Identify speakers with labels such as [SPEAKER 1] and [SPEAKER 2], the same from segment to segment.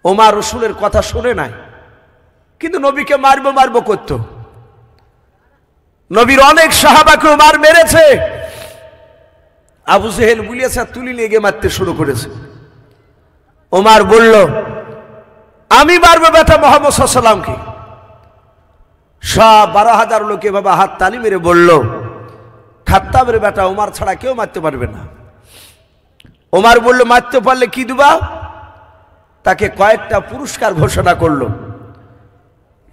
[SPEAKER 1] ওমর রাসূলের কথা শুনে নাই, কিন্তু নবীকে মারবো মারবো করত। নবীর অনেক সাহাবাকে ওমর মেরেছে। আবু জেহেল বুলিয়েছে, তুলি নিয়ে গিয়ে মারতে শুরু করেছে। ওমর বলল, আমি মারবো বেটা মুহাম্মদ সাল্লাল্লাহু আলাইহি ওয়াসাল্লামকে। সব 12,000 লোক এভাবে হাত তালি মেরে বলল, খাত্তাবের বেটা ওমর ছাড়া কেউ মারতে পারবে না। ওমর বলল, মারতে পারলে কি দিবা? তাকে কয়েকটা পুরস্কার ঘোষণা করলো।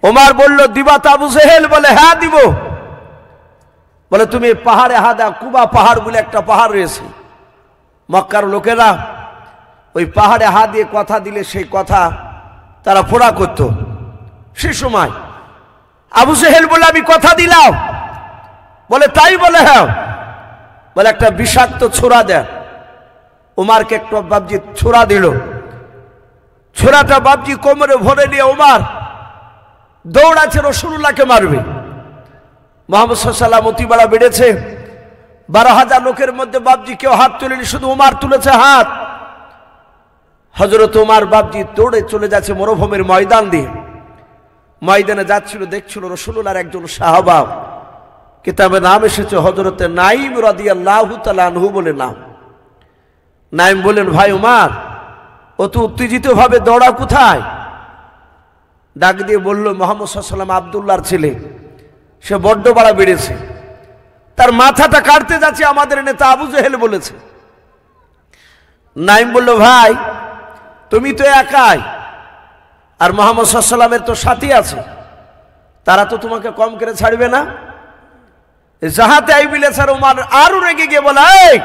[SPEAKER 1] ওমর বলল, দিবা তো আবু জেহেল? বলে, হ্যাঁ দিব। বলে, তুমি পাহাড়ে হাদা, কুবা পাহাড় বলে একটা পাহাড় রয়েছে, মক্কার লোকেরা ওই পাহাড়ে হাত দিয়ে কথা দিলে সেই কথা তারা ফোড়া করত। সে সময় আবু জেহেল বলে, আমি কথা দিলাম। বলে, তাই? বলে, হ্যাঁ। বলে, একটা বিষাক্ত ছোরা দেন। ওমরকে একটা বাবজি ছোরা দিল। ছোরাটা বাবজি কোমরে ভরে নিয়ে ওমর দৌড়াচ্ছে রাসূলুল্লাহকে মারবে। মুহাম্মদ সাল্লাল্লাহু আলাইহি ওয়াসাল্লাম অতিবেলা বেড়েছে। 12,000 লোকের মধ্যে বাবজি কেউ হাত তুলেনি, শুধু ওমর তুলেছে হাত। হযরত ওমর বাবজি দৌড়ে চলে যাচ্ছে মরুভূমির ময়দান দিয়ে। ময়দানে যাচ্ছিল, দেখছিল রাসূলুল্লাহর একজন সাহাবা, কিতাবে নাম এসেছে হযরতে নাঈম রাদিয়াল্লাহু তাআলা আনহু বলে নাম। নাঈম বলেন, ভাই ওমর, অত উত্তেজিত ভাবে দৌড়া কোথায়? ডাক দিয়ে বলল, মুহাম্মদ সাল্লাল্লাহু আলাইহি ওয়াসাল্লাম আব্দুল্লাহর ছেলে, সে বড্ড বাড়া বেড়েছে, তার মাথাটা কাটতে যাচ্ছে আমাদের নেতা আবু জেহেল বলেছে। নাঈম বলল, ভাই তুমি তো একাই, আর মুহাম্মদ সাল্লাল্লাহু আলাইহি ওয়াসাল্লামের তো সাথী আছে, তারা তো তোমাকে কম করে ছাড়বে না। যাহাতে আইবিলে স্যার ওমর আরো রেগে গিয়ে বলে, এই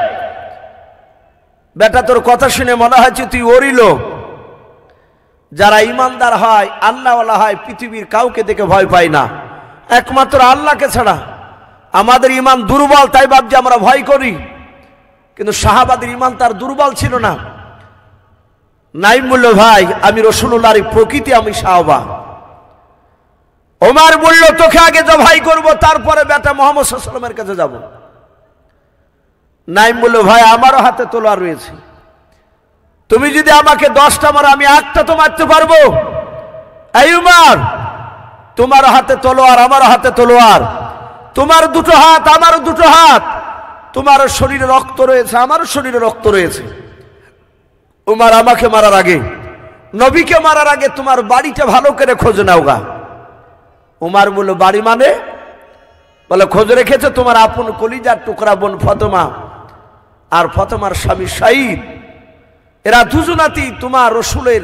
[SPEAKER 1] বেটা, তোর কথা শুনে মনে হচ্ছে তুই ওরই লোক। যারা ইমানদার হয়, আল্লাহওয়ালা হয়, পৃথিবীর কাউকে দেখে ভয় পায় না, একমাত্র আল্লাহকে ছাড়া। আমাদের ইমান দুর্বল, তাই ভাবছি আমরা ভয় করি, কিন্তু সাহাবাদের ইমান তার দুর্বল ছিল না। নাঈম বলল, ভাই আমি রাসূলুল্লাহর প্রকৃতি, আমি সাহাবা। ওমর বলল, তোকে আগে জবাই করব, তারপরে বেটা মুহাম্মদ সাল্লাল্লাহু আলাইহি ওয়াসাল্লামের কাছে যাব। নাঈম বলল, ভাই আমারও হাতে তলোয়ার রয়েছে, তুমি যদি আমাকে 10টা মারো আমি একটা তো মারতে পারবো। এই ওমর, তোমার হাতে তলোয়ার, আমার হাতে তলোয়ার, তোমার দুটো হাত, আমারও দুটো হাত, তোমার শরীরে রক্ত রয়েছে, আমারও শরীরে রক্ত রয়েছে। ওমর, আমাকে মারার আগে, নবীকে মারার আগে তোমার বাড়িটা ভালো করে খোঁজ নাও গা। ওমর বলল, বাড়ি মানে? বলে, খোঁজ রেখেছে তোমার আপন কলিজার টুকরা বোন ফাতেমা আর ফাতেমার স্বামী সাঈদ, এরা দুজনাতি তোমার রাসূলের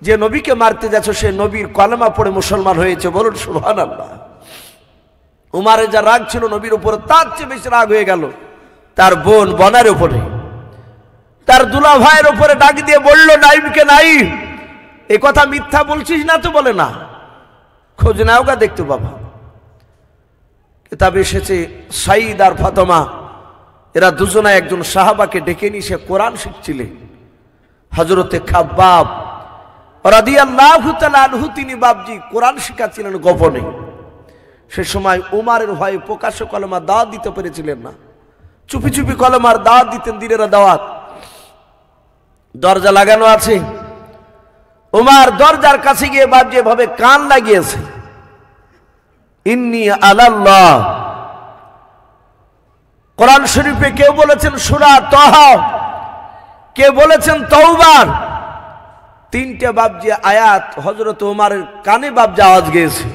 [SPEAKER 1] যে নবীকে মারতে যাচ্ছ সে নবীর কলেমা পড়ে মুসলমান হয়েছে, বলুন সুবহানাল্লাহ। উমারের যা রাগ ছিল নবীর উপরে, তার চেয়ে বেশি রাগ হয়ে গেল তার বোন বনের উপরে, তার দুলা ভাইয়ের উপরে। ডাক দিয়ে বলল, নাঈমকে, নাঈম এ কথা মিথ্যা বলছিস না তো? বলে, না। খোঁজ নাও গা, দেখতো বাবা। কিতাবে এসেছে সাঈদ আর ফাতেমা এরা দুজনা একজন সাহাবাকে ডেকে নিয়ে সে কোরআন শিখছিলেন। হযরতে খাব্বাব রাদিয়াল্লাহু তাআলা আনহু তিনি বাবজি কোরআন শিখাচ্ছিলেন গোপনে। সে সময় উমারের ভয়ে প্রকাশ্য কলেমা দাওয়াত দিতে পেরেছিলেন না, চুপি চুপি কলেমার দাওয়াত দিতেন, দিনের দাওয়াত। দরজা লাগানো আছে, উমার দরজার কাছে গিয়ে বাবজি এভাবে কান লাগিয়েছে, ইন্নী আলাল্লাহ। কোরআন শরীফে কেউ বলেছেন সূরা তাহা, কেউ বলেছেন তাওবার, 3টে বাবজি আয়াত হযরত ওমরের কানে বাবজি আওয়াজ গিয়েছে।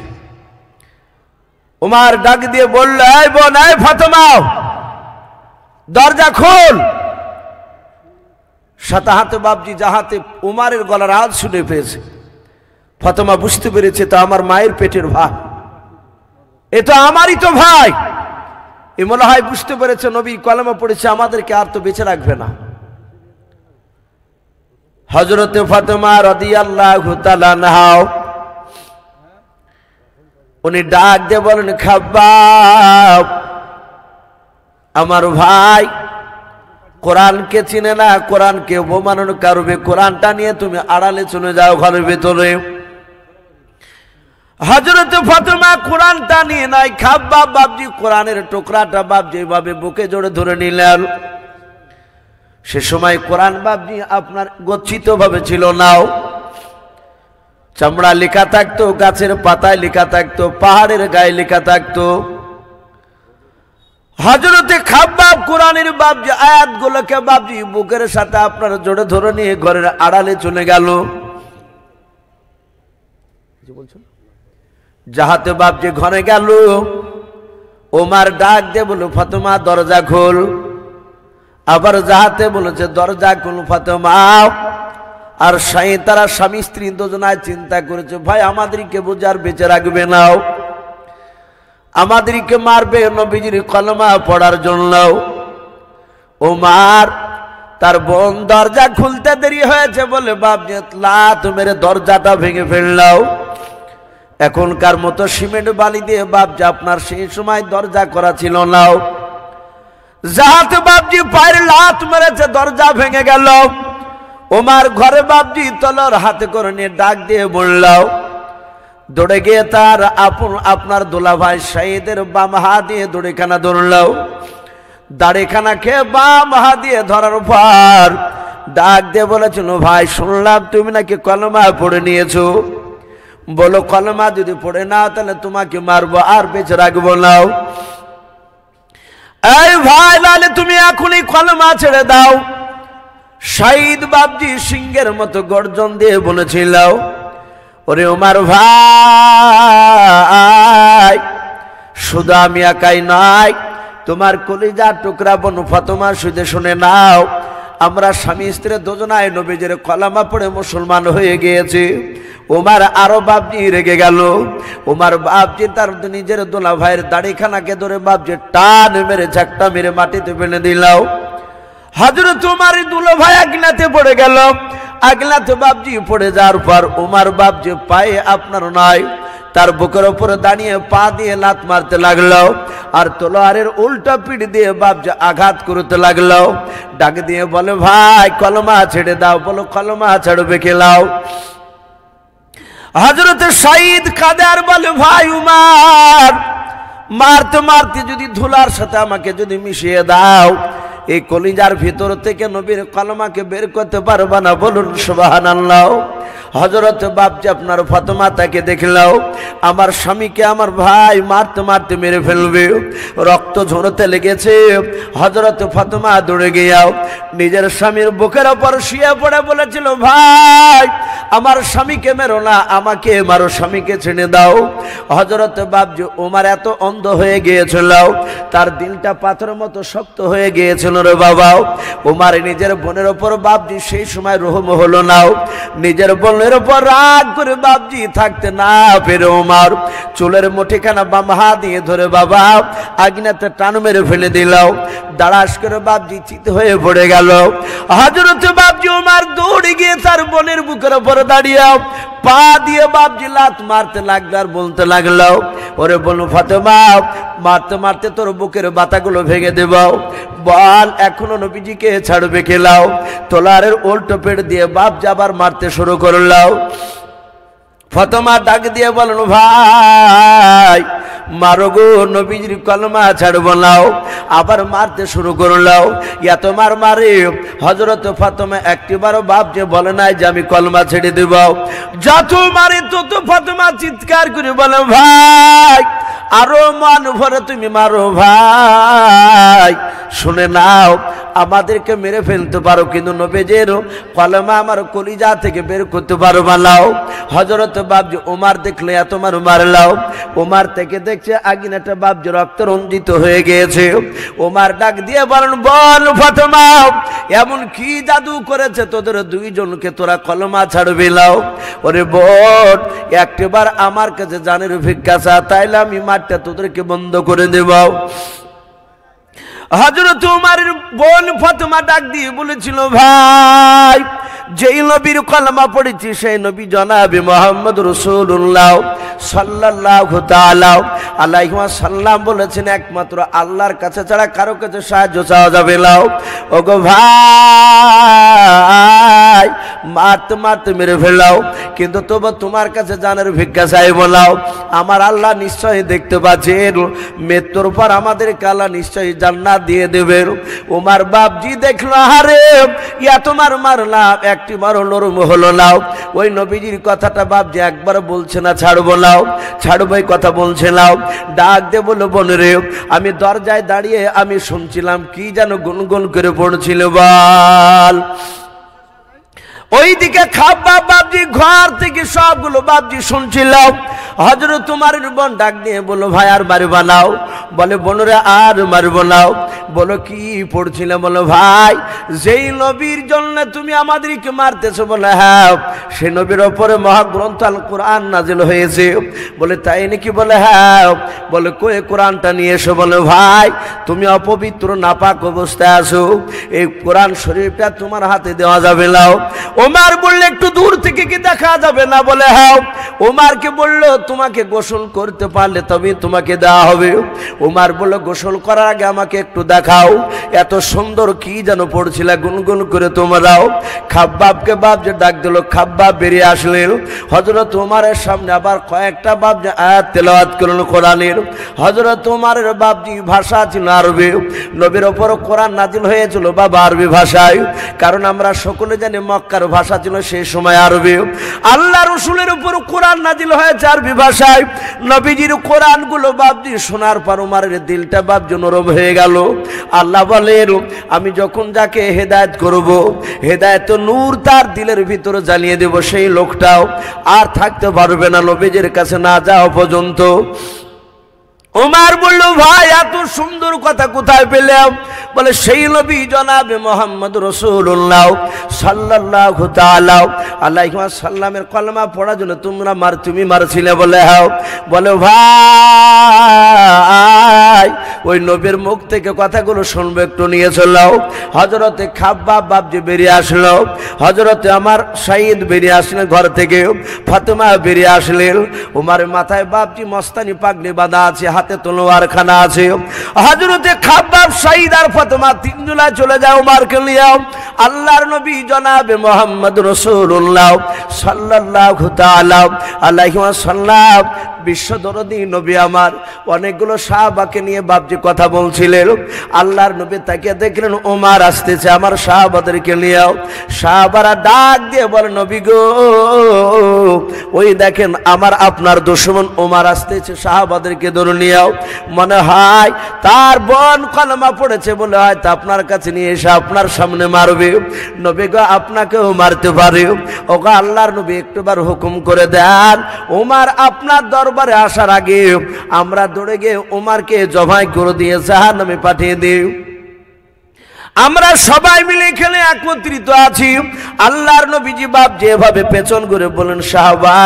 [SPEAKER 1] ওমর ডাক দিয়ে বলল, এই বোন, এই ফাতেমা, দরজা খোল। সাথে হাতে বাবজি যাহাতে ওমরের গলার আওয়াজ শুনে পেয়েছে। ফাতেমা বুঝতে পেরেছে তা আমার মায়ের পেটের ভাই, এ তো আমারই তো ভাই। এ মনে হয় বুঝতে পেরেছে নবী কলেমা পড়েছে, আমাদেরকে আর তো বেঁচে রাখবে না। হযরতে ফাতেমা রাদিয়াল্লাহু তাআলা আনহা উনি ডাক দিয়ে বলেন, খাব্বাব আমার ভাই কোরআনকে চিনে না, কোরআনকে অবমাননা করবে, কোরআনটা নিয়ে তুমি আড়ালে চলে যাও ঘরের ভেতরে। হযরতে ফাতেমা কোরআনটা নিয়ে নাই, খাব্বাব বাবজি কোরআনের টুকরাটা বাবজি এভাবে বুকে জড়ে ধরে নিলেন। সে সময় কোরআন বাবজি আপনার গচ্ছিত ভাবে ছিল নাও, চামড়া লেখা থাকতো, গাছের পাতায় লেখা থাকতো, পাহাড়ের গায়ে লেখা থাকতো। হযরতে খাব্বাব কোরআনের বাবজি আয়াতগুলোকে বাবজি বুকের সাথে আপনার জোড়ে ধরে নিয়ে ঘরের আড়ালে চলে গেল। যাহাতে বাবজি ঘরে গেল, ওমর ডাক দিয়ে বলল, ফাতেমা দরজা খোল। আবার যাহাতে বলেছে দরজা খোল ফাতেমা। আর তারা স্বামী স্ত্রী দুজনায় চিন্তা করেছে, ভাই আমাদেরকে বোঝার বেঁচে রাখবে নাও, আমাদেরকে মারবে নবীজির কলমা পড়ার জন্য। ওমর তার বোন দরজা খুলতে দেরি হয়েছে বলে বাবজি লাত মেরে দরজাটা ভেঙে ফেললাও। এখনকার মতো সিমেন্ট বালি দিয়ে বাবজি আপনার সেই সময় দরজা করা ছিল না। যাহাতে বাবজি পায়ের লাত মেরেছে, দরজা ভেঙে গেল। ওমর ঘরে বাবজি তলোয়ার হাতে করে নিয়ে ডাক দিয়ে বলল, দৌড়ে গিয়ে তার আপনার দুলাভাই শহীদের বাম হাত দিয়ে দড়িখানা ধরল। দাড়িখানা খেয়ে বাম হাত দিয়ে ধরার পর ডাক দিয়ে বলেছিল, ভাই শুনলাম তুমি নাকি কলমা পড়ে নিয়েছো। বলো কলমা যদি পড়ে নাও তাহলে তোমাকে মারবো আর বেঁচে রাখবো নাও। এই ভাই লালে তুমি এখনই কলমা ছেড়ে দাও। শহীদ বাবজি সিংহের মতো গর্জন দিয়ে বলেছিল, ওরে ওমর ভাই, শুধু আমি একাই নয়, তোমার কলিজার টুকরা বোন ফাতেমা শুধু শুনে নাও, আমরা স্বামী স্ত্রী দুজনায় নবীজির কলমা পড়ে মুসলমান হয়ে গিয়েছি। ওমর আরো বাবজি রেগে গেল। ওমর বাবজি তার নিজের দোলা ভাইয়ের দাড়িখানাকে ধরে বাবজি টান মেরে ঝাঁকটা মেরে মাটিতে ফেলে দিলাও। হযরত ওমর দুলা ভাই আগলাতে পড়ে গেল। আগলাতে বাবজি পড়ে যাওয়ার পর ওমর বাবজি পায়ে আপনার নয়, তার বুকের উপরে দাঁড়িয়ে পা দিয়ে লাত মারতে লাগলো আর তলোয়ারের উল্টা পিঠ দিয়ে বাবজি আঘাত করতে লাগলো। ডাক দিয়ে বলে, ভাই কলমা ছেড়ে দাও। বলো কলমা ছাড়বে খেলাও। হযরতে শহীদ কাঁদে আর বলে, ভাই উমর, মারতে মারতে যদি ধুলার সাথে আমাকে যদি মিশিয়ে দাও, এই কলিজার ভিতর থেকে নবীর কলমাকে বের করতে পারবা না। বলুন সুবহানাল্লাহ। হযরত বাবজি আপনার ফাতেমা তাকে দেখলাও, আমার স্বামীকে আমার ভাই মারতে মারতে মেরে ফেলবে, রক্ত ঝরতে লেগেছে। হযরত ফাতেমা দৌড়ে গিয়াও নিজের স্বামীর বুকের উপর শুয়ে পড়ে বলেছিল, ভাই আমার স্বামীকে মেরো না, আমাকে মারো, স্বামীকে ছেড়ে দাও। হযরত বাবজি ওমর এত অন্ধ হয়ে গিয়েছিল, তার দিলটা পাথরের মতো শক্ত হয়ে গিয়েছিল রে বাবা। ওমর নিজের বোনের উপর বাবজি সেই সময় রহম হলো না। নিজের বোনের উপর রাগ করে বাবজি থাকতে না পেরে ওমর চুলের মুঠিখানা বাম হাত দিয়ে ধরে বাবা আগুনেতে টান মেরে ফেলে দিলাও। দাঁড়াস করে বাবজি চিত হয়ে পড়ে গেল। হযরত বাবজি ওমর দৌড়ে গিয়ে তার বোনের বুকের উপর দাঁড়িয়ে পা দিয়ে বাবজি লাত মারতে লাগলো আর বলতে লাগলো, ওরে বলু ফাতেমা, মারতে মারতে তোর বুকের বাতাগুলো ভেঙে দেব, বল এখনো নবীজিকে ছাড়বে খেলাও। তোলারের উল্টো পেট দিয়ে বাবজি আবার মারতে শুরু করলাও। ফাতেমা ডাক দিয়ে বলেন, ভাই মারো গো, নবীজির কলমা ছাড়বো নাও। আবার মারতে শুরু করলাও। এত মার মারে হযরত ফাতেমা একটিবারও বাবজি বলে নাই যে আমি কলমা ছেড়ে দেব। যত মারে তত ফাতেমা চিৎকার করে বলে, ভাই আরো মান ভরে তুমি মারো, ভাই শুনে নাও, আমাদেরকে মেরে ফেলতে পারো কিন্তু নবীজির কলমা আমার কলিজা থেকে বের করতে পারবা নাও। হযরত বাবজি ওমর দেখলে এত মার মারলাও। ওমর থেকে দেখছে আগুনেটা বাবজি রক্ত রঞ্জিত হয়ে গিয়েছে। ওমর ডাক দিয়ে বলেন, বল ফাতেমা, এমন কি জাদু করেছে তোদের দুইজনকে তোরা কলমা ছাড়বি লাও? ওরে বোন, একটিবার আমার কাছে জানের ভিক্ষা চা, তাইলে আমি মাঠটা তোদেরকে বন্ধ করে দেব। হযরত ওমরের বোন ফাতেমা ডাক দিয়ে বলেছিল, ভাই যেই নবীর কলমা পড়েছি সেই নবী জনাবে মুহাম্মদ রাসূলুল্লাহ সাল্লাল্লাহু তাআলা আলাইহি ওয়াসাল্লাম বলেছেন, একমাত্র আল্লাহর কাছে ছাড়া কারো কাছে সাহায্য চাওয়া যাবে না। ওগো ভাই, ভাই মারতে মারতে মেরে ফেলাও, কিন্তু তবু তোমার কাছে জানের ভিক্ষা চাই বলাও। আমার আল্লাহ নিশ্চয়ই দেখতে পাচ্ছেন, মৃত্যুর পর আমাদেরকে আল্লাহ নিশ্চয়ই জান্নাত দিয়ে দেবেন। উমার বাপজি দেখলো, আরে ইয়া তোমার মারলাম, একটি মারো নরম হলো নাও। ওই নবীজির কথাটা বাপজি একবার বলছে না, ছাড়বো নাও, ছাড়বো এই কথা বলছে নাও। ডাক দে বলো, বোন রে, আমি দরজায় দাঁড়িয়ে আমি শুনছিলাম কি যেন গুনগুন করে পড়ছিল বল। ওইদিকে খাব্বাব বাপজি ঘর থেকে সবগুলো বাপজি শুনছিল। হযরত উমরের বোন ডাক দিয়ে বলো, ভাই আর মারবা নাও। বলে, বোনরে আর মারবো নাও। বলো, কি পড়ছিল? বলো, ভাই যেই নবীর জন্য তুমি আমাদেরকে মারতেছো। বলে, হ্যাঁ, সেই নবীর ওপরে মহাগ্রন্থ আল কোরআন নাজিল হয়েছে। বলে, তাই নাকি? বলে, হ্যাঁ। বলে, কই কোরআনটা নিয়ে এসো। বলে, ভাই তুমি অপবিত্র নাপাক অবস্থায় আছো, এই কোরআন শরীফটা তোমার হাতে দেওয়া যাবে না। ওমর বললে, একটু দূর থেকে কি দেখা যাবে না? বলে, হ্যাঁ। ওমরকে বললো, তোমাকে গোসল করতে পারলে তবে তোমাকে দেওয়া হবে। ওমর বলল, গোসল করার আগে আমাকে একটু দেখাও, এত সুন্দর কি যেন পড়ছিল গুনগুন করে তোমরাও। খাব্বাবকে বাপ যে ডাক দিল, খাব্বাব বেরিয়ে আসলেন। হযরত ওমরের সামনে আবার কয়েকটা বাপ যে আয়াত তেলাওয়াত করলেন কোরআনের। হযরত ওমরের বাপজি ভাষা ছিল আরবি, নবীর ওপর কোরআন নাজিল হয়েছিল বাবা আরবি ভাষায়। কারণ আমরা সকলে জানি মক্কার ভাষা ছিল সেই সময় আরবি। আল্লাহ রসুলের উপর কোরআন নাজিল হয়েছে আরবি ভাষায়। নবীজির কোরআনগুলো বাপজি শোনার পর উমরের দিলটা বাপজি নরম হয়ে গেল। আল্লাহ বলেন, আমি যখন যাকে হেদায়েত করব, হেদায়েত নূর তার দিলের ভিতরে জ্বালিয়ে দেব, সেই লোকটাও আর থাকতে পারবে না নবীজির কাছে না যাওয়া পর্যন্ত। উমর বলল, ভাই এত সুন্দর কথা কোথায় পেলাম? বলে, সেই নবী জনাবে মুহাম্মদ রাসূলুল্লাহ সাল্লাল্লাহু তাআলা আলাইহি ওয়াসাল্লামের কলমা পড়ার জন্য তুমি মারছিলে। বলে, হ্যাঁ। বলে, ভাই ওই নবীর মুখ থেকে কথাগুলো শুনবে, একটু নিয়ে চলাও। হযরতে খাব্বাব বাপজি বেরিয়ে আসলো। হযরতে আমার সাইদ বেরিয়ে আসলেন ঘর থেকে। ফাতেমা বেরিয়ে আসলেন। উমরের মাথায় বাপজি মস্তানি পাগড়ি বাঁধা আছে, হাতে তলোয়ার খানা আছে। হযরতে খাব্বাব, সাইদ আর ফাতেমা তিনজনা চলে যায় উমরকে নিয়ে। আল্লাহর নবী জনাবে মুহাম্মদ রাসূলুল্লাহ সাল্লাল্লাহু তাআলা আলাইহি ওয়াসাল্লাম বিশ্বদরদী নবী আমার অনেকগুলো সাহাবাকে নিয়ে বাপজি কথা বলছিলেন। আল্লাহর নবী তাকে দেখলেন ওমর আসতেছে আমার সাহাবাদেরকে নিয়ে। সাহাবারা ডাক দিয়ে বলে, নবী গো, ওই দেখেন আমার আপনার দুশমন ওমর আসতেছে, সাহাবাদেরকে ধরে নিয়ে। মনে হয় তার বোন কলমা পড়েছে বলে হয়তো আপনার কাছে নিয়ে এসে আপনার সামনে মারবে। নবী গো, আপনাকেও মারতে পারে। ওগো আল্লাহর নবী, একটুবার হুকুম করে দেন, ওমর আপনার দরবারে আসার আগে আমরা দৌড়ে গিয়ে ওমরকে জবাই করে দিয়ে জাহান্নামে পাঠিয়ে দিই। আমরা সবাই মিলে এখানে একত্রিত আছি। আল্লাহর নবীজি বাপ যেভাবে পেছন করে বলেন, সাহাবা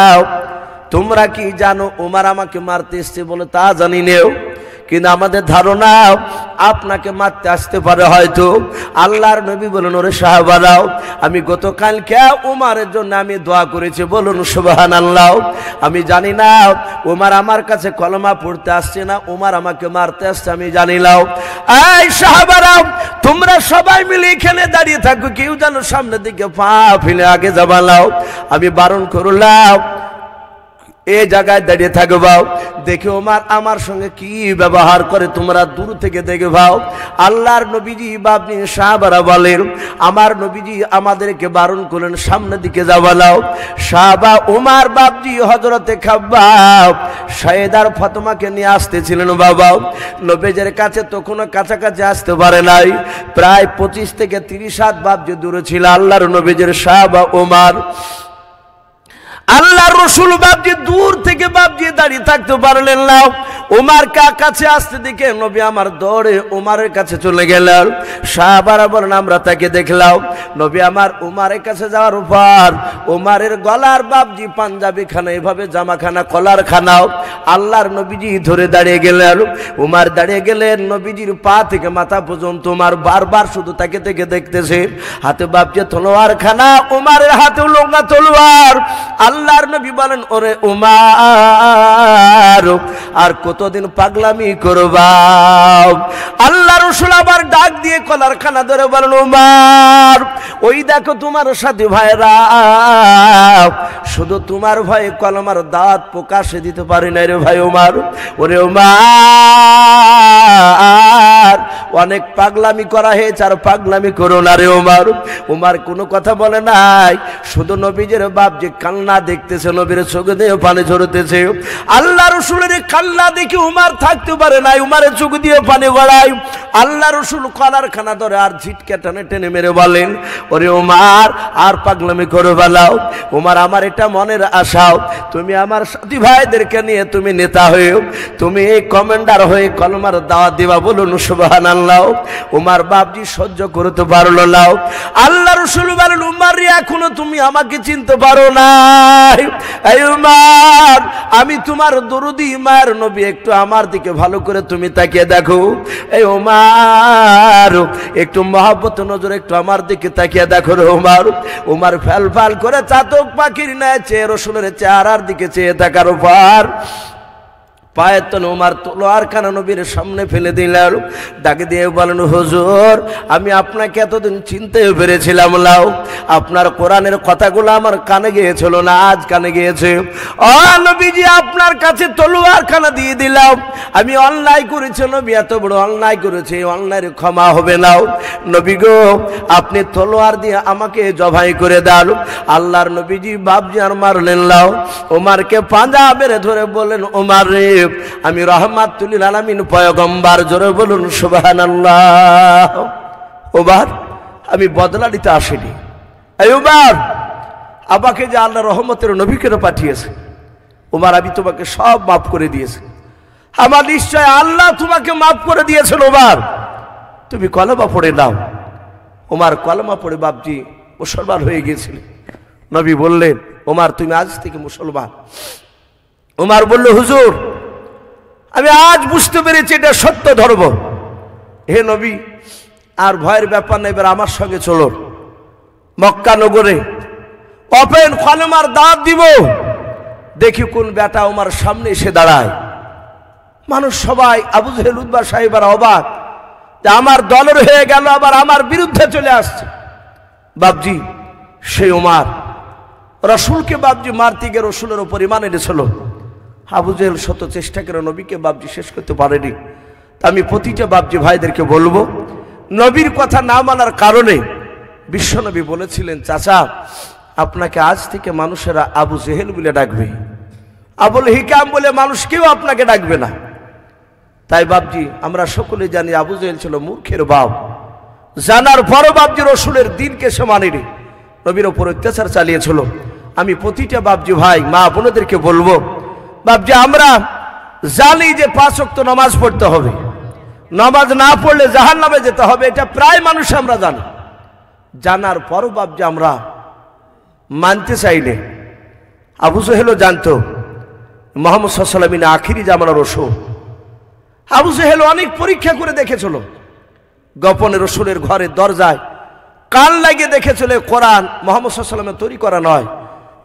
[SPEAKER 1] তোমরা কি জানো ওমর আমাকে মারতে এসছে? বলে, তা জানি না, কিন্তু আমাদের ধারণা আপনাকে মারতে আসতে পারে হয়তো। আল্লাহর নবী বলেন, ওরে সাহাবারাও, আমি গতকালকে ওমরের জন্য আমি দোয়া করেছি, বলুন সুবহানাল্লাহ। আমি জানি না ওমর আমার কাছে কলমা পড়তে আসছে না ওমর আমাকে মারতে আসছে, আমি জানি না। এই সাহাবারাও, তোমরা সবাই মিলে এখানে দাঁড়িয়ে থাকো, কেউ যেন সামনের দিকে পা ফেলে আগে যাবা নাও। আমি বারণ করলাম, এই জায়গায় দাঁড়িয়ে থাকবা, দেখে ওমর আমার সঙ্গে কি ব্যবহার করে তোমরা দূর থেকে দেখে ভাও। আল্লাহর নবীজি বাপনি সাহাবারা বলেন, আমার নবীজি আমাদেরকে বারণ করলেন সামনের দিকে যাবা নাও। সাহাবা ওমর বাপজি হযরতে খাব্বাব সাইদার ফাতেমাকে নিয়ে আসতেছিলেন বাবা। নবীজির কাছে তখনও কাছাকাছি আসতে পারে নাই, প্রায় 25 থেকে 30 হাত বাপজি দূরে ছিল আল্লাহর নবীজির সাহাবা ওমর। আল্লাহর রাসূল বাপজি দূর থেকে বাপজি দাঁড়িয়ে থাকতে পারলেন না। ওমর কাছে আসতে দেখে নবী আমার দৌড়ে ওমরের কাছে চলে গেলেন। সাহাবারা বলেন, আমরা তাকে দেখলাম। নবী আমার ওমরের কাছে যাওয়ার পর ওমরের গলার বাপজি পাঞ্জাবি খানা, এভাবে জামাখানা কলার খানাও আল্লাহর নবীজি ধরে দাঁড়িয়ে গেলেন। ওমর দাঁড়িয়ে গেলেন, নবীজির পা থেকে মাথা পর্যন্ত ওমর বারবার শুধু তাকে থেকে দেখতেছে। হাতে বাপজি তলোয়ার খানা, ওমরের হাতে লম্বা তলোয়ার। আল্লাহর নবী বলেন, ওরে উমার আর কতদিন পাগলামি করবা? আল্লাহ রাসূল আবার ডাক দিয়ে কলার খানা ধরে বলেন, উমার ওই দেখো তোমার সাথী ভাইরা শুধু তোমার ভয়ে কলমার দাঁত প্রকাশে দিতে পারি না রে ভাই উমার। ওরে উমার অনেক পাগলামি করা হয়েছে, আর পাগলামি করো না রে উমার। উমার কোনো কথা বলে নাই, শুধু নবীজের বাপ যে কান্না দেখতেছে, নবীর চোখে দিয়ে পানি ঝরতেছে। আল্লাহ রাসূলের কান্না দেখে উমার থাকতে পারে নাই, উমারের চোখ দিয়ে পানি গড়ায়। আল্লাহ রাসূল কলার খানা ধরে আর ঝিটকে টেনে টেনে মেরে বলেন, ওরে উমার আর পাগলামি করে বেলাও। উমার আমার এটা মনের আশাও, তুমি আমার সাথী ভাইদেরকে নিয়ে তুমি নেতা হয়ে, তুমি এই কমান্ডার হয়ে কলমার দাওয়াত দিবা, বলুন সুবহানাল্লাহ। উমার বাপজি সহ্য করতে পারলো না। আল্লাহ রাসূল বলেন, উমার এখনো তুমি আমাকে চিনতে পারো না। এই উমার আমি তোমার দরুদি মায়ের নবী, একটু আমার দিকে ভালো করে তুমি তাকিয়ে দেখো। এই উমার একটু মহব্বত নজর একটু আমার দিকে তাকিয়ে দেখো রে উমার। উমার ফ্যাল ফ্যাল করে চাতক পাখির ন্যায় চেয়ে রসুলের চেহারার দিকে চেয়ে থাকার উপর পায়ের তলে উমার তলোয়ার খানা নবীর সামনে ফেলে দিলেন। ডাকে দিয়ে বলেন, হুজুর আমি আপনাকে এতদিন চিনতে পেরেছিলাম লাও, আপনার কোরআনের কথাগুলো আমার কানে গিয়েছিল না, আজ কানে গিয়েছে। ও নবীজি আপনার কাছে তলোয়ার খানা দিয়ে দিলাম, আমি অন্যায় করেছি নবী, এত বড় অন্যায় করেছি, অন্যায়ের ক্ষমা হবে না নবী গো, আপনি তলোয়ার দিয়ে আমাকে জবাই করে দেন। আল্লাহর নবীজি বাপজি আর মারলেন লাও। ওমারকে পাঞ্জা মেরে ধরে বলেন, ওমার রে আমি রহমাতুল লিল আলামিন পয়গম্বর, জোরে বলুন সুবহানাল্লাহ। ওমর আমি বদলা নিতে আসিনি। এই ওমর আমাকে যে আল্লাহ রহমতের নবীকে পাঠিয়েছে, ওমর আমি তোমাকে সব মাফ করে দিয়েছি। আমার নিশ্চয় আল্লাহ তোমাকে মাফ করে দিয়েছেন। ওমর তুমি কলেমা পড়ে নাও। ওমর কলেমা পড়ে বাপজি মুসলমান হয়ে গিয়েছিল। নবী বললেন, ওমর তুমি আজ থেকে মুসলমান। ওমর বলল, হুজুর আমি আজ বুঝতে পেরেছি এটা সত্য ধর্ম। হে নবী আর ভয়ের ব্যাপার নেই, এবার আমার সঙ্গে চলো মক্কা নগরে ওপেন কলেমার দাওয়াত দিব। দেখি কোন বেটা ওমর সামনে এসে দাঁড়ায়। মানুষ সবাই আবু জেহেল উতবা সাহেবরা অবাক যে আমার দলের হয়ে গেল, আবার আমার বিরুদ্ধে চলে আসছে। বাপজি সেই ওমর রসুলকে বাপজি মারতে গিয়ে রসুলের উপর ঈমান এনেছিল। আবু জেহেল শত চেষ্টা করে নবীকে বাপজি শেষ করতে পারেনি। আমি প্রতিটা বাপজি ভাইদেরকে বলবো, নবীর কথা না মানার কারণে বিশ্বনবী বলেছিলেন, চাচা আপনাকে আজ থেকে মানুষেরা আবু জেহেল বলে ডাকবে, আবুল হিকাম বলে মানুষ কেউ আপনাকে ডাকবে না। তাই বাপজি আমরা সকলে জানি আবু জেহেল ছিল মূর্খের বাপ। জানার পরও বাপজি রসুলের দিনকে সে মানেনি, নবীর ওপর অত্যাচার চালিয়েছিল। আমি প্রতিটা বাপজি ভাই মা বোনদেরকে বলবো, বাপজি আমরা জানি যে 5 ওয়াক্ত নামাজ পড়তে হবে, নামাজ না পড়লে জাহান্নামে যেতে হবে, এটা প্রায় মানুষ আমরা জানি। জানার পরও বাপজি আমরা মানতে চাইলে, আবু জেহেলও জানতো মুহাম্মদ সাল্লাল্লাহু আলাইহি ওয়াসাল্লাম আখিরি জামানার রসূল। আবু জেহেল অনেক পরীক্ষা করে দেখেছিল, গোপনে রসুলের ঘরের দরজায় কান লাগিয়ে দেখেছিল কোরআন মুহাম্মদ সাল্লাল্লাহু আলাইহি ওয়াসাল্লামের তৈরি করা নয়,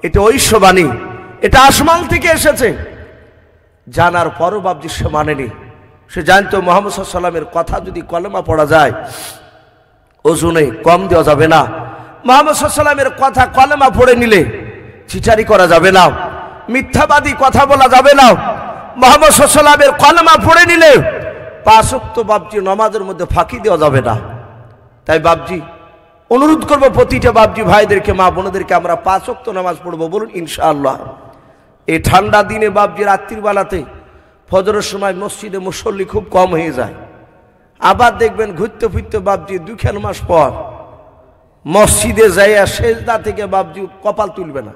[SPEAKER 1] এটা ঐশ্ববাণী, এটা আসমান থেকে এসেছে। জানার পরও বাপজি সে মানেনি। সে জানতো মুহাম্মদ সাল্লাল্লাহু আলাইহি ওয়াসাল্লামের কথা যদি কলেমা পড়া যায় ওজনে কম দেওয়া যাবে না। মুহাম্মদ সাল্লাল্লাহু আলাইহি ওয়াসাল্লামের কথা কলেমা পড়ে নিলে চিটারি করা যাবে না, মিথ্যাবাদী কথা বলা যাবে না। মুহাম্মদ সাল্লাল্লাহু আলাইহি ওয়াসাল্লামের কলেমা পড়ে নিলে 5 ওয়াক্ত বাপজি নামাজের মধ্যে ফাঁকি দেওয়া যাবে না। তাই বাপজি অনুরোধ করবো প্রতিটা বাপজি ভাইদেরকে মা বোনদেরকে, আমরা 5 ওয়াক্ত নামাজ পড়বো, বলুন ইনশাআল্লাহ। এই ঠান্ডা দিনে বাপজি রাত্রির বেলাতে ফজরের সময় মসজিদে মুসল্লি খুব কম হয়ে যায়। আবার দেখবেন ঘুরতে ফিরতে বাপজি 2 মাস পর মসজিদে যাইয়া সেজদা থেকে বাপজি কপাল তুলবে না।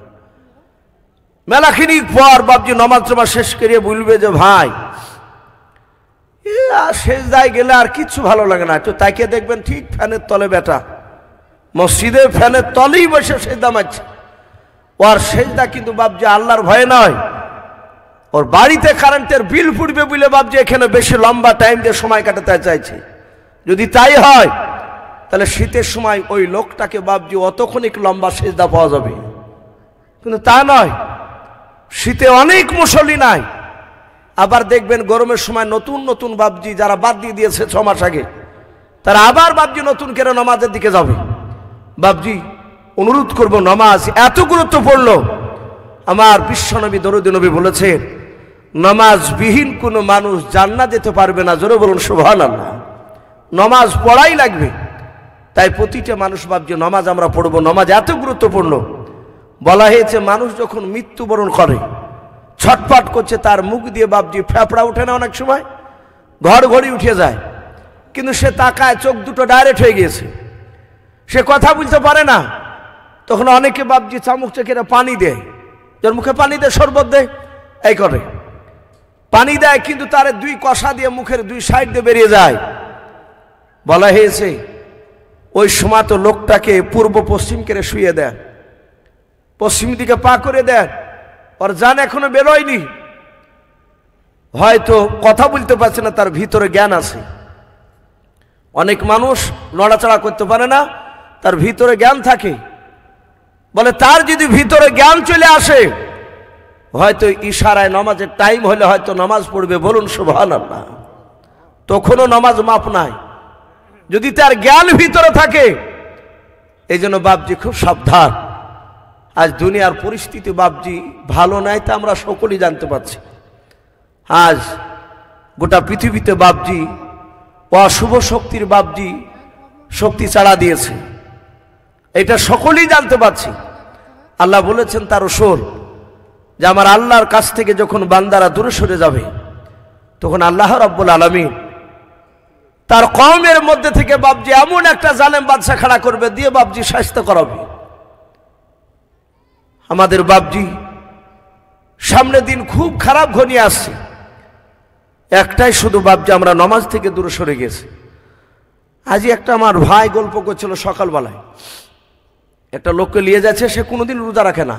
[SPEAKER 1] মেলাখিনিক পর বাপজি নামাজ শেষ করিয়ে বলবে যে ভাই সেজদায় গেলে আর কিচ্ছু ভালো লাগে না। তো তাকে দেখবেন ঠিক ফ্যানের তলে বেটা মসজিদে ফ্যানের তলেই বসে সেজদা মারছে। ওর সেজদা কিন্তু বাপজি আল্লাহর ভয়ে নয়, ওর বাড়িতে কারেন্টের বিল ফুটবে বলে বাপজি এখানে বেশি লম্বা টাইম দিয়ে সময় কাটাতে চাইছে। যদি তাই হয় তাহলে শীতের সময় ওই লোকটাকে বাপজি অতক্ষণিক লম্বা সেজদা পাওয়া যাবে। কিন্তু তা নয়, শীতে অনেক মুসল্লি নাই। আবার দেখবেন গরমের সময় নতুন নতুন বাবজি যারা বাদ দিয়ে দিয়েছে 6 মাস আগে, তারা আবার বাবজি নতুন করে নামাজের দিকে যাবে। বাবজি অনুরোধ করব, নামাজ এত গুরুত্বপূর্ণ। আমার বিশ্বনবী দরুদি নবী বলেছে, নামাজবিহীন কোনো মানুষ জান্নাত যেতে পারবে না। জোরে বলুন সুবহানাল্লাহ। নামাজ পড়াই লাগবে। তাই প্রতিটা মানুষ বাবজি নামাজ আমরা পড়ব। নামাজ এত গুরুত্বপূর্ণ। বলা হয়েছে মানুষ যখন মৃত্যুবরণ করে, ছটফট করছে, তার মুখ দিয়ে বাবজি ফেফড়া ওঠে না, অনেক সময় ঘড়ঘড়ি উঠে যায়, কিন্তু সে তাকায়, চোখ দুটো ডাইরেক্ট হয়ে গিয়েছে, সে কথা বলতে পারে না। তখন অনেকে বাবজি চামচ চেকেরা পানি দেয়, যার মুখে পানি দেয়, শরবত দেয়, এই করে পানি দেয়, কিন্তু তার 2 কষা দিয়ে মুখের 2 সাইড দিয়ে বেরিয়ে যায়। বলা হয়েছে ওই সময় তো লোকটাকে পূর্ব পশ্চিম করে শুয়ে দেয়, পশ্চিম দিকে পা করে দেন, ওর জান এখনো বেরোয়নি, হয়তো কথা বলতে পারছে না, তার ভিতরে জ্ঞান আছে। অনেক মানুষ নড়াচড়া করতে পারে না, তার ভিতরে জ্ঞান থাকে। বলে তার যদি ভিতরে জ্ঞান চলে আসে, হয়তো ইশারায় নামাজের টাইম হলে হয়তো নামাজ পড়বে। বলুন সুবহানাল্লাহ। তখনও নামাজ মাপ নাই, যদি তার জ্ঞান ভিতরে থাকে। এই জন্য বাবজি খুব সাবধান। আজ দুনিয়ার পরিস্থিতি বাবজি ভালো নাই, তা আমরা সকলেই জানতে পারছি। আজ গোটা পৃথিবীতে বাবজি অশুভ শক্তির বাবজি শক্তি চাড়া দিয়েছে, এটা সকলেই জানতে পারছি। আল্লাহ বলেছেন তার রাসূল যে আমার আল্লাহর কাছ থেকে যখন বান্দারা দূরে সরে যাবে, তখন আল্লাহ রাব্বুল আলামিন তার কওমের মধ্যে থেকে বাবজি এমন একটা জালেম বাদশা খাড়া করবে, দিয়ে বাবজি শাস্তি করাবে। আমাদের বাবজি সামনের দিন খুব খারাপ ঘনিয়ে আসছে। একটাই শুধু বাবজি, আমরা নামাজ থেকে দূরে সরে গেছি। আজই একটা আমার ভাই গল্প করছিল, সকালবেলায় একটা লোককে নিয়ে যাচ্ছে, সে কোনোদিন রোজা রাখে না,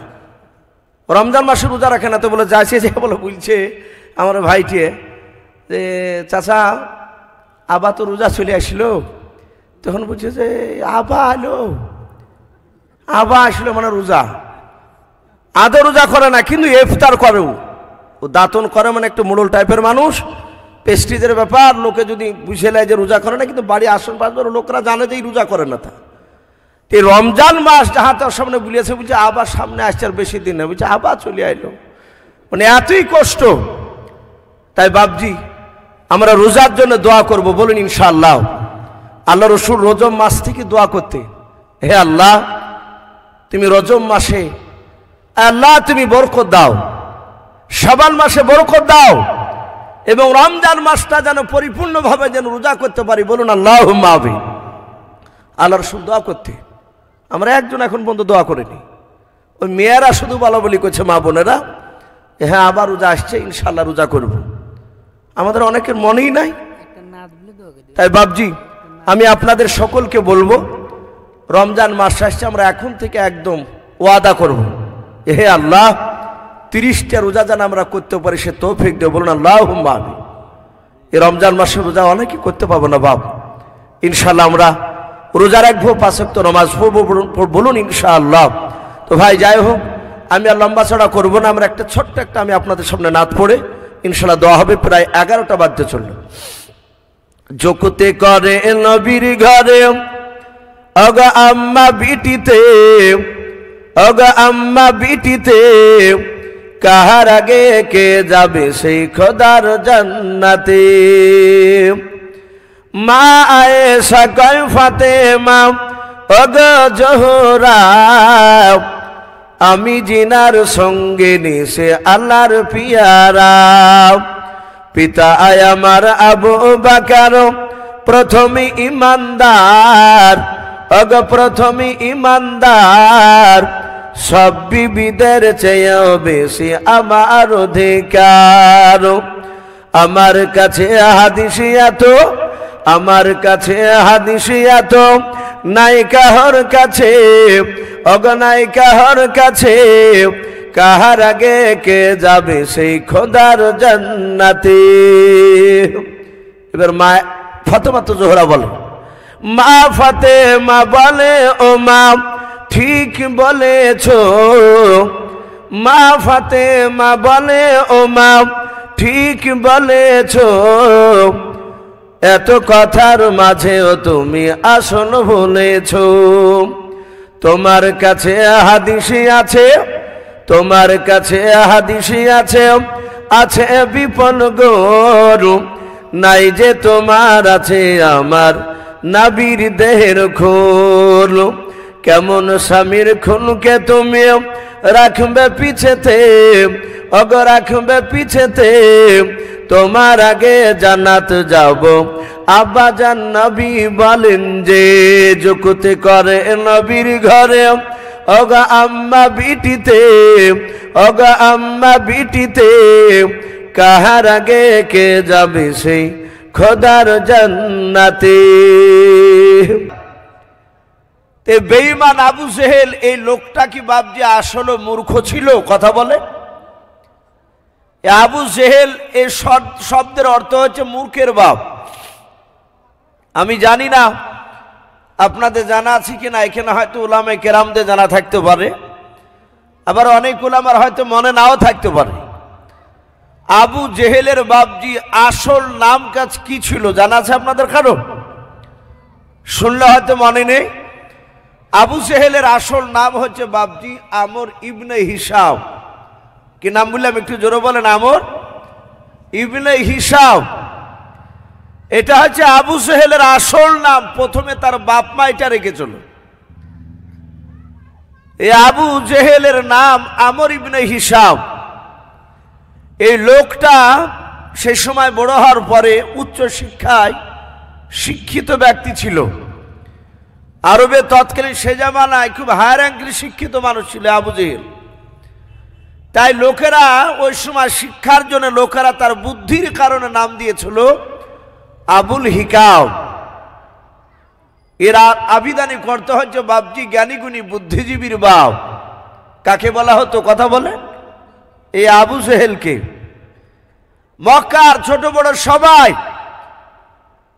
[SPEAKER 1] রমজান মাসে রোজা রাখে না। তো বলে যাচ্ছে, যে বলে বলছে আমার ভাইটিয়ে যে চাচা আবা তো রোজা চলে আসলো। তখন বলছে যে আবা আসলো মানে রোজা, আদৌ রোজা করে না, কিন্তু ইফতার করে, ও দাঁতন করে, মানে একটা মোড়ল টাইপের মানুষ, পেস্টিজের ব্যাপার। লোকে যদি বুঝে নেয় যে রোজা করে না, কিন্তু বাড়ি আসন পাশ লোকরা জানে যে রোজা করে না। তা এই রমজান মাস যাহা তার সামনে বুলিয়েছে, বলছে আবার সামনে আসছে, আর বেশি দিন না, বলছে আবার চলে আইলো, মানে এতই কষ্ট। তাই বাবজি আমরা রোজার জন্য দোয়া করব। বলুন ইনশাআল্লাহ। আল্লাহ রাসূল রজব মাস থেকে দোয়া করতে, হে আল্লাহ তুমি রজব মাসে আল্লাহ তুমি বরকত দাও, শাবান মাসে বরকত দাও, এবং রমজান মাসটা যেন পরিপূর্ণভাবে যেন রোজা করতে পারি। বলুন আল্লাহুম্মা আমিন। আল্লাহ রাসূল দোয়া করতে, আমরা একজন এখন পর্যন্ত দোয়া করিনি। ওই মেয়েরা শুধু বলা বলি করছে, মা বোনেরা, হ্যাঁ আবার রোজা আসছে, ইনশাআল্লাহ রোজা করব। আমাদের অনেকের মনেই নাই। তাই বাবজি আমি আপনাদের সকলকে বলবো, রমজান মাস আসছে, আমরা এখন থেকে একদম ওয়াদা করব, হে আল্লাহ 30টা রোজা যেন আমরা করতে পারি, সে তৌফিক দেব। বলুন আল্লাহুম্মা আমিন। এই রমজান মাসের রোজা অনেকেই করতে পারবো না বাপ, ইনশাআল্লাহ আমরা রোজা রাখবো, 5 ওয়াক্ত নামাজ পড়বো। বলুন ইনশাআল্লাহ। তো ভাই যাই হোক, আমি আর লম্বা চড়া করবো না, আমরা একটা ছোট্ট একটা আমি আপনাদের সামনে নাত পড়ে ইনশাআল্লাহ দোয়া হবে। প্রায় 11টা বাজতে চলল। জকুতে করে নবীর ঘরে অগা আম্মা বিটিতে, অগা আম্মা বিটিতে, কাহার আগে কে যাবে সেই খোদার জান্নাতে। মা আয়েশা কয় ফাতেমা ওগো জোহরা, আমি জিনার সঙ্গে নিছে আল্লাহর পিয়ারা। পিতা আয় আমার আবু বকর প্রথমে ইমানদার, ওগো প্রথমে ইমানদার, সব বিবিদের চেয়েও বেশি আমার অধিকার। আমার কাছে হাদিসিয়াত, আমার কাছে হাদিসিয়াত, নাই কাহর কাছে, অগনাই কাহর কাছে, কাহার আগে কে যাবে সেই খোদার জান্নাতে। এবার মা ফাতেমা তো জোহরা বলে, মা ফাতেমা বলে ও মা ঠিক বলেছো, মা ফাতেমা বলে ও মা ঠিক বলেছ, এত কথার মাঝেও তুমি আসল বলেছ। তোমার কাছে হাদিসি আছে, তোমার কাছে হাদিসি আছে, আছে বিপন গরু, নাই যে তোমার আছে আমার নাবির দেহের খোল। কেমন স্বামীর খুনকে তুমি রাখবে পিছেতে, অগ রাখবে পিছেতে, তোমার আগে জান্নাত যাব। আব্বা জান নবী বলেন যে যুকুতি করে নবীর ঘরে, অগা আম্মা বিটিতে, অগা আম্মা বিটিতে, কাহার আগে কে যাবে সেই খোদার জান্নাতে। তে বেঈমান আবু জেহেল এই লোকটা কি বাপজি আসলে মূর্খ ছিল? কথা বলে। আবু জেহেল এই শব্দের অর্থ হচ্ছে মূর্খের বাপ। আমি জানি না আপনাদের জানা আছে কিনা, এখানে হয়তো উলামায়ে কেরামদের জানা থাকতে পারে, আবার অনেক উলামার হয়তো মনে নাও থাকতে পারে। আবু জেহেলের বাপজি আসল নাম কাজ কি ছিল জানা আছে আপনাদের কারো? শুনলে হয়তো মনে নেই। আবু জেহেলের আসল নাম হচ্ছে বাপজি আমর ইবনে হিসাম। কি নাম বললাম একটু জোরে বলেন? আমর ইবনে হিসাম। এটা হচ্ছে আবু জেহেলের আসল নাম। প্রথমে তার বাপ মা এটা রেখেছিল। এই আবু জেহেলের নাম আমর ইবনে হিসাম। এই লোকটা সেই সময় বড় হওয়ার পরে উচ্চ শিক্ষায় শিক্ষিত ব্যক্তি ছিল। আরবে তৎকালীন সে জামানায় খুব হায়ার র্যাঙ্কের শিক্ষিত মানুষ ছিল আবু জেহেল। তাই লোকেরা ওই সময় শিক্ষার জন্য লোকেরা তার বুদ্ধির কারণে নাম দিয়েছিল আবুল হিকাম। এরা আবিদানি করতে হচ্ছে বাপজি জ্ঞানীগুণী বুদ্ধিজীবীর বাপ। কাকে বলা হতো? কথা বলে এই আবু জেহেলকে। মক্কার ছোট বড় সবাই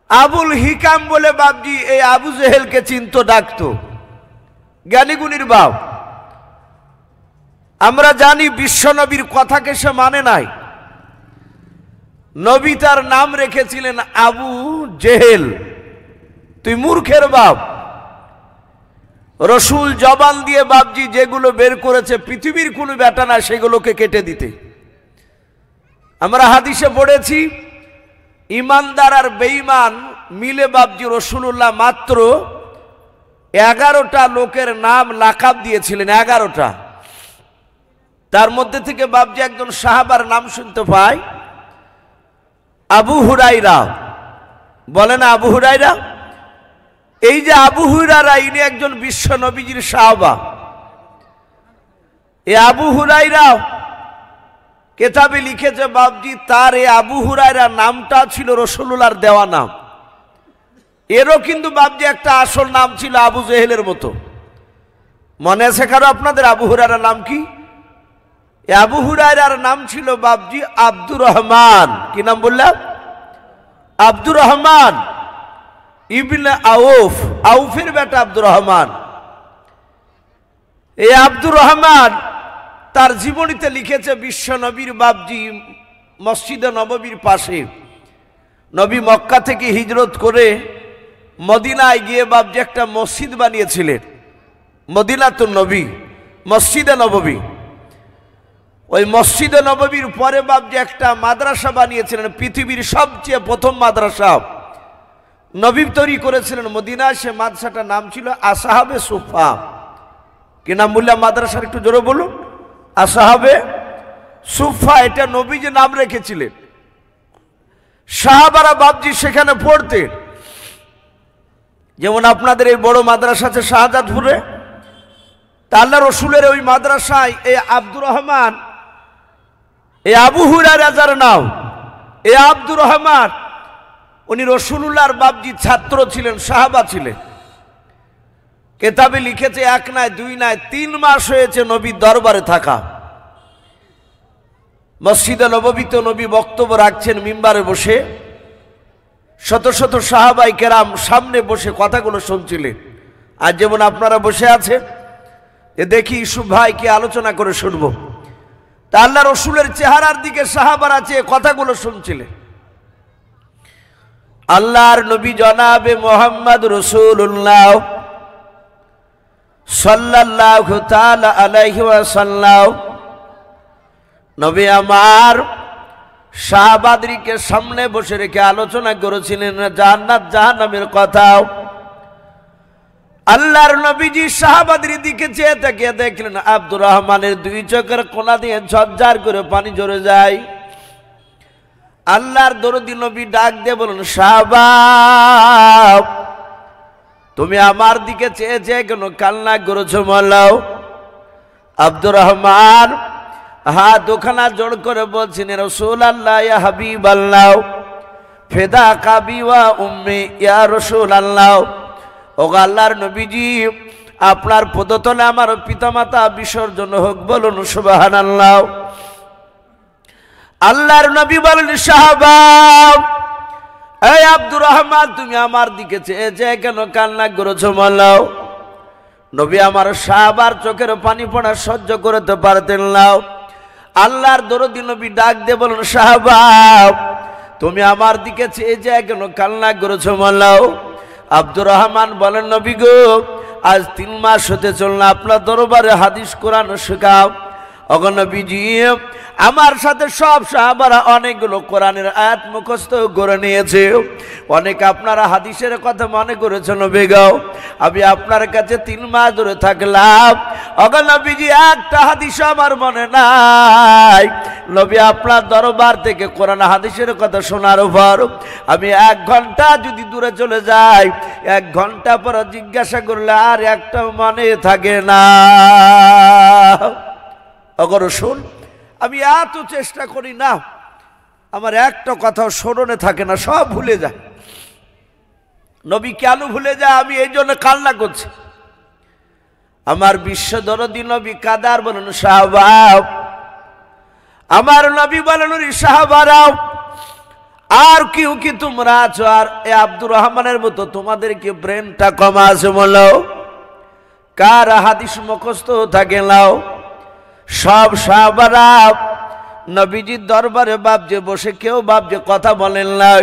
[SPEAKER 1] আবুল হিকাম বলে বাপজি এই আবু জেহেলকে চিনতো, ডাকতো জ্ঞানীগুণীর বাপ। আমরা জানি বিশ্ব নবীর কথাকে সে মানে নাই। নবী তার নাম রেখেছিলেন আবু জেহেল, তুই মূর্খের বাপ। রসুল জবান দিয়ে বাপজি যেগুলো বের করেছে পৃথিবীর কোনো বেটা না সেগুলোকে কেটে দিতে। আমরা হাদিসে পড়েছি ইমানদার আর বেঈমান মিলে বাপজি রসুল্লাহ মাত্র 11টা লোকের নাম লাকাব দিয়েছিলেন। 11টা। তার মধ্যে থেকে বাপজি একজন সাহাবার নাম শুনতে পাই, আবু হুরাইরা। বলে না আবু হুরাইরা? এই যে আবু হুরাইরা, ইনি একজন বিশ্ব নবীজির সাহাবা। এই আবু হুরাইরা কেতাবে লিখেছে বাপজি তার এই আবু হুরাইরা নামটা ছিল রসুলুল্লাহর দেওয়া নাম। এরও কিন্তু বাপজি একটা আসল নাম ছিল আবু জেহেলের মতো। মনে আছে কারো আপনাদের আবু হুরাইরার নাম কি? আবু হুরাইরার নাম ছিল বাপজি আব্দুর রহমান। কি নাম বললাম? আব্দুর রহমান ইবনে আউফ। আউফের বেটা আব্দুর রহমান। এই আব্দুর রহমান তার জীবনীতে লিখেছে বিশ্ব নবীর বাপজি মসজিদে নববীর পাশে নবী মক্কা থেকে হিজরত করে মদিনায় গিয়ে বাপজি একটা মসজিদ বানিয়েছিলেন, মদিনাতুন নবী, মসজিদে নববী। ওই মসজিদে নববীর পরে বাপজি একটা মাদ্রাসা বানিয়েছিলেন, পৃথিবীর সবচেয়ে প্রথম মাদ্রাসা নবী তৈরি করেছিলেন মদিনায়। সে মাদ্রাসাটার নাম ছিল আসহাবে সুফা। কি নাম বললাম মাদ্রাসার? একটু জোরে বলুন। আসহাবে সুফা। এটা নবী যে নাম রেখেছিলেন। সাহাবারা বাপজি সেখানে পড়তেন। যেমন আপনাদের এই বড় মাদ্রাসা আছে শাহজাদপুরে, তা আল্লাহ রসুলের ওই মাদ্রাসায় এই আব্দুর রহমান, এই আবু হুরায়রা যার নাম, এই আব্দুর রহমান, উনি রসুলুল্লাহর বাপজি ছাত্র ছিলেন, সাহাবা ছিলেন। কেতাবে লিখেছে 1 নয় 2 নয় 3 মাস হয়েছে নবীর দরবারে থাকা। মসজিদে নববীতে নবী বক্তব্য রাখছেন মিম্বারে বসে, শত শত সাহাবাই কেরাম সামনে বসে কথাগুলো শুনছিলেন। আর যেমন আপনারা বসে আছেন, দেখি ইউসুফ ভাই কি আলোচনা করে শুনবো। তা আল্লাহ রসুলের চেহারার দিকে সাহাবারা চেয়ে কথাগুলো শুনছিলেন। আল্লাহর নবী জনাবে মোহাম্মদ রাসূলুল্লাহ সাল্লাল্লাহু তাআলা আলাইহি ওয়াসাল্লাম নবী আমার সাহাবাদেরকে সামনে বসে রেখে আলোচনা করেছিলেন জান্নাত জাহান্নামের কথা। আল্লাহর নবীজি সাহাবাদের দিকে চেয়ে তাকিয়ে দেখলেন আব্দুর রহমানের দুই চোখের কোনা দিয়ে ঝরঝর করে পানি ঝরে যায়। আল্লাহর দরদি নবী ডাক দিয়ে বলেন, সাহাবা তুমি আমার দিকে চেয়ে চেয়ে কেন কান্না করেছো মাওলাও? আব্দুর রহমান হাত ওখানা জোড় করে বলছেন, রাসূলুল্লাহ ইয়া হাবিবাল্লাহ ফিদা কাবি ওয়া উম্মি ইয়া রাসূলুল্লাহ। ও আল্লাহর নবীজি আপনার পদতলে আমার পিতামাতা বিসর্জন হোক, বলুন সুবহানাল্লাহ। আল্লাহর নবী বলেন, সাহাবা এই আব্দুর রহমান তুমি আমার দিকে চেয়ে চেয়ে কেন কান্না করেছো মাওলাও? নবী আমার সাহাবার চোখের পানি পড়া সহ্য করতে পারতেন না। আল্লাহর দরদি নবী ডাক দিয়ে বলেন, সাহাবা তুমি আমার দিকে চেয়ে চেয়ে কেন কান্না করেছো মাওলাও? আব্দুর রহমান বলেন, নবী গো আজ 3 মাস হতে চলল আপনার দরবারে হাদিস কোরআন শেখাও। ওগো নবীজি আমার সাথে সব সাহাবারা অনেকগুলো কোরআনের আয়াত মুখস্থ করে নিয়েছে, অনেক আপনারা হাদিসের কথা মনে করেছেন। নবী গো আমি আপনার কাছে 3 মাস ধরে থাকলাম, ওগো নবীজি একটা হাদিস আমার মনে নাই। নবী আপনার দরবার থেকে কোরআন হাদিসের কথা শোনার পর আমি 1 ঘন্টা যদি দূরে চলে যাই, 1 ঘন্টা পর জিজ্ঞাসা করলে আর একটা মনে থাকে না। ওগো রাসূল আমি এত চেষ্টা করি না, আমার একটা কথাও স্মরণে থাকে না, সব ভুলে যায়। নবী কেন ভুলে যায় আমি এই জন্য কান্না করছি। আমার বিশ্ব দরদি নবী কাদার বলেন, সাহাবা আমার নবী বলেন, সাহাবারাও আর কেউ কি তোমরা আছো আর এ আব্দুর রহমানের মতো তোমাদের কি ব্রেনটা কম আছে বলো? কার হাদিস মুখস্থ থাকে নাও? সব সাহাবারা নবীজির দরবারে বাপজে বসে কেউ বাপজে কথা বলেন না,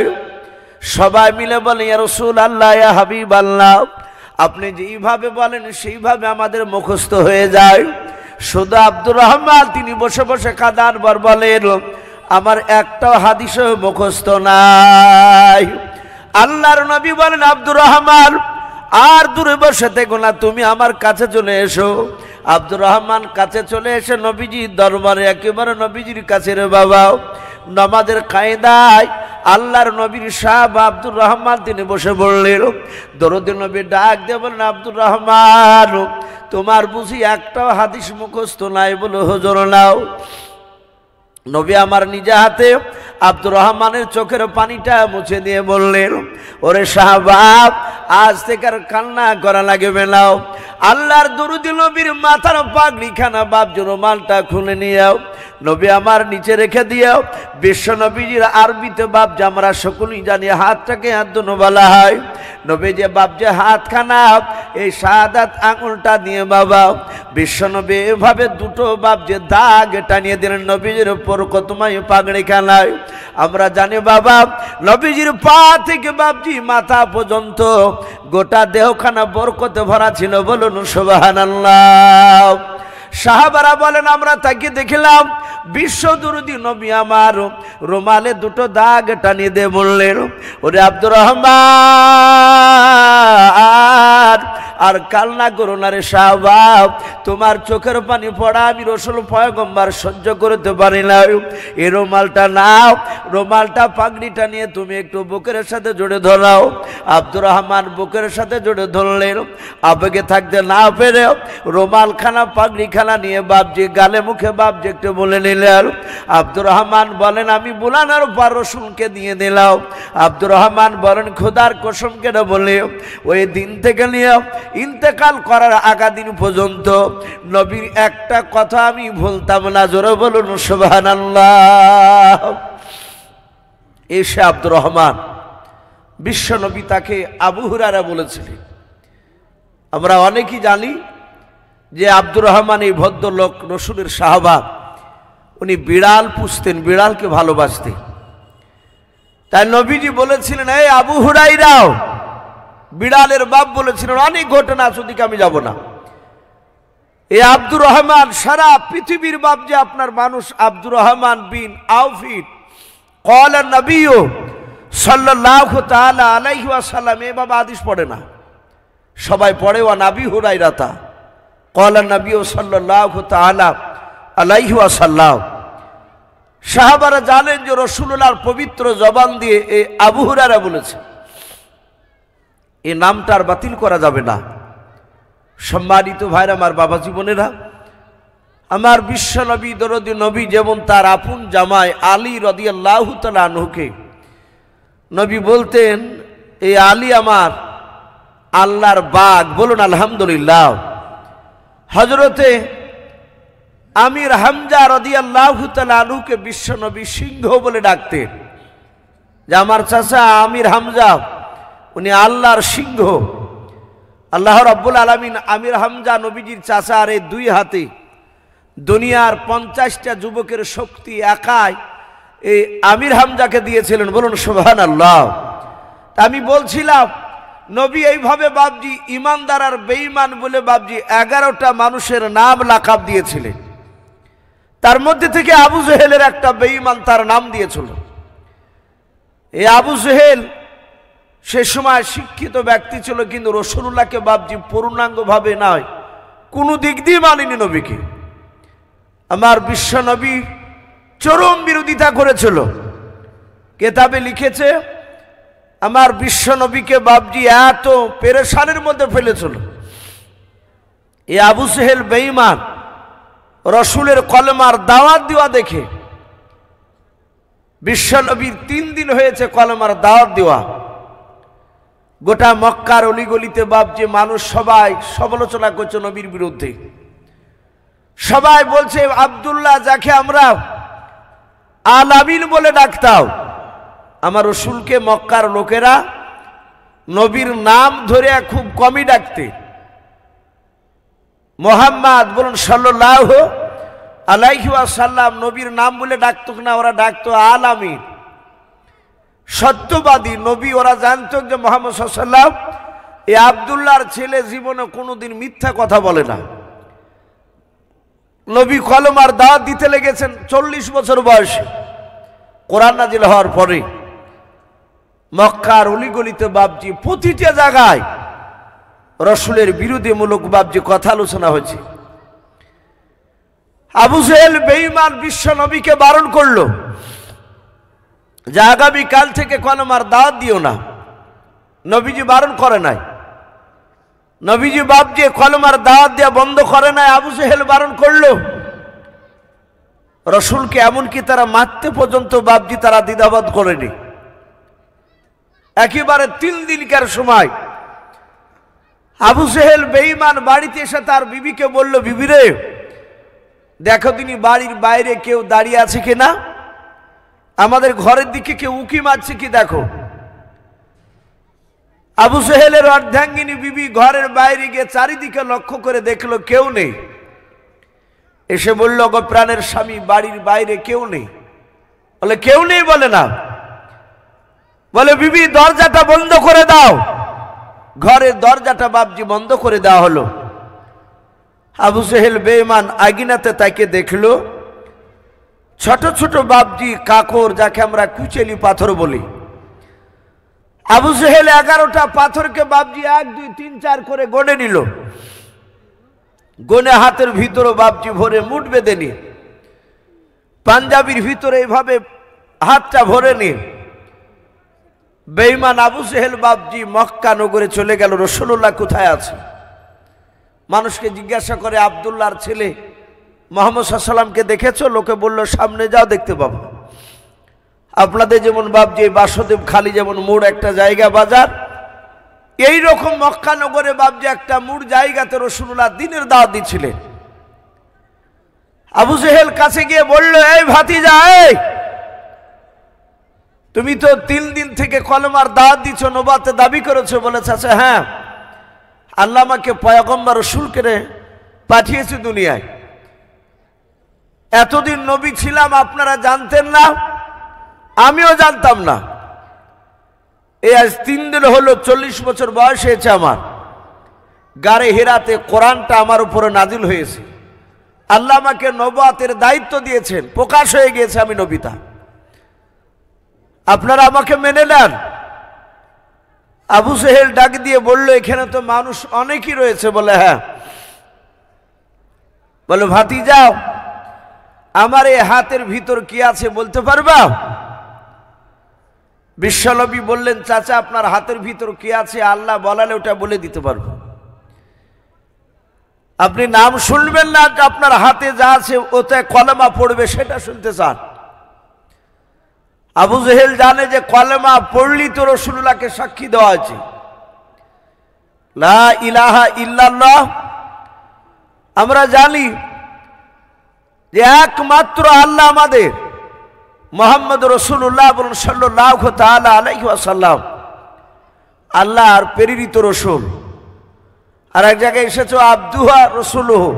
[SPEAKER 1] সবাই মিলে বলে, ইয়া রাসূলুল্লাহ ইয়া হাবিবাল্লাহ আপনি যেইভাবে বলেন সেইভাবে আমাদের মুখস্থ হয়ে যায়। শুধু আব্দুর রহমান তিনি বসে বসে কাঁদার পর বলেন, আমার একটাও হাদিসও মুখস্থ নাই। আল্লাহর নবী বলেন, আব্দুর রহমান আর দূরে বসে থেকো না, তুমি আমার কাছে চলে এসো। আব্দুর রহমান কাছে চলে এসে নবীজির দরবারে একেবারে নবীজির কাছে, রে বাবা নামাজের কায়দায় আল্লাহর নবীর সাহাব আব্দুর রহমান তিনি বসে বললেন। দরদি নবী ডাক দিয়ে বলেন, আব্দুর রহমান তোমার বুঝি একটাও হাদিস মুখস্থ নাই? বলো হুজুর নাও। নবী আমার নিজে হাতে আব্দুর রহমানের চোখের পানিটা মুছে দিয়ে বললেন, ওরে সাহাবাব আজ থেকে আর কান্না করা লাগবে না। আল্লাহর দরুদি নবীর মাথার পাগড়িখানা বাপজি রুমালটা খুলে নিয়েও নবী আমার নিচে রেখে দিও। বিশ্ব নবীজির আরবিতে বাপজি আমরা সকলেই জানি হাতটাকে হাত দুনো বলা হয়। নবী যে বাপজি হাতখানা এই শাহাদাত আঙুলটা দিয়ে বাবা বিশ্ব নবী এভাবে দুটো বাপজি দাগ টানিয়ে দিলেন নবীজির উপর কতমাই পাগড়িখানায়। আমরা জানি বাবা নবীজির পা থেকে বাপজি মাথা পর্যন্ত গোটা দেহখানা বরকতে ভরা ছিল, বলুন সুবহানাল্লাহ। সাহাবারা বলেন, আমরা তাকে দেখলাম বিশ্ব দরুদি নবী আমার রুমালে দুটো দাগ টানিয়ে দিয়ে বললেন, ওরে আব্দুর রহমান আর কান্না করো না রে সাহাবা, তোমার চোখের পানি পড়া আমি রাসূল পয়গম্বর সহ্য করতে পারি না। এই রুমালটা নাও, রুমালটা পাগড়িটা নিয়ে তুমি একটু বুকের সাথে জড়ে ধরাও। আব্দুর রহমান বুকের সাথে জড়ে ধরলেন, আবেগে থাকতে না পেরে রুমালখানা পাগড়িখানা নিয়ে বাপজি গালে মুখে বাপজি একটু বলে নিলেন। আব্দুর রহমান বলেন, আমি বুলানোর পর রসুলকে দিয়ে দিলাম। আব্দুর রহমান বলেন, খোদার কসম কেটে বলে ওই দিন থেকে নিয়ে ইন্তেকাল করার আগা দিন পর্যন্ত নবীর একটা কথা আমি ভুলতাম না, জোরে বলুন সুবহানাল্লাহ। এসে আব্দুর রহমান বিশ্ব নবী তাকে আবু হুরায়রা বলেছিলেন। আমরা অনেকেই জানি যে আব্দুর রহমান এই ভদ্রলোক রসুলের সাহাবা, উনি বিড়াল পুষতেন, বিড়ালকে ভালোবাসতেন। তাই নবীজি বলেছিলেন, এই আবু হুরাইরাও, বিড়ালের বাপ বলেছিলেন, অনেক ঘটনা আছে, ওদিকে আমি যাব না। এই আব্দুর রহমান, সারা পৃথিবীর বাপ যে আপনার মানুষ, আব্দুর রহমান বিন আউফির ক্বালা নবী সাল্লাল্লাহু তাআলা আলাইহি ওয়াসাল্লাম, এ বাবা হাদিস পড়ে না, সবাই পড়ে। ওয়া আবি হুরায়রা ক্বালা নবী সাল্লাল্লাহু তাআলা আলাইহি ওয়াসাল্লাম। সাহাবারা জানেন যে রাসূলুল্লাহর পবিত্র জবান দিয়ে এই আবু হুরায়রা বলেছে, এই নামটা আর বাতিল করা যাবে না। সম্মানিত ভাইরা, আমার বাবা জীবনেরা, আমার বিশ্ব নবী দরদি নবী যেমন তার আপন জামাই আলী রাদিয়াল্লাহু তাআলা আনহুকে নবী বলতেন, এই আলী আমার আল্লাহর বাগ, বলুন আলহামদুলিল্লাহ। হযরতে আমির হামজা রাদিয়াল্লাহু তাআলা আনহুকে বিশ্ব নবী সিংহ বলে ডাকতেন, যে আমার চাচা আমির হামজা, উনি আল্লাহর সিংহ। আল্লাহ রাব্বুল আলামিন আমির হামজা নবীজির চাচা, আর এই দুই হাতে দুনিয়ার 50টা যুবকের শক্তি একাই এই আমির হামজাকে দিয়েছিলেন, বলুন সুবহানাল্লাহ। আমি বলছিলাম, নবী এইভাবে বাপজি ইমানদার আর বেঈমান বলে বাপজি 11টা মানুষের নাম লাকাব দিয়েছিলেন। তার মধ্যে থেকে আবু জেহেলের একটা বেঈমান তার নাম দিয়েছিল। এই আবু জেহেল সে সময় শিক্ষিত ব্যক্তি ছিল, কিন্তু রাসূলুল্লাহকে বাপজি পূর্ণাঙ্গভাবে নয়, কোনো দিক দিয়ে মানেনি নবীকে। আমার বিশ্ব নবী চরম বিরোধিতা করেছিল, কেতাবে লিখেছে আমার বিশ্ব নবীকে বাপজি এত পেরেশানের মধ্যে ফেলেছিল। এই আবু জেহেল বেঈমান রাসূলের কলেমার দাওয়াত দেওয়া দেখে বিশ্ব নবীর 3 দিন হয়েছে কলেমার দাওয়াত দেওয়া, গোটা মক্কার অলিগলিতে বাপজি মানুষ সবাই সমালোচনা করছে নবীর বিরুদ্ধে। সবাই বলছে, আব্দুল্লাহ যাকে আমরা আল আমিন বলে ডাকতাম, আমার রাসূলকে মক্কার লোকেরা নবীর নাম ধরে খুব কমই ডাকতে। মুহাম্মদ বলুন সাল্লাল্লাহু আলাইহি ওয়াসাল্লাম নবীর নাম বলে ডাকতো না, ওরা ডাকতো আল আমিন, সত্যবাদী নবী। ওরা জানতো যে মুহাম্মদ সাল্লাল্লাহু আলাইহি ওয়াসাল্লাম এই আব্দুল্লাহর ছেলে জীবনে কোনোদিন মিথ্যা কথা বলে না। নবী কলমার দাওয়াত দিতে লেগেছেন 40 বছর বয়সে। কোরআন নাজিল হওয়ার পরে মক্কার অলিগলিতে বাপজি প্রতিটা জায়গায় রাসূলের বিরোধীমূলক বাপজি কথা আলোচনা হয়েছে। আবু জেহেল বেঈমান বিশ্ব নবীকে বারণ করলো যে আগামী কাল থেকে কলমার দাওয়াত দিও না। নবীজি বারণ করে নাই, নবীজি বাপজি কলমার দাওয়াত দেওয়া বন্ধ করে নাই, আবু জেহেল বারণ করলো। রাসূলকে এমনকি তারা মারতে পর্যন্ত বাপজি তারা দ্বিধাবোধ করেনি। একেবারে 3 দিনকার সময় আবু জেহেল বেঈমান বাড়িতে এসে তার বিবিকে বলল, বিবি রে, দেখো তিনি বাড়ির বাইরে কেউ দাঁড়িয়ে আছে কিনা, আমাদের ঘরের দিকে কেউ উকি মারছে কি দেখো। আবু জেহেলের অর্ধাঙ্গিনী বিবি ঘরের বাইরে গিয়ে চারিদিকে লক্ষ্য করে দেখলো কেউ নেই। এসে বলল, গো প্রাণের স্বামী, বাড়ির বাইরে কেউ নেই। বলে কেউ নেই, বলে না, বলে বিবি দরজাটা বন্ধ করে দাও। ঘরের দরজাটা বাপজি বন্ধ করে দেওয়া হলো। আবু জেহেল বেঈমান আগুনাতে তাকে দেখলো ছোট ছোট বাপজি কাকর, যাকে আমরা কুচেলি পাথর বলি। আবু জেহেল 11টা পাথরকে বাপজি 1 2 3 4 করে গনে নিল। গনে হাতের ভিতরে বাপজি ভরে মুঠ বেঁধে নিয়ে, পাঞ্জাবির ভিতরে এইভাবে হাতটা ভরে নিয়ে বেঈমান আবু জেহেল বাপজি মক্কা নগরে চলে গেল। রাসূলুল্লাহ কোথায় আছে? মানুষকে জিজ্ঞাসা করে, আব্দুল্লাহর ছেলে মুহাম্মদ সাল্লাল্লাহু আলাইহি ওয়াসাল্লামকে দেখেছো? লোকে বলল, সামনে যাও দেখতে পাবো। আপনাদের যেমন বাপজি বাসুদেব খালি যেমন মোড় একটা জায়গা বাজার, এই রকম মক্কা নগরে বাপজি একটা মোড় জায়গাতে রাসূলুল্লাহ দ্বীনের দাওয়াত দিচ্ছিলেন। আবু জেহেল কাছে গিয়ে বলল, এই ভাতিজা, এই তুমি তো 3 দিন থেকে কলমার দাওয়াত দিচ্ছ, নবুয়তের দাবি করেছো। বলেছে, আচ্ছা হ্যাঁ, আল্লাহ আমাকে পয়গম্বর রাসূলকে পাঠিয়েছে দুনিয়ায়। এতদিন নবী ছিলাম আপনারা জানতেন না, আমিও জানতাম না। এই আজ 3 দিন হলো 40 বছর বয়স হয়েছে আমার। গারে হেরাতে কোরআনটা আমার উপরে নাজিল হয়েছে। আল্লাহ আমাকে নবুয়তের দায়িত্ব দিয়েছেন, প্রকাশ হয়ে গিয়েছে আমি নবিতা। আপনারা আমাকে মেনে নেন। আবু সেহেল ডাক দিয়ে বলল, এখানে তো মানুষ অনেকই রয়েছে। বলে হ্যাঁ। বলে ভাতিজা, আমার এই হাতের ভিতর কি আছে বলতে পারবা? বিশ্বনবী বললেন, চাচা আপনার হাতের ভিতর কি আছে আল্লাহ বলালে ওটা বলে দিতে পারবো। আপনি নাম শুনবেন না, আপনার হাতে যা আছে ওতে কলেমা পড়বে সেটা শুনতে চান। আবু জেহেল জানে যে কলেমা পড়লি তো রাসূলুল্লাহকে সাক্ষী দেওয়া আছে, লা ইলাহা ইল্লাল্লাহ। আমরা জানি যে একমাত্র আল্লাহ আমাদের, মুহাম্মদ রাসূলুল্লাহ সাল্লাল্লাহু তাআলা আলাইহি ওয়াসাল্লাম আল্লাহর প্রেরিত রাসূল। আর এক জায়গায় এসেছে আব্দুহু রাসূলুহু,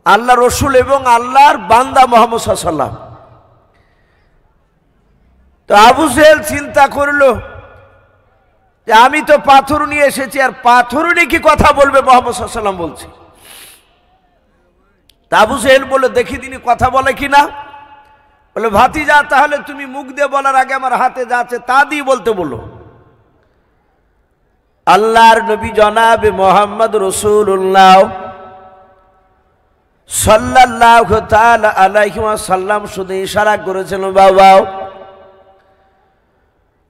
[SPEAKER 1] আল্লাহ রসুল এবং আল্লাহর বান্দা মুহাম্মদ সাল্লাল্লাহু আলাইহি ওয়াসাল্লাম। তো আবু জেহেল চিন্তা করলো যে আমি তো পাথর নিয়ে এসেছি, আর পাথর নিয়ে কি কথা বলবে মুহাম্মদ সাল্লাল্লাহু আলাইহি ওয়াসাল্লাম বলছে। তা আবু জেহেল বলল, দেখি তিনি কথা বলে কিনা। বলে ভাতিজা, তাহলে তুমি মুখ দিয়ে বলার আগে আমার হাতে যা আছে তা দিয়ে বলতে বলো। আল্লাহর নবী জনাবে মুহাম্মদ রাসূলুল্লাহ সাল্লাল্লাহু তাআলা আলাইহি ওয়াসাল্লাম শুধু ইশারা করেছেন, বাবা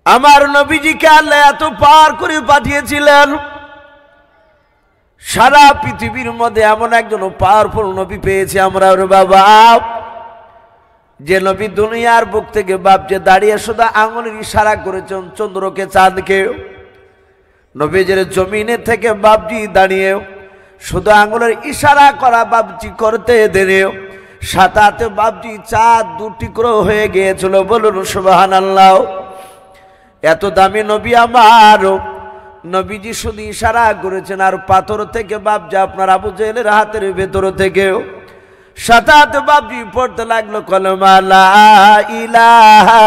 [SPEAKER 1] আমার নবীজিকে আল্লাহ এত পার করে পাঠিয়েছিলেন, সারা পৃথিবীর মধ্যে এমন একজন পাওয়ারফুল নবী পেয়েছি আমরা। ওরে বাবা, যে নবী দুনিয়ার বুক থেকে বাপ যে দাঁড়িয়ে শুধু আঙুলের ইশারা করেছেন চন্দ্রকে চাঁদকে, নবীজের জমিনে থেকে বাপজি দাঁড়িয়ে শুধু আঙুলের ইশারা করা বাপজি করতে দেনে সাথে সাথে বাপজি চাঁদ 2 টুকরো হয়ে গিয়েছিল। বলুন সুবহানাল্লাহ। এত দামি নবী আমার, নবীজি শুধু ইশারা করেছেন আর পাথর থেকে বাপজি আপনার আবু জেহেলের হাতের ভেতর থেকেও সাথে সাথে বাপজি পড়তে লাগলো কলেমা লা ইলাহা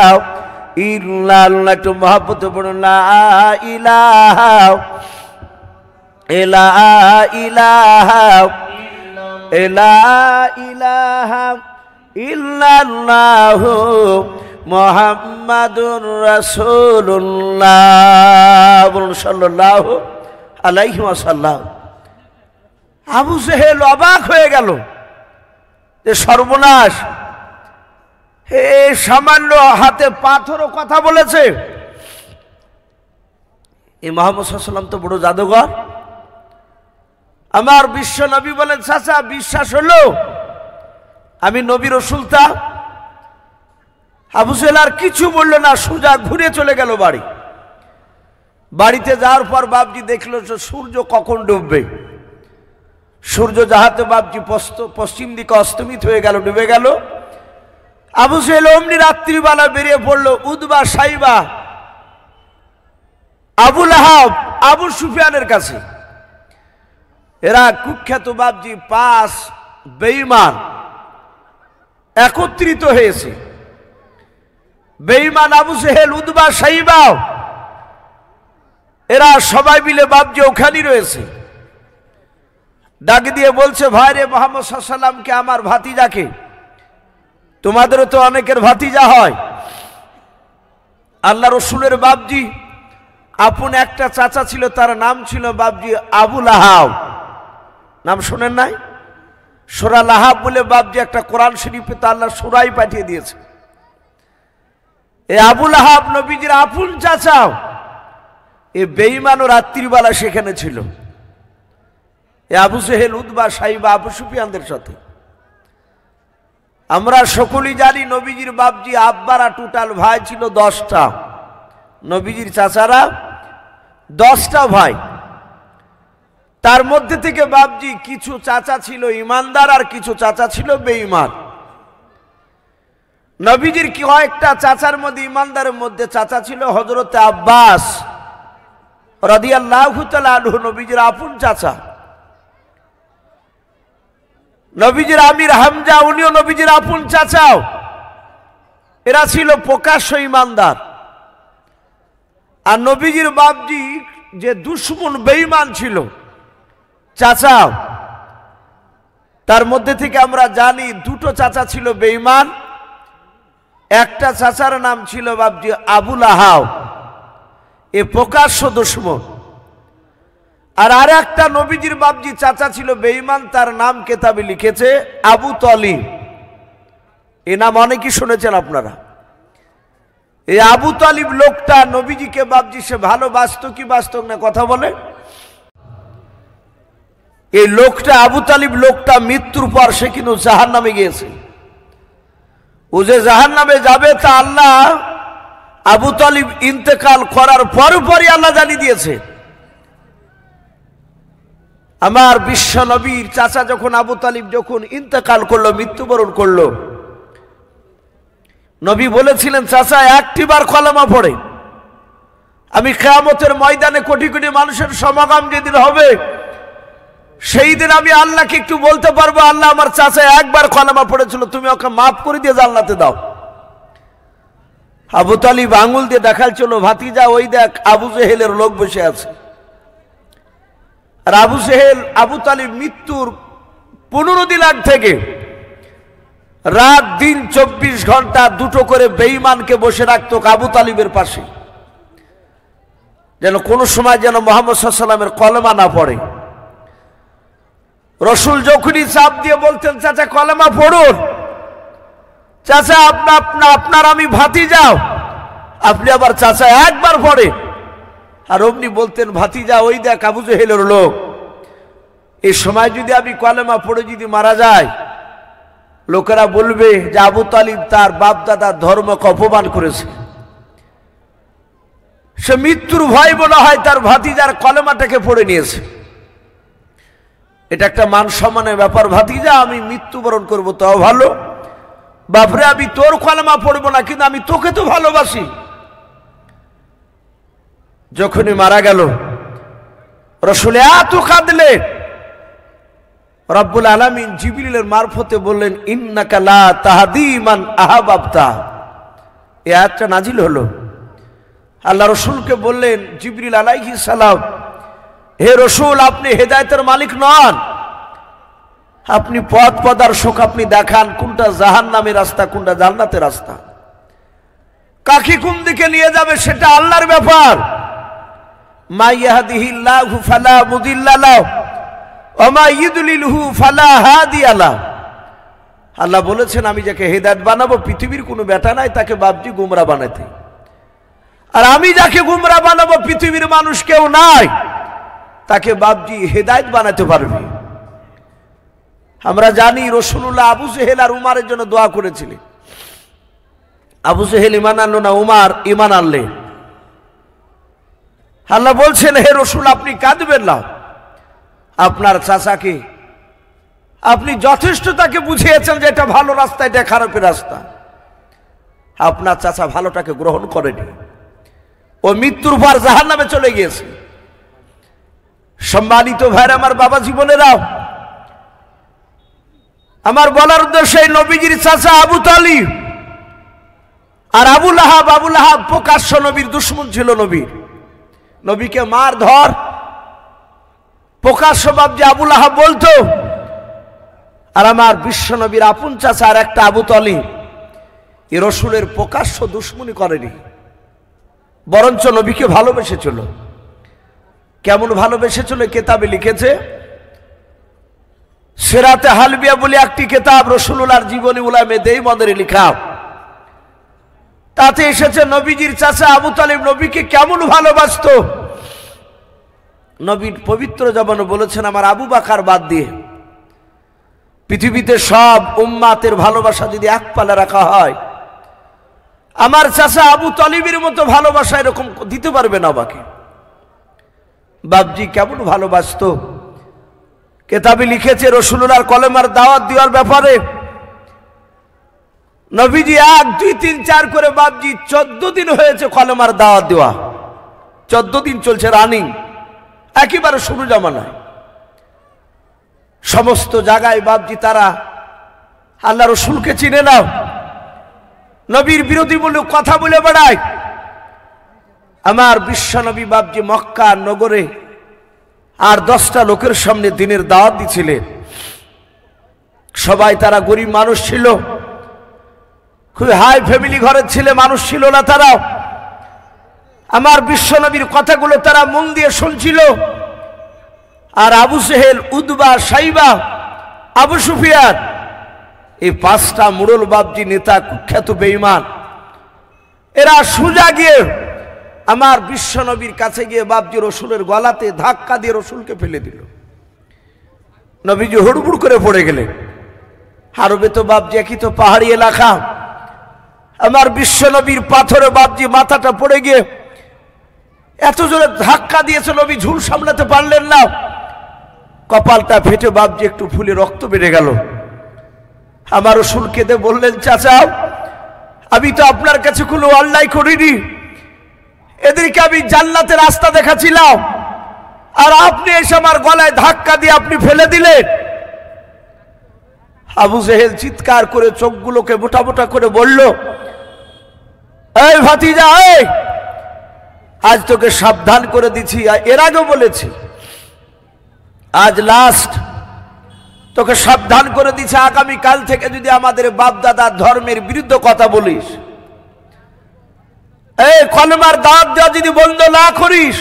[SPEAKER 1] ইল্লাল্লাহ। একটু মহব্বতে পড়ুন, লা ইলাহা ইল্লাল্লাহু মুহাম্মাদুর রাসূলুল্লাহ সাল্লাল্লাহু আলাইহি ওয়াসাল্লাম। আবু জেহেল অবাক হয়ে গেল যে সর্বনাশ, সামান্য হাতে পাথরও কথা বলেছে। এই মুহাম্মদ সাল্লাল্লাহু আলাইহি ওয়াসাল্লাম তো বড় জাদুঘর। আমার বিশ্ব নবী বলেন, চাচা বিশ্বাস হলো আমি নবী রাসূল? তা আবু জেহেল আর কিছু বলল না, সোজা ঘুরে চলে গেল বাড়ি। বাড়িতে যাওয়ার পর বাপজি দেখলো যে সূর্য কখন ডুববে। সূর্য যাহাতে বাপজি পশ্চিম দিকে অস্তমিত হয়ে গেল, ডুবে গেল। আবু জেহেল অমনি রাত্রিবেলা বেরিয়ে পড়লো উদবা সাইবা আবু লাহাব আবু সুফিয়ানের কাছে। এরা কুখ্যাত বাপজি 5 বেঈমান একত্রিত হয়েছে। বেঈমান আবু জেহেল, উদবা সাইবা এরা সবাই মিলে বাপজি ওখানেই রয়েছে। ডাক দিয়ে বলছে, ভাই রে মুহাম্মদ সাল্লাল্লাহু আলাইহি ওয়াসাল্লামকে আমার ভাতিজাকে, তোমাদেরও তো অনেকের ভাতিজা হয়। আল্লাহ রসুলের বাপজি আপন একটা চাচা ছিল, তার নাম ছিল বাপজি আবু লাহাব। নাম শোনেন নাই? সূরা লাহাব বলে বাপজি একটা কোরআন শরীফে তো আল্লাহ সূরাই পাঠিয়ে দিয়েছে। এই আবু লাহাব নবীজির আপন চাচা। এই বেঈমানও রাত্রিবেলা সেখানে ছিল, এই আবু জেহেল, উদবা সাইবা আবু সুফিয়ানদের সাথে। আমরা সকলেই জানি নবীজির বাপজি আব্বারা টোটাল ভাই ছিল 10টা, নবীজির চাচারা 10টা ভাই। তার মধ্যে থেকে বাপজি কিছু চাচা ছিল ইমানদার আর কিছু চাচা ছিল বেঈমান। নবীজির কয়েকটা চাচার মধ্যে, ইমানদারের মধ্যে চাচা ছিল হযরত আব্বাস রাদিয়াল্লাহু তাআলা আনহু, নবীজির আপন চাচা। নবীজির আমির হামজা, উনিও নবীজির আপন চাচাও। এরা ছিল প্রকাশ্য ঈমানদার। আর নবীজির বাপজি যে দুশমন বেঈমান ছিল চাচাও, তার মধ্যে থেকে আমরা জানি দুটো চাচা ছিল বেঈমান। একটা চাচার নাম ছিল বাপজি আবু লাহাব, এ প্রকাশ্য দুশমন। আর একটা নবীজির বাপজি চাচা ছিল বেঈমান, তার নাম কেতাবে লিখেছে আবু তালিব। এ নাম অনেকেই শুনেছেন আপনারা। এই আবু তালিব লোকটা নবীজিকে বাপজি সে ভালোবাসতো কি বাসত না, কথা বলে? এই লোকটা আবু তালিব লোকটা মৃত্যুর পর সে কিন্তু জাহান্নামে গিয়েছে। ও যে জাহান্নামে যাবে তা আল্লাহ আবু তালিব ইন্তেকাল করার পরই আল্লাহ জানিয়ে দিয়েছে। আমার বিশ্ব নবীর চাচা যখন আবু তালিব যখন ইন্তেকাল করলো, মৃত্যুবরণ করলো, নবী বলেছিলেন চাচা একটিবার কলেমা পড়ে, আমি কিয়ামতের ময়দানে কোটি কোটি মানুষের সমাগম যেদিন হবে সেই দিন আমি আল্লাহকে একটু বলতে পারবো, আল্লাহ আমার চাচা একবার কলেমা পড়েছিল, তুমি ওকে মাফ করে দিয়ে জান্নাতে দাও। আবু তালিব আঙুল দিয়ে দেখাচ্ছিল, ভাতিজা ওই দেখ আবু জেহেলের লোক বসে আছে। আর আবু জেহেল আবু তালিব মৃত্যুর 15 দিন আগ থেকে রাত দিন 24 ঘন্টা দুটো করে বেঈমানকে বসে রাখতো আবু তালিবের পাশে, যেন কোনো সময় যেন মুহাম্মদ সাল্লাল্লাহু আলাইহি ওয়াসাল্লামের কলেমা না পড়ে। রসুল যখনই চাপ দিয়ে বলতেন চাচা কলেমা পড়ুন, চাচা আপনার আমি ভাতিজা, আপনি আবার চাচা একবার পড়ে। আর অমনি বলতেন ভাতিজা ওই দেখ আবু জেহেলের লোক, এই সময় যদি আমি কলেমা পড়ে যদি মারা যায়, লোকেরা বলবে যে আবু তালিব তার বাপ দাদার ধর্মকে অপমান করেছে। সে মৃত্যুর ভয় মনে হয় তার ভাতিজার কলেমাটাকে পড়ে নিয়েছে। এটা একটা মান সম্মানের ব্যাপার। ভাতিজা আমি মৃত্যুবরণ করবো তাও ভালো, বাপরে আমি তোর কলেমা পড়বো না, কিন্তু আমি তোকে তো ভালোবাসি। যখনই মারা গেল রাসূল এত কাঁদলে, রব্বুল আলামিন জিবরিলের মারফতে বললেন ইন্নাকা লা তাহদি মান আহাবাবতা। এই আয়াতটা নাজিল হলো। আল্লাহ রসুলকে বললেন জিবরিল আলাইহিস সালাম, হে রসুল আপনি হেদায়েতের মালিক নন, আপনি পথ প্রদর্শক, আপনি দেখান কোনটা জাহান্নামের রাস্তা কোনটা জান্নাতের রাস্তা, কাকে কোন দিকে নিয়ে যাবে সেটা আল্লাহর ব্যাপার। মা ইয়াহদিহিল্লাহু ফালা মুদিল্লা লাহু ওয়া মা ইউদলিলহু ফালা হাদিয়া লাহু। আল্লাহ বলেছেন আমি যাকে হেদায়েত বানাবো পৃথিবীর কোনো বেটা নাই তাকে বাপজি গুমরা বানাতে, আর আমি যাকে গুমরা বানাবো পৃথিবীর মানুষ কেউ নাই তাকে বাপজি হেদায়েত বানাতে পারবে। আমরা জানি রাসূলুল্লাহ আবু জেহেল আর উমারের জন্য দোয়া করেছিলেন। আবু জেহেল ঈমান আনলো না, উমার ঈমান আনলেন। আল্লাহ বলছেন হে রাসূল আপনি কাঁদবেন না, আপনার চাচাকে আপনি যথেষ্ট তাকে বুঝিয়েছেন যে এটা ভালো রাস্তা এটা খারাপের রাস্তা, আপনার চাচা ভালোটাকে গ্রহণ করেনি, ও মৃত্যুর পর জাহান্নামে চলে গিয়েছে। সম্মানিত ভাইরা আমার, বাবা জীবনেরাও, আমার বলার উদ্দেশ্য এই নবীজির চাচা আবু তালিব আর আবু লাহাব প্রকাশ্য নবীর দুশমন ছিল। নবীকে মার ধর প্রকাশ্য বাপজি আবু লাহাব বলতো। আর আমার বিশ্ব নবীর আপন চাচা আর একটা আবু তালিব এ রসুলের প্রকাশ্য দুশমনি করেনি, বরঞ্চ নবীকে ভালোবেসেছিল। কেমন ভালোবেসেছিল কেতাবে লিখেছে, সিরাতে হালবিয়া বলে একটি কেতাব রাসূলুল্লাহর জীবনী উলামে দেওবন্দের লেখা, তাতে এসেছে নবীজির চাচা আবু তালিব নবীকে কেমন ভালোবাসতো। নবীর পবিত্র জবানে বলেছেন আমার আবু বকর বাদ দিয়ে পৃথিবীতে সব উম্মাতের ভালোবাসা যদি এক পালে রাখা হয়, আমার চাচা আবু তালিবের মতো ভালোবাসা এরকম দিতে পারবে না আমাকে। বাপজি কেমন ভালোবাসতো কেতাবে লিখেছে রাসূলুল্লাহর কলেমার দাওয়াত দেওয়ার ব্যাপারে নবীজি 1 2 3 4 করে বাপজি 14 দিন হয়েছে কলেমার দাওয়াত দেওয়া, 14 দিন চলছে রানিং, একেবারে শুরু জামানায়। সমস্ত জায়গায় বাপজি তারা আল্লাহ রসুলকে চিনে নাও, নবীর বিরোধী বলে কথা বলে বেড়ায়। আমার বিশ্ব নবী বাপজি মক্কা নগরে আর 10টা লোকের সামনে দিনের দাওয়াত দিছিলেন। সবাই তারা গরিব মানুষ ছিল, খুব হাই ফ্যামিলি ঘরের ছেলে মানুষ ছিল না তারা। আমার বিশ্ব নবীর কথাগুলো তারা মন দিয়ে শুনছিল। আর আবু সেহেল, উদবা, সাইবা, আবু সুফিয়ান, এই 5টা মুরল বাপজি নেতা, কুখ্যাত বেঈমান, এরা সোজা গিয়ে আমার বিশ্ব নবীর কাছে গিয়ে বাপজি রসুলের গলাতে ধাক্কা দিয়ে রসুলকে ফেলে দিল। নবীজি হুড়বুড় করে পড়ে গেলেন। আরবে তো বাপজি একই তো পাহাড়ি এলাকা, আমার বিশ্ব নবীর পাথরে বাপজি মাথাটা পড়ে গিয়ে এত জোরে ধাক্কা দিয়েছে, নবী ঝুল সামলাতে পারলেন না, কপালটা ফেটে বাপজি একটু ফুলে রক্ত বেড়ে গেল। আমার রসুল কেঁদে বললেন, চাচা আমি তো আপনার কাছে কোনো অন্যায় করিনি, এদেরকে আমি জান্নাতের রাস্তা দেখাচ্ছিলাম, আর আপনি এসে আমার গলায় ধাক্কা দিয়ে আপনি ফেলে দিলেন। আবু জেহেল চিৎকার করে চোখগুলোকে মোটা মোটা করে বলল, এই ভাতিজা, আজ তোকে সাবধান করে দিচ্ছি, এর আগেও বলেছি, আজ লাস্ট, তোকে সাবধান করে দিচ্ছে, আগামী কাল থেকে যদি আমাদের বাপ দাদার ধর্মের বিরুদ্ধে কথা বলিস, এই কলমার দাওয়াত দেওয়া যদি বন্ধ না করিস,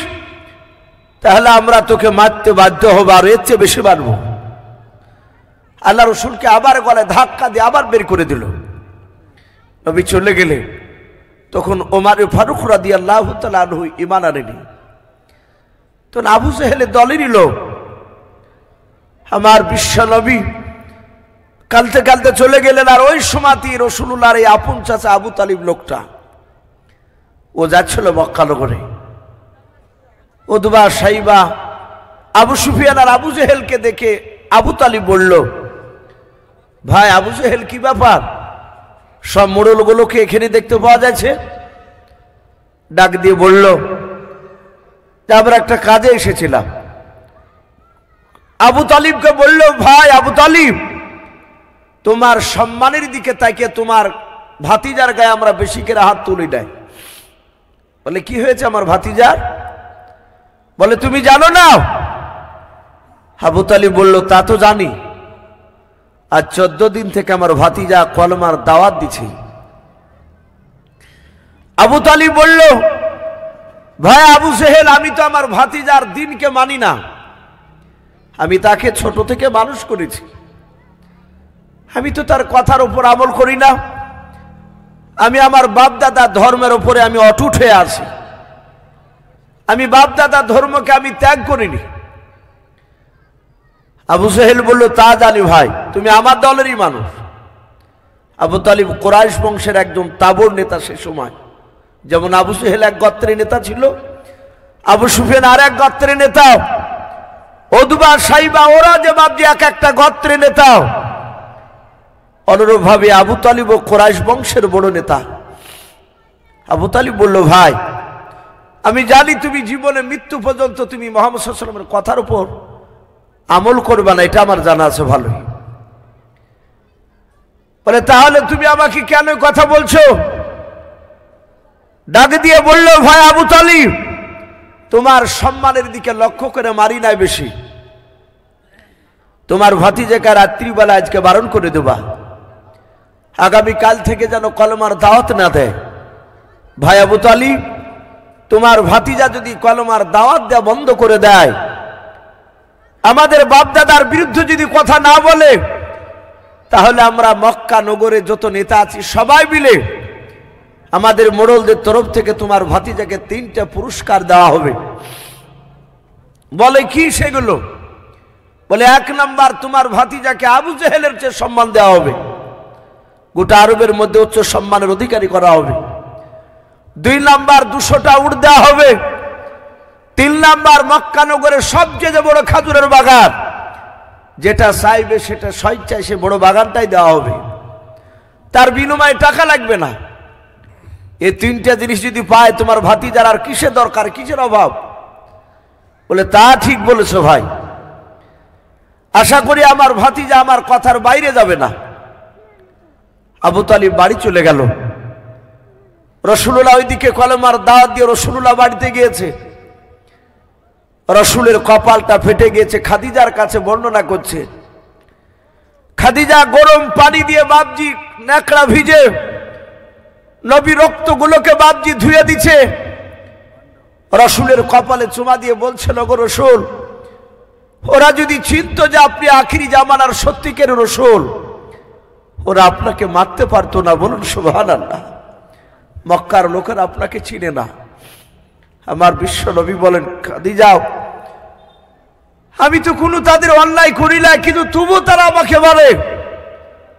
[SPEAKER 1] তাহলে আমরা তোকে মারতে বাধ্য হব, আর এর চেয়ে বেশি মারব। আল্লাহ রসুলকে আবার গলায় ধাক্কা দিয়ে আবার বের করে দিল। নবী চলে গেলে তখন ওমর ফারুক রাদিয়াল্লাহু তাআলা আনহু ঈমান আনেনি। তো আবু জেহেলের দলেরই লোক। আমার বিশ্ব নবী কালতে কালতে চলে গেলেন। আর ওই সময়তেই রাসূলুল্লাহর এই আপন চাচা আবু তালিব লোকটা, ও যাচ্ছিল মক্কা নগরে। উদবা, সাইবা, আবু সুফিয়ান আর আবু জেহেলকে দেখে আবু তালিব বলল, ভাই আবু জেহেল, কি ব্যাপার? সব মোড়লগুলোকে এখানে দেখতে পাওয়া যাচ্ছে। ডাক দিয়ে বলল যে আমরা একটা কাজে এসেছিলাম। আবু তালিবকে বলল, ভাই আবু তালিব, তোমার সম্মানের দিকে তাকিয়ে তোমার ভাতিজার গায়ে আমরা বেশি করে হাত তুলি নাই। বলে, কি হয়েছে আমার ভাতিজার? বলে, তুমি জানো না? আবু তালিব বলল, তা তো জানি, আজ 14 দিন থেকে আমার ভাতিজা কলমার দাওয়াত দিছে। আবু তালিব বলল, ভাই আবু জেহেল, আমি তো আমার ভাতিজার দিনকে মানি না, আমি তাকে ছোট থেকে মানুষ করেছি, আমি তো তার কথার উপর আমল করি না, আমি আমার বাপদাদা ধর্মের উপরে আমি অটুট হয়ে আছি, আমি বাপদাদা ধর্মকে আমি ত্যাগ করিনি। আবু জেহেল বলল, তা জানি ভাই, তুমি আমার দলেরই মানুষ। আবু তালিব কুরাইশ বংশের একজন তাবর নেতা সে সময়। যেমন আবু জেহেল এক গোত্রের নেতা ছিল, আবু সুফিয়ান আর এক গোত্রের নেতা, উদবা, সাইবা, ওরা যে বাপজি এক একটা গোত্রের নেতা। অনুরূপভাবে আবু তালিব কুরাইশ বংশের বড় নেতা। আবু তালিব বলল, ভাই আমি জানি তুমি জীবনে মৃত্যু পর্যন্ত তুমি মুহাম্মদ সাল্লাল্লাহু আলাইহি ওয়াসাল্লামের কথার উপর আমল করবে না, এটা আমার জানা আছে ভালোই। বলে, তাহলে তুমি আমাকে কেন কথা বলছো? ডাক দিয়ে বলল, ভাই আবু তালিব, তোমার সম্মানের দিকে লক্ষ্য করে মারি নাই বেশি, তোমার ভাতিজাকে রাত্রিবেলা আজকে বারণ করে দেবা, আগামী কাল থেকে যেন কলমার দাওয়াত না দেয়। ভাই আবু তালিব, তোমার ভাতিজা যদি কলমার দাওয়াত দেওয়া বন্ধ করে দেয়, আমাদের বাপদাদার বিরুদ্ধে যদি কথা না বলে, তাহলে আমরা মক্কা নগরে যত নেতা আছি সবাই মিলে আমাদের মোড়লদের তরফ থেকে তোমার ভাতিজাকে 3টা পুরস্কার দেওয়া হবে। বলে, কি সেগুলো? বলে, 1 নাম্বার, তোমার ভাতিজাকে আবু জেহেলের চেয়ে সম্মান দেওয়া হবে, গোটা আরবের মধ্যে উচ্চ সম্মানের অধিকারী করা হবে। 2 নাম্বার, 200টা উট দেওয়া হবে। 3 নাম্বার, মক্কা নগরের সবচেয়ে বড় খাজুরের বাগান, যেটা চাইবে সেটা স্বেচ্ছায় সে বড় বাগানটাই দেওয়া হবে, তার বিনিময়ে টাকা লাগবে না। এই 3টা জিনিস যদি পায়, তোমার ভাতিজার আর কিসের দরকার, কিসের অভাব? বলে, তা ঠিক বলেছো ভাই। আশা করি আমার ভাতিজা আমার কথার বাইরে যাবে না। আবু তালিব বাড়ি চলে গেল। রাসূলুল্লাহ ওইদিকে কলেমার দাওয়াত দিয়ে রাসূলুল্লাহ বাড়িতে গিয়েছে। রাসূলের কপালটা ফেটে গিয়েছে। খাদিজার কাছে বর্ণনা করছে, খাদিজা গরম পানি দিয়ে বাপজি ন্যাকড়া ভিজে নবী রক্তগুলোকে বাপজি ধুয়ে দিচ্ছে। রাসূলের কপালে চুমা দিয়ে বলছিল, গো রাসূল, ওরা যদি চিনতো যে আপনি আখিরি জামানার সত্যিকারের রাসূল, ওরা আপনাকে মারতে পারতো না। বলুন সুবহানাল্লাহ। মক্কার লোকেরা আপনাকে চিনে না। আমার বিশ্ব নবী বলেন, খাদিজা, আমি তো কোনো তাদের অন্যায় করি না, কিন্তু তবু তারা আমাকে বলে।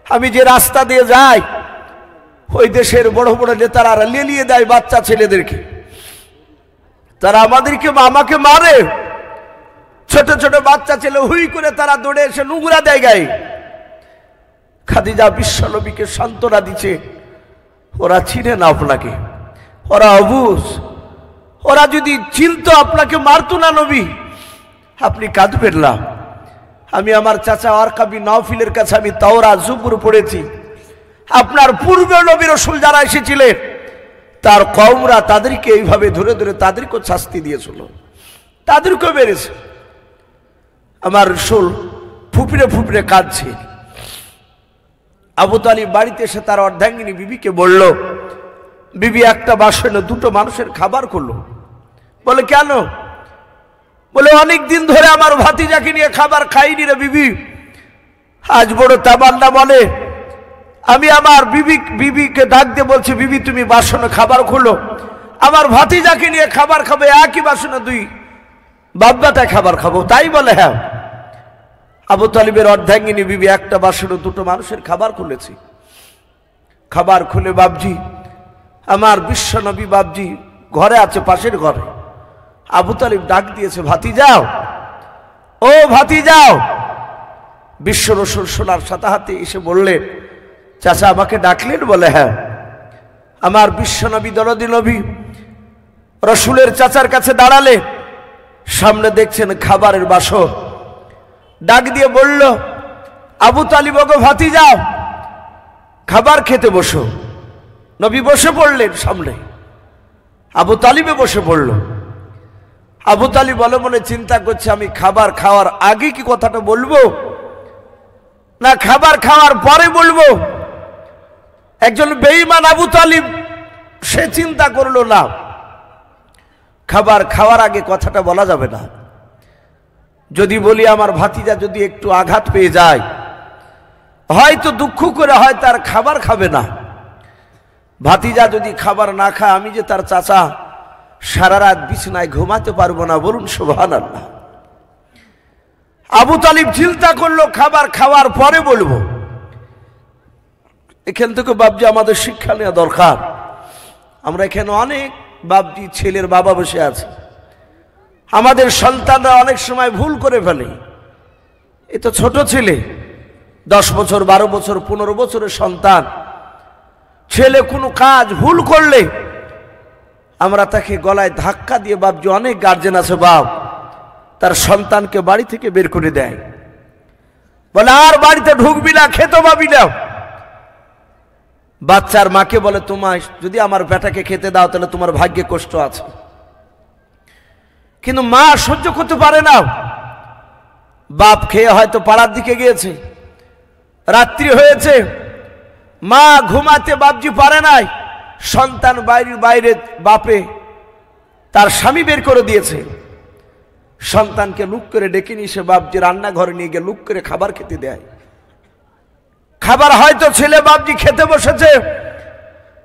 [SPEAKER 1] আমি যে রাস্তা দিয়ে যাই, ওই দেশের বড় বড় নেতারা লেলিয়ে দেয় বাচ্চা ছেলেদেরকে, তারা আমাকে মারে। ছোট ছোট বাচ্চা ছেলে হুই করে তারা দৌড়ে এসে নোংরা দেয় গায়ে। খাদিজা বিশ্ব নবীকে সান্ত্বনা দিচ্ছে, ওরা চিনে না আপনাকে, ওরা অবুঝ। ওরা যদি চিনতো আপনাকে মারতো না নবী। আপনি কাঁদবেন না। আমি আমার চাচা ওয়ারকা বিন নাওফিলের কাছে আমি তাওরাত জুবুর পড়েছি। আপনার পূর্বে নবী রাসূল যারা এসেছিলেন, তার কওমরা তাদেরকে এইভাবে ধরে ধরে তাদেরকেও শাস্তি দিয়েছিল, তাদেরকেও মেরেছে। আমার রাসূল ফুপিরে ফুপিরে কাঁদছে। আবু তালিব বাড়িতে এসে তার অর্ধাঙ্গিনী বিবিকে বলল, বিবি একটা বাসনে দুটো মানুষের খাবার করলো। বলে কেন? বলে অনেক দিন ধরে আমার ভাতিজাকে নিয়ে খাবার খাইনি রে বিবি। আজ বড় তামান্না বলে, আমি আমার বিবিকে ডাক দিয়ে বলছি, বিবি তুমি বাসনে খাবার খোলো, আমার ভাতিজাকে নিয়ে খাবার খাবে, একই বাসনে দুই বাব্বাটায় খাবার খাবো। তাই বলে হ্যাঁ। আবু তালিবের অর্ধাঙ্গিনী বিবি একটা বাসনে দুটো মানুষের খাবার খুলেছি। খাবার খুলে বাবজি, আমার বিশ্ব নবী বাবজি ঘরে আছে, পাশের ঘরে। আবু তালিব ডাক দিয়েছে, ভাতিজাও, ও ভাতিজাও। বিশ্ব রাসূল শোনার সাথে হাতে এসে বললেন, চাচা আমাকে ডাকলেন? বলে হ্যাঁ। আমার বিশ্ব নবী দরদি নবী রাসূলের চাচার কাছে দাঁড়ালে, সামনে দেখছেন খাবারের বাসন। ডাক দিয়ে বলল, আবু তালিব গো ভাতিজাও, খাবার খেতে বসো। নবী বসে পড়লেন সামনে, আবু তালিবে বসে পড়ল। আবু তালিব বলে মনে চিন্তা করছে, আমি খাবার খাওয়ার আগে কি কথাটা বলবো না খাবার খাওয়ার পরে বলবো। একজন বেঈমান আবু তালিব সে চিন্তা করলো না, খাবার খাওয়ার আগে কথাটা বলা যাবে না। যদি বলি আমার ভাতিজা যদি একটু আঘাত পেয়ে যায়, হয়তো দুঃখ করে হয় তার খাবার খাবে না। ভাতিজা যদি খাবার না খায়, আমি যে তার চাচা, সারা রাত বিছানায় ঘুমাতে পারবো না। বলুন সুবহানাল্লাহ। আবু তালিব চিন্তা করলো খাবার খাওয়ার পরে বলবো। এখান থেকে বাবজি আমাদের শিক্ষা নেওয়া দরকার। আমরা এখানে অনেক বাবজি ছেলের বাবা বসে আছে, আমাদের সন্তানরা অনেক সময় ভুল করে ফেলে। এ তো ছোট ছেলে, 10 বছর 12 বছর 15 বছরের সন্তান। ছেলে কোনো কাজ ভুল করলে আমরা তাকে গলায় ধাক্কা দিয়ে, বাবজি অনেক গার্জেন আছে বাপ, তার সন্তানকে বাড়ি থেকে বের করে দেয়, বলে আর বাড়িতে ঢুকবি না, খেতে পাবি না। বাচ্চার মাকে বলে, তোমায় যদি আমার বেটাকে খেতে দাও তাহলে তোমার ভাগ্যে কষ্ট আছে। কিন্তু মা সহ্য করতে পারে না। বাপ খেয়ে হয়তো পাড়ার দিকে গিয়েছে, রাত্রি হয়েছে, মা ঘুমাতে বাপজি পারে নাই, সন্তান বাইরে বাপে তার স্বামী বের করে দিয়েছে। সন্তানকে লুক করে ডেকে নিয়ে সে বাপজি রান্নাঘরে নিয়ে গিয়ে লুক করে খাবার খেতে দেয়। খাবার হয়তো ছেলে বাপজি খেতে বসেছে,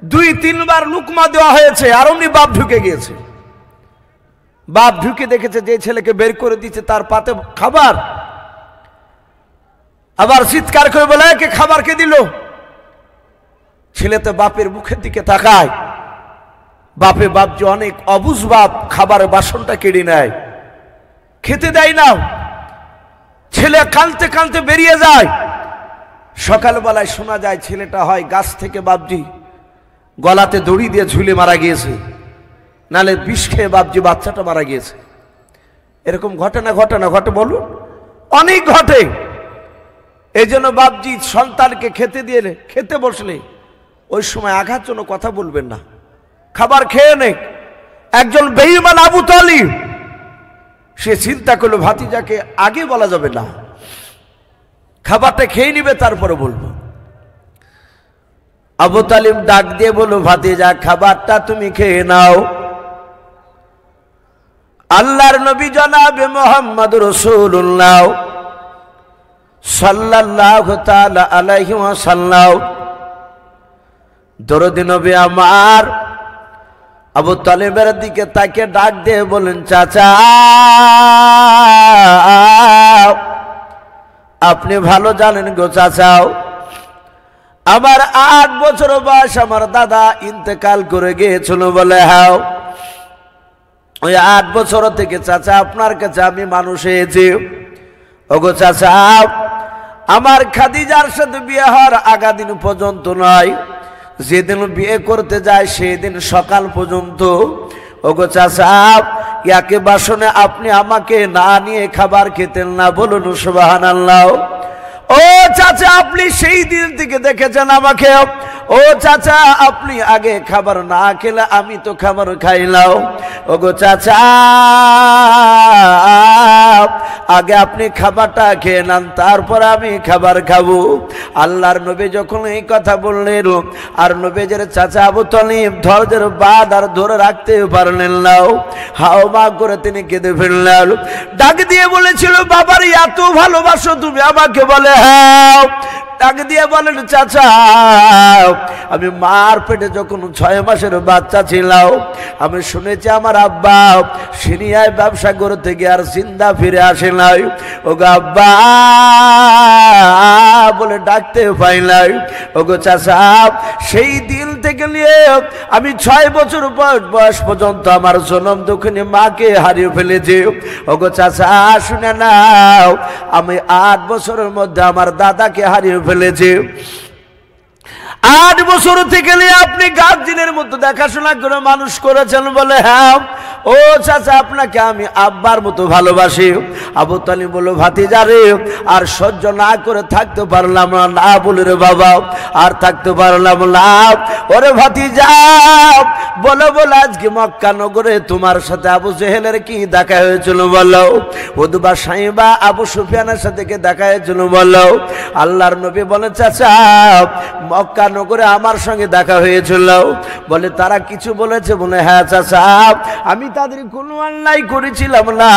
[SPEAKER 1] 2-3 বার লুকমা দেওয়া হয়েছে, আর অমনি বাপ ঢুকে গিয়েছে। বাপ ঢুকে দেখেছে যে ছেলেকে বের করে দিচ্ছে তার পাতে খাবার, আবার চিৎকার করে বলে, কে খাবার কে দিল? ছেলেতে বাপের মুখের দিকে তাকায়, বাপে বাপজি অনেক অবুঝ বাপ, খাবারের বাসনটা কেড়ে নেয়, খেতে দেয় না। ছেলে কাঁদতে কাঁদতে বেরিয়ে যায়। সকালবেলায় শোনা যায় ছেলেটা হয় গাছ থেকে বাপজি গলাতে দড়ি দিয়ে ঝুলে মারা গিয়েছে, নালে বিষ খেয়ে বাপজি বাচ্চাটা মারা গিয়েছে। এরকম ঘটনা ঘটে বলুন? অনেক ঘটে। এই জন্য বাপজি সন্তানকে খেতে বসলে ওই সময় আঘাতজনক কথা বলবেন না, খাবার খেয়ে নে। একজন বেঈমান আবু তালিব সে চিন্তা করলো ভাতিজাকে আগে বলা যাবে না, খাবারটা খেয়ে নিবে তারপরে বলবো। আবু তালিব ডাক দিয়ে বলল, ভাতিজা খাবারটা তুমি খেয়ে নাও। আল্লাহর নবী জনাবে মুহাম্মদ রাসূলুল্লাহ সাল্লাল্লাহু তাআলা আলাইহি ওয়াসাল্লাম দরুদ নবী আমার আবু তালিবের দিকে তাকে ডাক দিয়ে বলেন, চাচা আপনি ভালো জানেন গো চাচাও, আমার 8 বছর বয়স আমার দাদা ইন্তেকাল করে গিয়েছিল বলে। হ্যাঁ, ওই 8 বছর থেকে চাচা আপনার কাছে আমি মানুষ হয়েছি। ওগো চাচা, আমার খাদিজার সাথে বিয়ে হওয়ার আগা দিন পর্যন্ত নয়, যেদিন বিয়ে করতে যায় সেদিন সকাল পর্যন্ত ওগো চাচা ইয়াকে বাসনে আপনি আমাকে না নিয়ে খাবার খেতেন না। বলুন সুবহানাল্লাহ। ও চাচা, আপনি সেই দিন থেকে দেখেছেন আমাকে। ও চাচা, আপনি আগে খাবার না খেলে আমি তো খাবার খাইলাম। ওগো চাচা, আগে আপনি খাবারটা খেয়ে নেন, তারপর আমি খাবার খাবো। আল্লাহর নবী যখন এই কথা বললেন, আর নবীজের চাচা আবু তালিব ধৈর্যের বাঁধ আর ধরে রাখতে পারলেন না, হাওমা করে তিনি কেঁদে ফেললেন। ডাক দিয়ে বলেছিল, বাবার এত ভালোবাসো তুমি আমাকে? বলে হ্যাঁ। ডাক দিয়ে বলেন, চাচা আমি মার পেটে যখন 6 মাসের বাচ্চা ছিলাম, আমি শুনেছি আমার আব্বা সিরিয়ায় ব্যবসা করতে গিয়ে আর জিন্দা ফিরে আসে নাই। ওগো আব্বা বলে ডাকতে পাই নাই। ওগো চাচা, সেই দিন থেকে নিয়ে আমি 6 বছর বয়স পর্যন্ত আমার জনম দুঃখিনী মাকে হারিয়ে ফেলেছি। ওগো চাচা শুনে নাও, আমি 8 বছরের মধ্যে আমার দাদাকে হারিয়ে ফেলেছি। 8 বছর থেকে নিয়ে আপনি গার্জিয়ানের মতো দেখাশোনা করে মানুষ করেছেন। বলে হ্যাঁ। ও চাচা, আপনাকে আমি আব্বার মতো ভালোবাসি। আবু তালিব বলল, ভাতিজা রে, আর সহ্য না করে থাকতে পারলাম না। বলে রে বাবা, আর থাকতে পারলাম না। ওরে ভাতিজা, বলো বলো আজকে মক্কা নগরে তোমার সাথে আবু জেহেলের কি দেখা হয়েছিল বলো? উতবা সাইবা আবু সুফিয়ানের সাথে কি দেখা হয়েছিল বলো? আল্লাহর নবী বলেন, চাচা মক্কা নগরে আমার সঙ্গে দেখা হয়েছিল। বলে তারা কিছু বলেছে? বলে হ্যাঁ চাচা, আমি তাদের কোনো অন্যায় করেছিলাম না,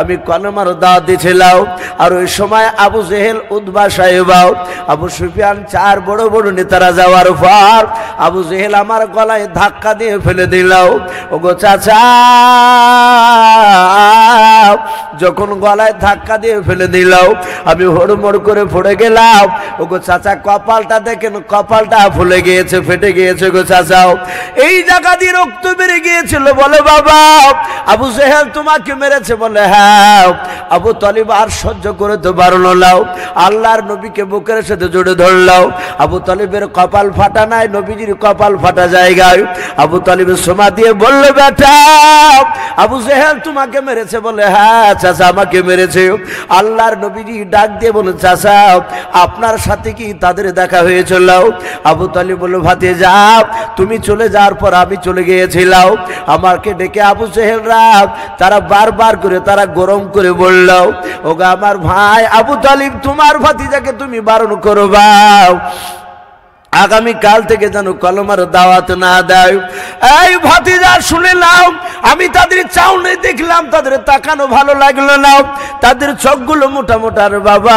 [SPEAKER 1] আমি কলমার দাওয়াত দিয়েছিলাম। আর ওই সময় আবু জেহেল, উতবা সাইবা, আবু সুফিয়ান 4 বড় বড় নেতারা যাওয়ার পর আবু জেহেল আমার গলায় ধাক্কা দিয়ে ফেলে দিল। ওগো চাচা, যখন গলায় ধাক্কা দিয়ে ফেলে দিল আমি হড়মড় করে পড়ে গেলাম। ওগো চাচা, কপালটা দেখেন, কপালটা ফুলে গিয়েছে, ফেটে গিয়েছে গো চাচা। এই জায়গা দিয়ে রক্ত বেরিয়ে গিয়েছিল। বলে বাবা, আবু জেহেল তোমাকে মেরেছে? বলে হ্যাঁ। আবু তালিব আর সহ্য করে তো পারল না, আল্লাহর নবীকে বুকের সাথে জড়ে ধরলাম। আবু তালিবের কপাল ফাটা নাই, নবীজির কপাল ফাটা জায়গায়। আবু তালিবের সোমা দিয়ে বলল, বেটা আবু জেহেল তোমাকে মেরেছে? বলে হ্যাঁ চাচা, আমাকে মেরেছে। আল্লাহর নবীজি ডাক দিয়ে বলেন, চাচা আপনার সাথে কি তাদের দেখা হয়েছিল? আবু তালিব বলল, ভাতিজা তুমি চলে যাওয়ার পর আমি চলে গিয়েছিলাম। আমাকে ডেকে আবু জেহেলরা তারা বারবার করে তারা গরম করে বলল, ওগো আমার ভাই আবু তালিব, তোমার ভাতিজাকে তুমি বারণ করবা, আগামী কাল থেকে যেন কলমার দাওয়াত না দেয়। এই ভাতিজা শুনে নাও, আমি তাদের চাউনি দেখলাম, তাদের তাকানো ভালো লাগলো না, তাদের চোখগুলো মোটা মোটা। রে বাবা,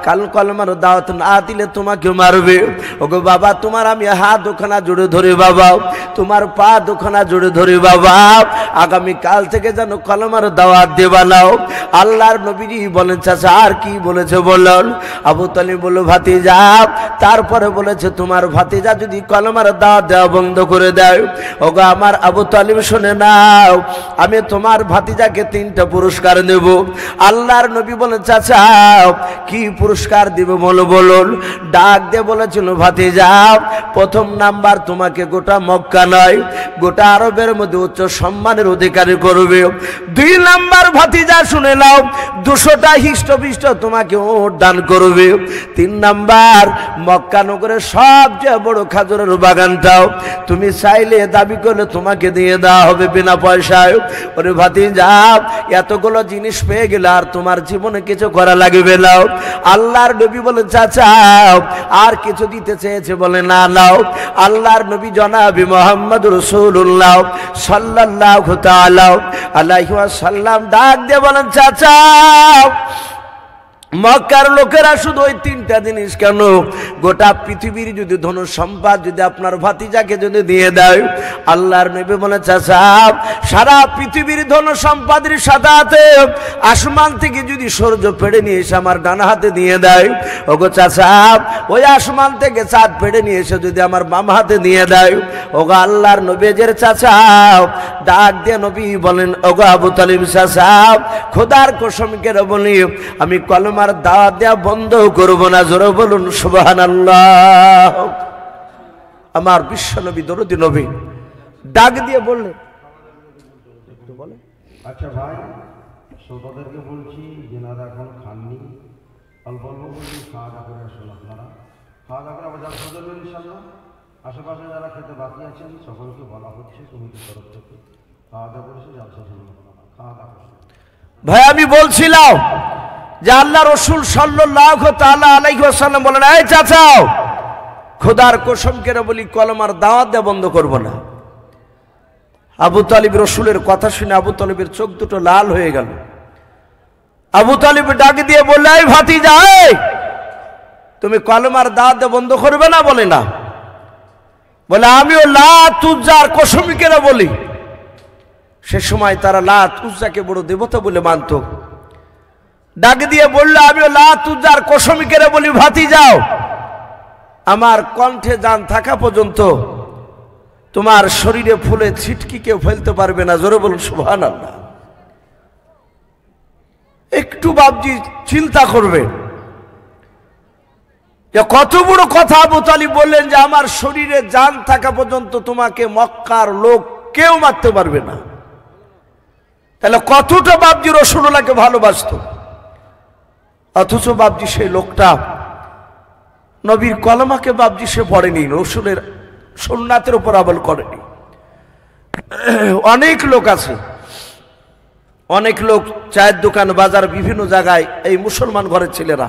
[SPEAKER 1] কাল কলমার দাওয়াত না দিলে তোমাকে মারবে। ওগো বাবা, তোমার আমি হাত দুখানা জুড়ে ধরি বাবা, তোমার পা দুখানা জুড়ে ধরি বাবা, আগামী কাল থেকে যেন কলমার দাওয়াত দেবা নাও। আল্লাহর নবীজি বলেন, চাচা আর কি বলেছে বলুন? আবু তালিব বলল, ভাতিজা তারপরে বলেছে তোমার ভাতিজা যদি কলমার দাওয়াত দেওয়া বন্ধ করে দেয়, ওগো আমার আবু তালিব শুনে নাও, আমি তোমার ভাতিজাকে 3টা পুরস্কার দেব। আল্লাহর নবী বলেন চাচা কি পুরস্কার দিব বলুন। ডাক দিয়ে বলেছিল ভাতিজা, প্রথম নাম্বার তোমাকে গোটা মক্কা নয় গোটা আরবের মধ্যে উচ্চ সম্মানের অধিকারী করবে। 2 নাম্বার ভাতিজা শুনে নাও, 200টা হিষ্টপিষ্ট তোমাকে ওট দান করবে। 3 নাম্বার মক্কা নগরের সবচেয়ে বড় খাজুরের বাগানটাও তুমি চাইলে দাবি করলে তোমাকে দিয়ে দেওয়া হবে বিনা পয়সায়। ওরে ভাতিজা, এতগুলো জিনিস পেয়ে গেলে আর তোমার জীবনে কিছু করা লাগবে না। আল্লাহর নবী বলেন চাচা আর কিছু দিতে চেয়েছে বলে না নাও। আল্লাহর নবী জনাবি মুহাম্মদ রাসূলুল্লাহ সাল্লাল্লাহু তাআলা আলাইহি ওয়াসাল্লাম ডাক দিয়ে বলেন চাচা মক্কার লোকেরা শুধু ওই 3টা জিনিস কেন, গোটা পৃথিবীর যদি ধন সম্পদ যদি আপনার ভাতিজাকে যদি দিয়ে দেয়, আল্লাহর নবী বলে চাচা সারা পৃথিবীর ধন সম্পদের সাথে আসমান থেকে যদি সূর্য পেড়ে নিয়ে এসে আমার ডান হাতে দিয়ে দেয়, ওগো চাচা ওই আসমান থেকে চাঁদ পেড়ে নিয়ে এসে যদি আমার বাম হাতে দিয়ে দেয়, ওগো আল্লাহর নবীজের চাচা ডাক দিয়ে নবী বলেন ওগো আবু তালিব চাচা খোদার কসম করে বলি আমি কলমার দাওয়াত দেওয়া বন্ধ করব না। জোরে বলুন সুবহানাল্লাহ। আমার বিশ্ব নবী দরদি নবী ডাক দিয়ে বললেন
[SPEAKER 2] আচ্ছা ভাই শ্রোতাদেরকে বলছি যেনারা এখন খাননি অল্প অল্প বলছি খাওয়া দাওয়া করে আসুন। আপনারা খাওয়া দাওয়া করে আবার যা করবেন ইনশাআল্লাহ। আশেপাশে যারা খেতে বাকি আছেন সকলকে বলা হচ্ছে কমিটির তরফ থেকে খাওয়া দাওয়া করেছে জলসা শুনবেন, খাওয়া দাওয়া করুন।
[SPEAKER 1] ভাই আমি বলছিলাম যে আল্লাহ রসুল সাল্লাল্লাহু তাআলা আলাইহি ওয়াসাল্লাম বলেন এই চাচা খোদার কসম করে বলি কলমার দাওয়াত দেওয়া বন্ধ করব না। আবু তালিব রসুলের কথা শুনে আবু তালিবের চোখ দুটো লাল হয়ে গেল। আবু তালিব ডাক দিয়ে বলল এই ভাতিজা তুমি কলমার দাওয়াত দেওয়া বন্ধ করবে না? বলে না। বলে আমিও লাত উজ্জার কসম করে বলি। সে সময় তারা লাত উজ্জাকে বড় দেবতা বলে মানত। ডাক দিয়ে বলল আমিও লাত উজ্জার কসম করে বলি ভাতিজাও আমার কণ্ঠে জান থাকা পর্যন্ত তোমার শরীরে ফুলে ছিটকি কেউ ফেলতে পারবে না। জোরে বলুন সুবহানাল্লাহ। একটু বাবজি চিন্তা করবে যে কত বড় কথা আবু তালিব বললেন যে আমার শরীরে জান থাকা পর্যন্ত তোমাকে মক্কার লোক কেউ মারতে পারবে না। তাহলে কতটা বাবজি রাসূলুল্লাহকে ভালোবাসতো। অথচ বাবজি সেই লোকটা নবীর কলমাকে বাবজি সে পড়েনি, রসুলের সুন্নাতের উপর আমল করেনি। অনেক লোক আছে, অনেক লোক চায়ের দোকান বাজার বিভিন্ন জায়গায় এই মুসলমান ঘরের ছেলেরা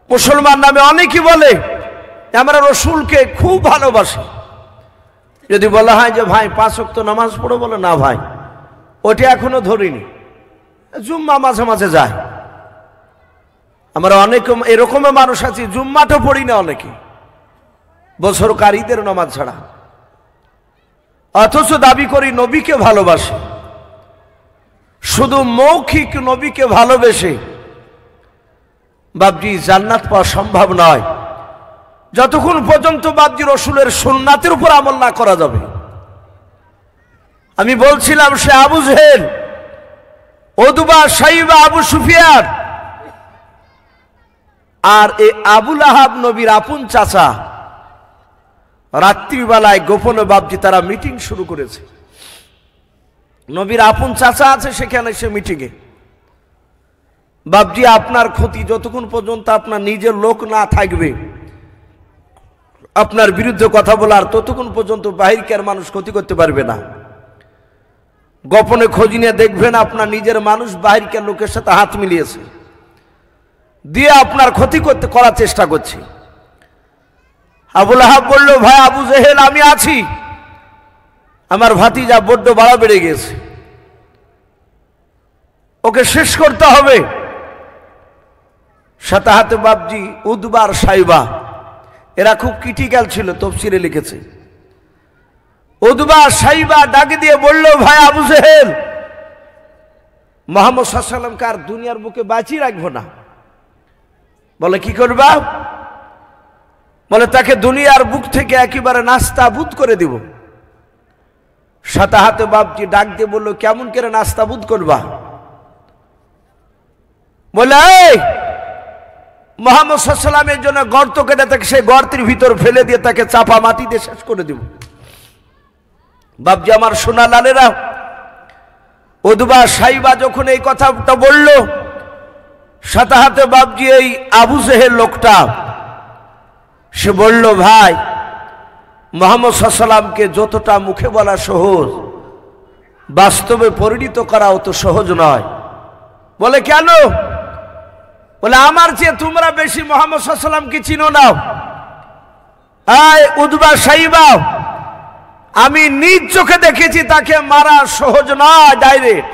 [SPEAKER 1] মুসলমান নামে অনেকেই বলে আমরা রসুলকে খুব ভালোবাসি। যদি বলা হয় যে ভাই 5 ওয়াক্ত নামাজ পড়ো, বলে না ভাই ওটা এখনো ধরিনি, জুম্মা মাঝে মাঝে যায়। আমরা অনেক এরকম মানুষ আছি জুম্মাটা পড়ি না অনেকে, বছরকার ঈদের নামাজ ছাড়া, অথচ দাবি করি নবীকে ভালোবাসি। শুধু মৌখিক নবীকে ভালোবেসে বাবজি জান্নাত পাওয়া সম্ভব নয় যতক্ষণ পর্যন্ত বাবজি রসুলের সুন্নাতের উপর আমল না করা যাবে। আমি বলছিলাম সে আবু জেহেল, উতবা, শাইবা, আবু সুফিয়ান আর এই আবুল আহাব নবীর আপন চাচা রাত্রিবেলায় গোপনে বাবজি তারা মিটিং শুরু করেছে। নবীর আপন চাচা আছে সেখানে, সে মিটিংয়ে বাবজি আপনার ক্ষতি যতক্ষণ পর্যন্ত আপনার নিজের লোক না থাকবে আপনার বিরুদ্ধে কথা বলার, ততক্ষণ পর্যন্ত বাহিরকার মানুষ ক্ষতি করতে পারবে না। গোপনে খোঁজ নিয়ে দেখবেন আপনার নিজের মানুষ বাহিরকার লোকের সাথে হাত মিলিয়েছে, দিয়ে আপনার ক্ষতি করার চেষ্টা করছে। আবুল আহাব বলল ভাই আবু জেহেল আমি আছি, আমার ভাতিজা বড্ড বাড়া বেড়ে গেছে, ওকে শেষ করতে হবে। সাথে হাতে বাবজি উতবা আর শাইবা এরা খুব ক্রিটিক্যাল ছিল, তফসিরে লিখেছে। উতবা শাইবা ডাক দিয়ে বলল ভাই আবু জেহেল মুহাম্মদ সাল্লাল্লাহু আলাইহি ওয়াসাল্লামকে আর দুনিয়ার বুকে বাঁচিয়ে রাখবো না। বলে কি করবা? বলে তাকে দুনিয়ার বুক থেকে একেবারে নাস্তাবুদ করে দিব। সাথে হাতে বাপজি ডাক দিয়ে বললো, কেমন করে নাস্তাবুদ করবা? বলে এই মুহাম্মদ সাল্লাল্লাহু আলাইহি ওয়াসাল্লামের জন্য গর্ত কেটে তাকে সেই গর্তের ভিতর ফেলে দিয়ে তাকে চাপা মাটি দিয়ে শেষ করে দিব। বাপজি আমার সোনা লালেরা, উদবা সাইবা যখন এই কথাটা বলল, সাথে হাতে বাপজি এই আবু জেহেল লোকটা সে বলল, ভাই মুহাম্মদ সাল্লাল্লাহু আলাইহি ওয়াসাল্লামকে যতটা মুখে বলা সহজ, বাস্তবে পরিণত করা অত সহজ নয়। বলে কেন? বলে আমার চেয়ে তোমরা বেশি মুহাম্মদ সাল্লাল্লাহু আলাইহি ওয়াসাল্লামকে চিনো না। এই উদবা সাইবা, আমি নিজ চোখে দেখেছি তাকে মারা সহজ নয় ডাইরেক্ট।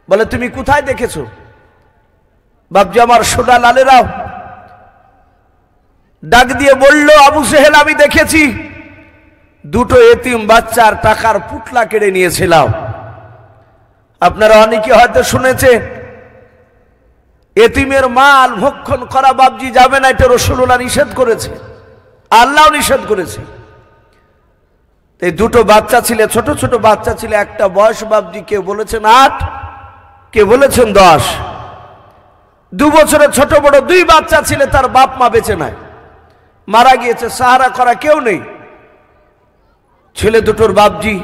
[SPEAKER 1] বলে তুমি কোথায় দেখেছো? বাপজি আমার সোনা লালেরা ডাক দিয়ে বলল, আবু জেহেল আমি দেখেছি দুটো এতিম বাচ্চার টাকার পুটলা কেড়ে নিয়েছিলাম। আপনারা অনেকে হয়তো শুনেছেন এতিমের মাল ভক্ষণ করা বাপজি যাবে না, এটা রাসূলুল্লাহ নিষেধ করেছে, আল্লাহ নিষেধ করেছে। এই দুটো বাচ্চা ছিল, ছোট ছোট বাচ্চা ছিল, একটা বয়স বাপজি কেউ বলেছেন 8, কেউ বলেছেন 10। 2 বছরের ছোট বড় 2 বাচ্চা ছিল, তার বাপ মা বেঁচে নাই, মারা গিয়েছে, সাহারা করা কেউ নেই। ছেলে দুটোর বাপজি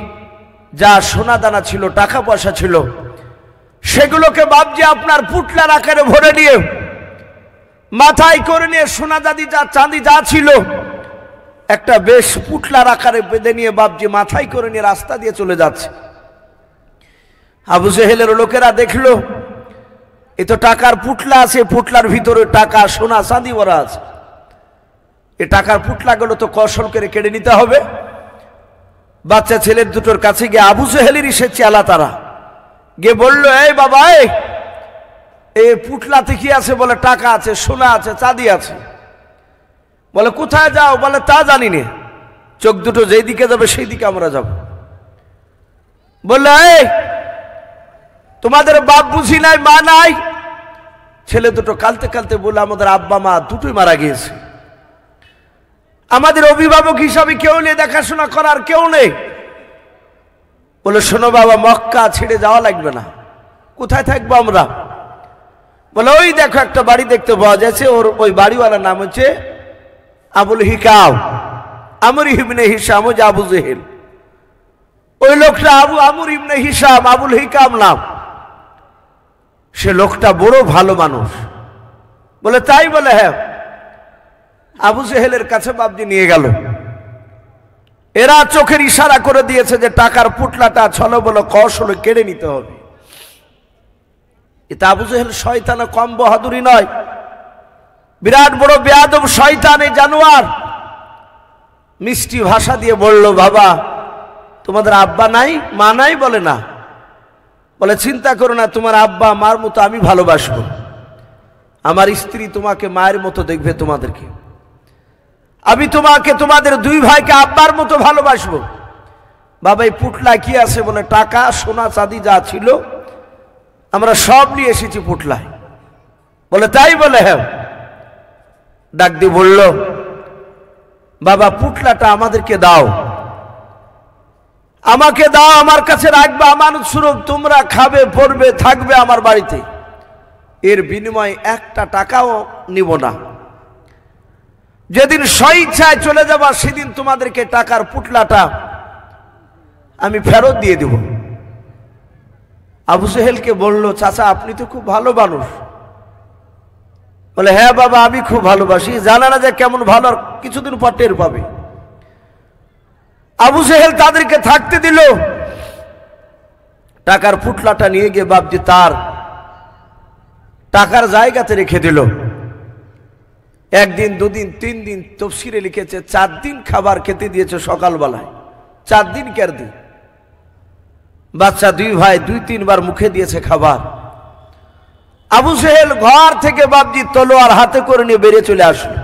[SPEAKER 1] যা সোনা দানা ছিল, টাকা পয়সা ছিল, সেগুলোকে বাপজি আপনার পুটলার আকারে ভরে নিয়ে মাথায় করে নিয়ে সোনা দাদি যা চাঁদি যা ছিল একটা বেশ পুটলার আকারে বেঁধে নিয়ে বাপজি মাথায় করে নিয়ে রাস্তা দিয়ে চলে যাচ্ছে। আবু জেহেলের লোকেরা দেখলো এ তো টাকার পুটলা আছে, পুটলার ভিতরে টাকা সোনা চাঁদি ভরা আছে, এ টাকার পুটলাগুলো তো কৌশল করে কেড়ে নিতে হবে। বাচ্চা ছেলের দুটোর কাছে গিয়ে আবু জেহেলেরই সে চেলা তারা গিয়ে বলল, এই বাবা এই পুটলাতে কি আছে? বলে টাকা আছে, সোনা আছে, চাঁদি আছে। বলে কোথায় যাও? বলে তা জানি না, চোখ দুটো যেই দিকে যাবে সেই দিকে আমরা যাব। বললে এই তোমাদের বাপ বুঝি নাই, মা নাই? ছেলে দুটো কালতে কালতে বলে, আমাদের আব্বা মা দুটোই মারা গিয়েছে, আমাদের অভিভাবক হিসাবে কেউ নেই, দেখাশোনা করার কেউ নেই। বলে শোনো বাবা, মক্কা ছেড়ে যাওয়া লাগবে না, কোথায় থাকবো আমরা? বলে ওই দেখো একটা বাড়ি দেখতে পাওয়া যাচ্ছে, ওর ওই বাড়িওয়ালার নাম হচ্ছে আবুল হিকাম, আমর ইবনে হিশাম, ও যে আবু জেহেল, ওই লোকটা আমর ইবনে হিশাম, আবুল হিকাম নাম। সে লোকটা বড় ভালো মানুষ। বলে তাই? বলে হ্যাঁ। আবু জেহেলের কাছে বাপজি নিয়ে গেল। এরা চোখের ইশারা করে দিয়েছে যে টাকার পুটলাটা ছলো বলো কৌশলে কেড়ে নিতে হবে। এটা আবু জেহেল শয়তান, কম বাহাদুরি নয়, বিরাট বড় বেয়াদব শয়তান, এই জানোয়ার। মিষ্টি ভাষা দিয়ে বলল, বাবা তোমাদের আব্বা নাই, মা নাই? বলে না। বলে চিন্তা করো না, তোমার আব্বা মার মতো আমি ভালোবাসবো, আমার স্ত্রী তোমাকে মায়ের মতো দেখবে, তোমাদেরকে আমি তোমাকে তোমাদের 2 ভাইকে আব্বার মতো ভালোবাসবো। বাবা এই পুটলা কি আছে? বলে টাকা সোনা চাঁদি যা ছিল আমরা সব নিয়ে এসেছি পুটলায়। বলে তাই? বলে হ্যাঁ। ডাক দিয়ে বলল, বাবা পুটলাটা আমাদেরকে দাও, আমাকে দাও, আমার কাছে রাখবে, আমানত স্বরূপ, তোমরা খাবে পড়বে থাকবে আমার বাড়িতে, এর বিনিময়ে একটা টাকাও নিব না। যেদিন স্বইচ্ছায় চলে যাবা সেদিন তোমাদেরকে টাকার পুটলাটা আমি ফেরত দিয়ে দেব। আবু জেহেলকে বলল, চাচা আপনি তো খুব ভালো মানুষ। বলে হ্যাঁ বাবা আমি খুব ভালোবাসি, জানা না যে কেমন ভালো, আর কিছুদিন পর টের পাবে। আবু জেহেল তাদেরকে থাকতে দিল, টাকার পুটলাটা নিয়ে গিয়ে বাপজি তার টাকার জায়গাতে রেখে দিল। 1 দিন 2 দিন 3 দিন, তফসিরে লিখেছে 4 দিন খাবার খেতে দিয়েছে সকালবেলায়, 4 দিন কের দিন। বাচ্চা 2 ভাই 2-3 বার মুখে দিয়েছে খাবার। আবু জেহেল ঘর থেকে বাপজি তলোয়ার হাতে করে নিয়ে বেরিয়ে চলে আসলো।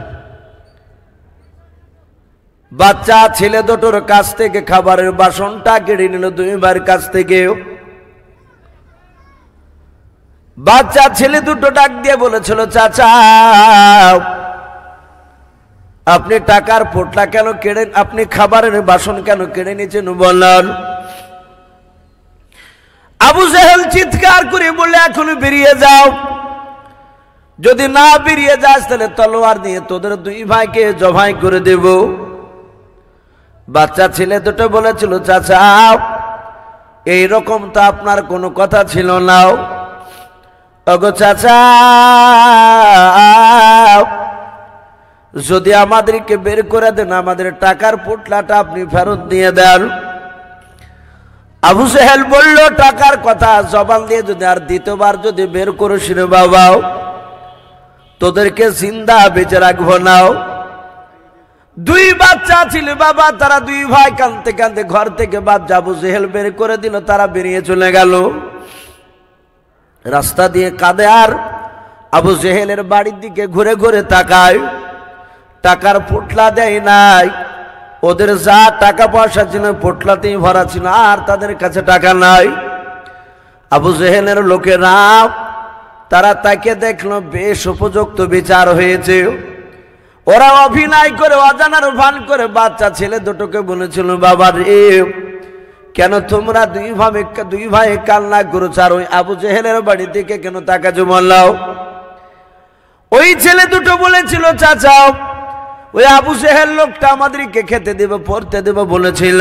[SPEAKER 1] বাচ্চা ছেলে দুটোর কাছ থেকে খাবারের বাসনটা কেড়ে নিল 2 ভাইয়ের কাছ থেকে। বাচ্চা ছেলে দুটো ডাক দিয়ে বলেছিল, চাচা আপনি টাকার পোটলা কেন কেড়ে, আপনি খাবারের বাসন কেন কেড়ে নিয়েছেন বলেন? আবু জেহেল চিৎকার করে বললে, এখন বেরিয়ে যাও, যদি না বেরিয়ে যাস তাহলে তলোয়ার দিয়ে তোদের দুই ভাইকে জবাই করে দেব। বাচ্চা ছেলে দুটো বলেছিল, চাচা এইরকম তো আপনার কোনো কথা ছিল না। ওগো চাচা, যদি আমাদেরকে বের করে দেন, আমাদের টাকার পোটলাটা আপনি ফেরত দিয়ে দেন। আবু জেহেল বলল, টাকার কথা জবান দিয়ে যদি আর দ্বিতীয়বার যদি বের করিস রে বাবা, তোদেরকে জিন্দা বেঁচে রাখবো না। দুই বাচ্চা ছিল বাবা, তারা দুই ভাই কাঁদতে কাঁদতে ঘর থেকে বাচ্চা আবু জেহেল বের করে দিল, তারা বেরিয়ে চলে গেল। রাস্তা দিয়ে কাঁদে আর আবু জেহেলের বাড়ির দিকে ঘুরে ঘুরে তাকায়, টাকার পোটলা দেয় নাই। ওদের যা টাকা পয়সা ছিল পোটলাতেই ভরা ছিল, আর তাদের কাছে টাকা নাই। আবু জেহেলের লোকেরা তারা তাকে দেখলো, বেশ উপযুক্ত বিচার হয়েছে। ওরা অভিনয় করে অজানার ভান করে বাচ্চা ছেলে দুটোকে বলেছিল, বাবা রে, কেন তোমরা দুই ভাই কান্না করেছ, আর ওই আবু জেহেলের বাড়ি থেকে কেন টাকা জমালাও? ওই ছেলে দুটো বলেছিল, চাচা ওই আবু জেহেল লোকটা আমাদেরকে খেতে দেবে পড়তে দেবে বলেছিল,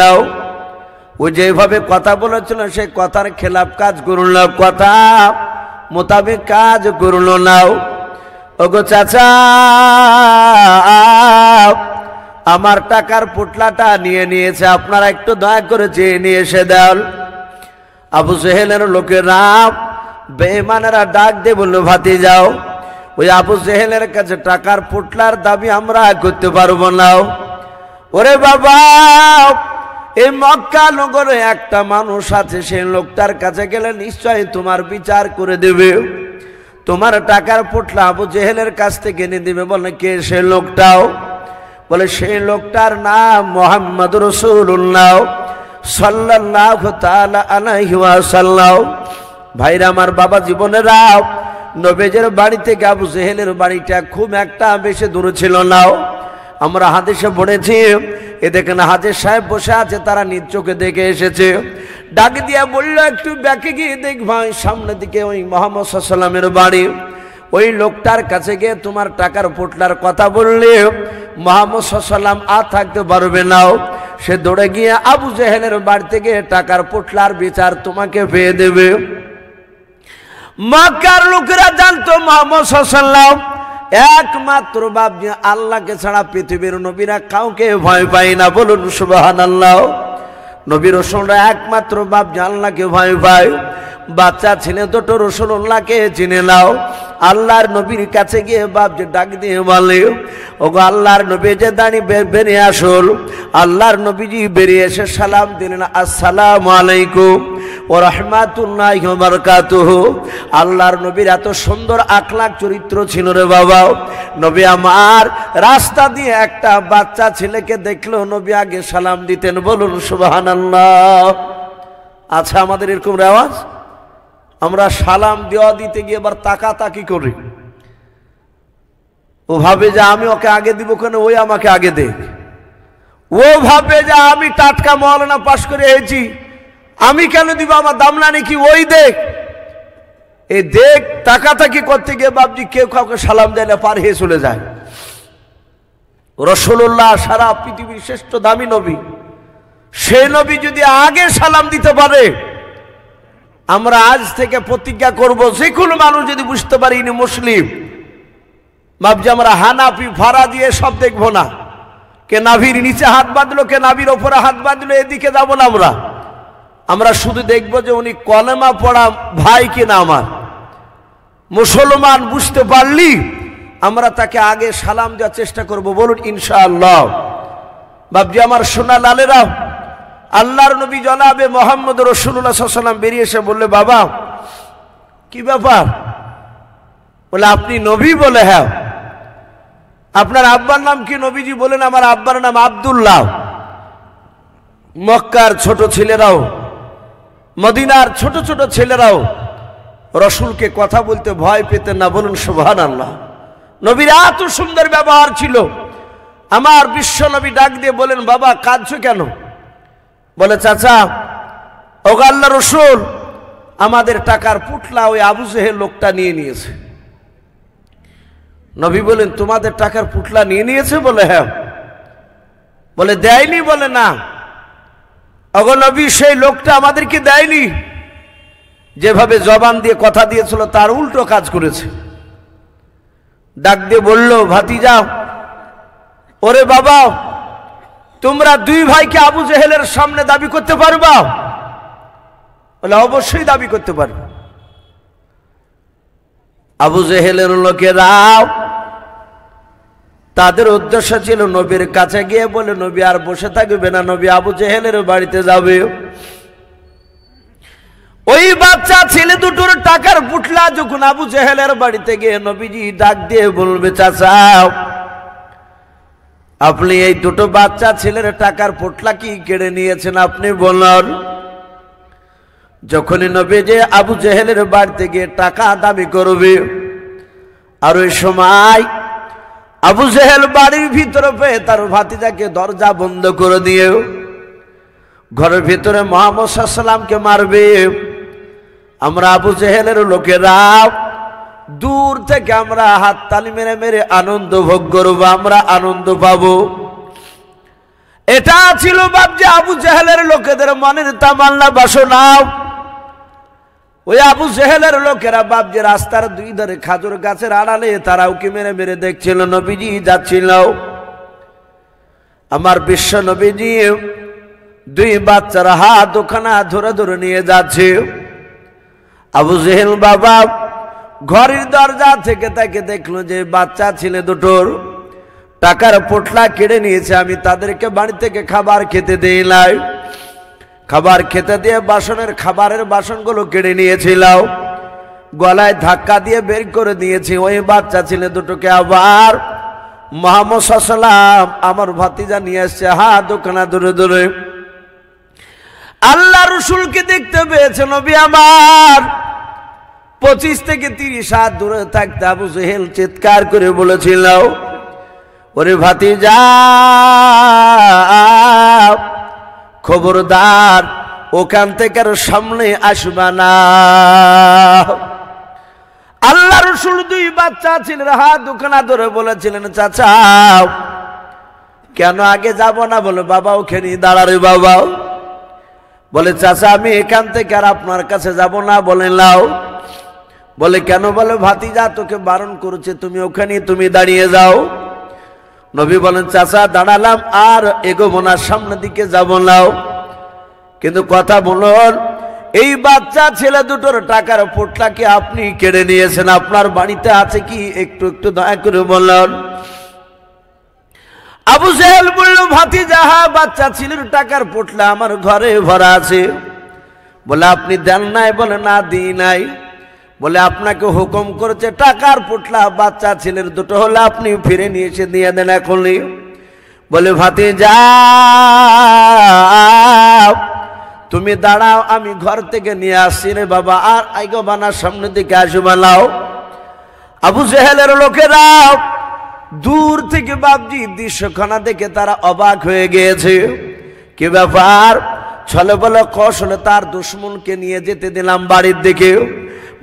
[SPEAKER 1] ওই যেভাবে কথা বলেছিল সেই কথার খেলাপ কাজ করল, কথা মোতাবেক কাজ করল না। ওগো চাচা, আমার টাকার পোটলাটা নিয়ে নিয়েছে, আপনারা একটু দয়া করে চেয়ে নিয়ে এসে দেন। আবু জেহেলের লোকেরা বেঈমানেরা ডাক দিয়ে বলল, ভাতি যাও, ওই আবু জেহেলের কাছে টাকার পোটলার দাবি আমরা করতে পারবো না। ওরে বাবা, এই মক্কা নগরে একটা মানুষ আছে, সেই লোকটার কাছে গেলে নিশ্চয়ই তোমার বিচার করে দেবে, তোমার টাকার পোটলা আবু জেহেলের কাছ থেকে নিয়ে দেবে। বলে, কে সে লোকটাও? বলে, সেই লোকটার নাম মুহাম্মদ রাসূলুল্লাহ সাল্লাল্লাহু তাআলা আলাইহি ওয়াসাল্লাম। ভাইরা আমার, বাবা জীবনেরা, নবীজের বাড়ি থেকে আবু জেহেলের বাড়িটা খুব একটা বেশি দূরে ছিল না। আমরা হাদিসে পড়েছি, এ দেখেন হাজির সাহেব বসে আছে, তারা নিজ চোখে দেখে এসেছে। ডাক দিয়া বলল, একটু ব্যাকে গিয়ে দেখ ভাই, সামনের দিকে ওই মুহাম্মদ সাল্লাল্লাহু আলাইহি ওয়াসাল্লামের বাড়ি। ওই লোকটার কাছে গিয়ে তোমার টাকার পোটলার কথা বললে মুহাম্মদ সাল্লাল্লাহু আলাইহি ওয়াসাল্লাম আর থাকতে পারবে না। সে দৌড়ে গিয়ে আবু জেহেলের বাড়ি থেকে টাকার পোটলার বিচার তোমাকে পেয়ে দেবে। মক্কার লোকেরা জানতো মুহাম্মদ সাল্লাল্লাহু আলাইহি ওয়াসাল্লাম একমাত্র বাপ, যে আল্লাহকে ছাড়া পৃথিবীর নবীরা কাউকে ভয় পায় না। বলুন সুবহানাল্লাহ। নবীর রাসূলরা একমাত্র বাপ, যে আল্লাহকে ভয় পায়। বাচ্চা ছেলে দুটো রাসূলুল্লাহকে চিনে নাও। আল্লাহর নবীর কাছে গিয়ে বাপ যে ডাক দিয়ে বলে, ওগো আল্লাহর নবী যে দাঁড়িয়ে বেরিয়ে আসল। আল্লাহর নবীজি বেরিয়ে এসে সালাম দিলেন, আসসালামু আলাইকুম ওয়া রাহমাতুল্লাহি ওয়া বারাকাতুহু। আল্লাহর নবীর এত সুন্দর আখলাক চরিত্র ছিল রে বাবা। নবী আমার রাস্তা দিয়ে একটা বাচ্চা ছেলেকে দেখলো, নবী আগে সালাম দিতেন। বলুন সুবহানাল্লাহ। আচ্ছা, আমাদের এরকম রেওয়াজ, আমরা সালাম দেওয়া দিতে গিয়ে এবার তাকাতাকি করি। ও ভাবে যে আমি ওকে আগে দিব কেন, ওই আমাকে আগে দেখ। ও ভাবে যে আমি টাটকা মওলানা পাশ করে এসেছি, আমি কেন দিব, আমার দাম না নাকি, ওই দেখ। এই দেখ তাকাতাকি করতে গিয়ে বাপজি কেউ কাউকে সালাম দেয় না, পার হয়ে চলে যায়। রাসূলুল্লাহ সারা পৃথিবীর শ্রেষ্ঠ দামি নবী, সেই নবী যদি আগে সালাম দিতে পারে, আমরা আজ থেকে প্রতিজ্ঞা করব, যে কোনো মানুষ যদি বুঝতে পারি ইনি মুসলিম, ভাবছি আমরা হানাফি ফারা দিয়ে সব দেখবো না। কে নাভির নিচে হাত বাঁধলো, কে নাভির ওপরে হাত বাঁধলো, এদিকে যাবো না। আমরা শুধু দেখবো যে উনি কলেমা পড়া ভাই কিনা আমার মুসলমান। বুঝতে পারলি আমরা তাকে আগে সালাম দেওয়ার চেষ্টা করব। বলুন ইনশাআল্লাহ। ভাবছি আমার সোনা লালেরা, আল্লাহর নবী জনাবে মুহাম্মদ রাসূলুল্লাহ সাল্লাল্লাহু আলাইহি ওয়াসাল্লাম বেরিয়ে এসে বললে, বাবা কি ব্যাপার? বলে, আপনি নবী? বলে, হ্যাঁ। আপনার আব্বার নাম কি? নবীজি বলেন, আমার আব্বার নাম আব্দুল্লাহ। মক্কার ছোট ছেলেরাও, মদিনার ছোট ছোট ছেলেরাও রসুলকে কথা বলতে ভয় পেতেন না। বলুন সুবহানাল্লাহ। নবীর এত সুন্দর ব্যবহার ছিল। আমার বিশ্বনবী ডাক দিয়ে বলেন, বাবা কাঁদছো কেন? বলে, চাচা ও আল্লাহর রাসূল, আমাদের টাকার পুটলা ওই আবু জেহেল লোকটা নিয়ে নিয়েছে। নবী বলেন, তোমাদের টাকার পুটলা নিয়ে নিয়েছে? বলে, হ্যাঁ। বলে, দেয়নি? বলে, না। ওগো নবী, সেই লোকটা আমাদেরকে দেয়নি, যেভাবে জবান দিয়ে কথা দিয়েছিল তার উল্টো কাজ করেছে। ডাক দিয়ে বলল, ভাতিজা, ওরে বাবা, তোমরা দুই ভাইকে আবু জেহেলের সামনে দাবি করতে পারবা? বলে, অবশ্যই দাবি করতে পারবে। আবু জেহেলের লোকেরা তাদের উদ্দেশ্য ছিল নবীর কাছে গিয়ে বলে, নবী আর বসে থাকবে না, নবী আবু জেহেলের বাড়িতে যাবে। ওই বাচ্চা ছেলে দুটোর টাকার পুটলা যখন আবু জেহেলের বাড়িতে গিয়ে নবীজি ডাক দিয়ে বলবে, চাচা আপনি এই দুটো বাচ্চা ছেলের টাকার পুটলা কি কেড়ে নিয়েছেন, আপনি বলুন। যখনই নবীজি আবু জেহেলের বাড়িতে গিয়ে টাকা দাবি করবে, আর ওই সময় আবু জেহেল বাড়ির ভিতরে পেয়ে তার ভাতিজাকে দরজা বন্ধ করে দিয়ে ঘরের ভিতরে মুহাম্মদ সাল্লাল্লাহু আলাইহি ওয়াসাল্লামকে মারবে। আমরা আবু জেহেলের লোকেরা দূর থেকে আমরা হাততালি মেরে মেরে আনন্দ ভোগ করব, আমরা আনন্দ পাবো। এটা ছিল বাপজি আবু জেহেলের লোকেদের মনের তামান্না বাসনা। ওই আবু জেহেলের লোকেরা বাপজি রাস্তার দুই ধারে খাজুর গাছের আড়ালে তারা উকি মেরে মেরে দেখছিল নবীজি যাচ্ছিল। আমার বিশ্ব নবীজি দুই বাচ্চার হাত ওখানা ধরে ধরে নিয়ে যাচ্ছে। আবু জেহেল বাবা ঘরের দরজা থেকে তাকে দেখলো যে বাচ্চা ছেলে দুটোর টাকার পোটলা কেড়ে নিয়েছে। আমি তাদেরকে বাড়ি থেকে খাবার খেতে দেই নাই, খাবার খেতে দিয়ে খাবারের বাসনগুলো কেড়ে নিয়েছিল, গলায় ধাক্কা দিয়ে বের করে দিয়েছি। ওই বাচ্চা ছেলে দুটোকে আবার মুহাম্মদ সাল্লাল্লাহু আলাইহি ওয়াসাল্লাম আমার ভাতিজা নিয়ে আসছে হাত ওখানা ধরে ধরে। আল্লাহ রসুলকে দেখতে পেয়েছে নবী আমার। 25 থেকে 30 হাত দূরে থাকতে আবু জেহেল চিৎকার করে বলেছিল, ওরে ভাতিজা খবরদার, ওখান থেকে আর সামনে আসবা না। আল্লাহ রসুল দুই বাচ্চা ছিলেন হাত দুখানা ধরে বলেছিলেন, চাচা কেন আগে যাব না? বলে, বাবা ওখানে দাঁড়ারে বাবা। বলে, চাচা আমি এখান থেকে আর আপনার কাছে যাব না। বলে, নাও। বলে, কেন? বলে, ভাতিজা তোকে বারণ করেছে, তুমি ওখানে তুমি দাঁড়িয়ে যাও। নবী বলেন, চাচা দাঁড়ালাম, আর এগোবো না, সামনের দিকে যাব নাও। কিন্তু কথা বলুন, এই বাচ্চা ছেলে দুটোর টাকার পোটলা কি আপনি কেড়ে নিয়েছেন? আপনার বাড়িতে আছে কি? একটু একটু দয়া করে বলুন। আবু জেহেল বলল, ভাতিজা বাচ্চা ছেলের টাকার পোটলা আমার ঘরে ভরা আছে। বলে, আপনি দেন নাই? বলে, না দিই নাই। বলে, আপনাকে হুকুম করেছে টাকার পোটলা বাচ্চা ছেলের দুটো হলে আপনি ফিরে নিয়ে এসে দিয়ে দেন এখনই। বলে, ভাতিজা তুমি দাঁড়াও, আমি ঘর থেকে নিয়ে আসছি রে বাবা, আর আইগো বানা সামনের দিকে আসো বানাও। আবু জেহেলের লোকেরা দূর থেকে বাপজি দৃশ্যখানা দেখে তারা অবাক হয়ে গিয়েছে। কি ব্যাপার? ছলে বলে কৌশলে তার দুশ্মনকে নিয়ে যেতে দিলাম বাড়ির দিকে।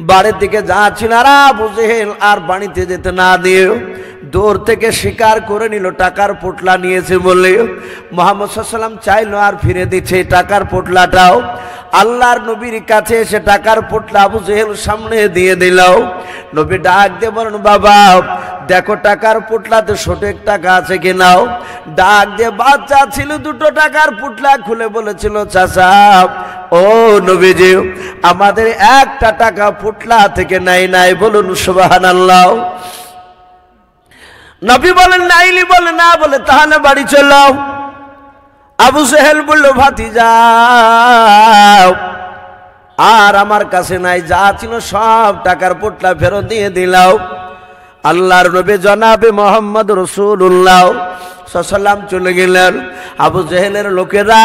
[SPEAKER 1] বাড়ির দিকে যাচ্ছিল, আর আবু জেহেল আর বাড়িতে যেতে না দিয়ে দূর থেকে স্বীকার করে নিল টাকার পোটলা নিয়েছে বলে। মুহাম্মদ সাল্লাল্লাহু আলাইহি ওয়াসাল্লাম চাইলো আর ফিরে দিচ্ছে টাকার পোটলাটাও। আল্লাহর নবীর কাছে এসে টাকার পোটলা আবু জেহেল সামনে দিয়ে দিল। নবী ডাক দিয়ে বলেন, বাবা দেখো টাকার পোটলাতে সঠিক টাকা আছে কিনাও। ডাক দিয়ে বাচ্চা ছিল দুটো টাকার পোটলা খুলে বলেছিল, চাচা ও নবীজি আমাদের একটা টাকা পোটলা থেকে নাই নাই। বলুন সুবহানাল্লাহ। নবী বলেন, নাইলি? বলে, না। বলে, তাহলে বাড়ি চলো। আবু জেহেল বলল, ভাতিজা আর আমার কাছে নাই, যা ছিল সব টাকার পোটলা ফেরত দিয়ে দিলাও। আল্লাহর নবী জনাবে মুহাম্মদ রাসূলুল্লাহ সাল্লাল্লাহু আলাইহি ওয়াসাল্লাম চলে গেলেন। আবু জেহেলের লোকেরা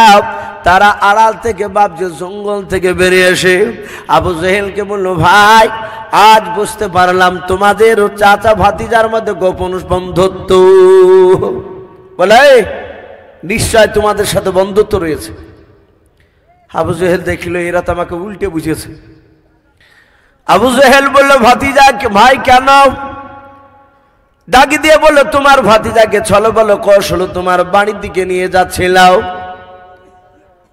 [SPEAKER 1] তারা আড়াল থেকে বাপজি জঙ্গল থেকে বেরিয়ে এসে আবু জেহেলকে বলল, ভাই আজ বুঝতে পারলাম তোমাদের চাচা ভাতিজার মধ্যে গোপন বন্ধুত্ব। বলে এই নিশ্চয় তোমাদের সাথে বন্ধুত্ব রয়েছে। আবু জেহেল দেখলো এরা তো আমাকে উল্টে বুঝেছে। আবু জেহেল বলল ভাতিজা ভাই কেন? ডাকি দিয়ে বলল তোমার ভাতিজাকে ছলো বলো কৌশল তোমার বাড়ির দিকে নিয়ে যাচ্ছিলাও,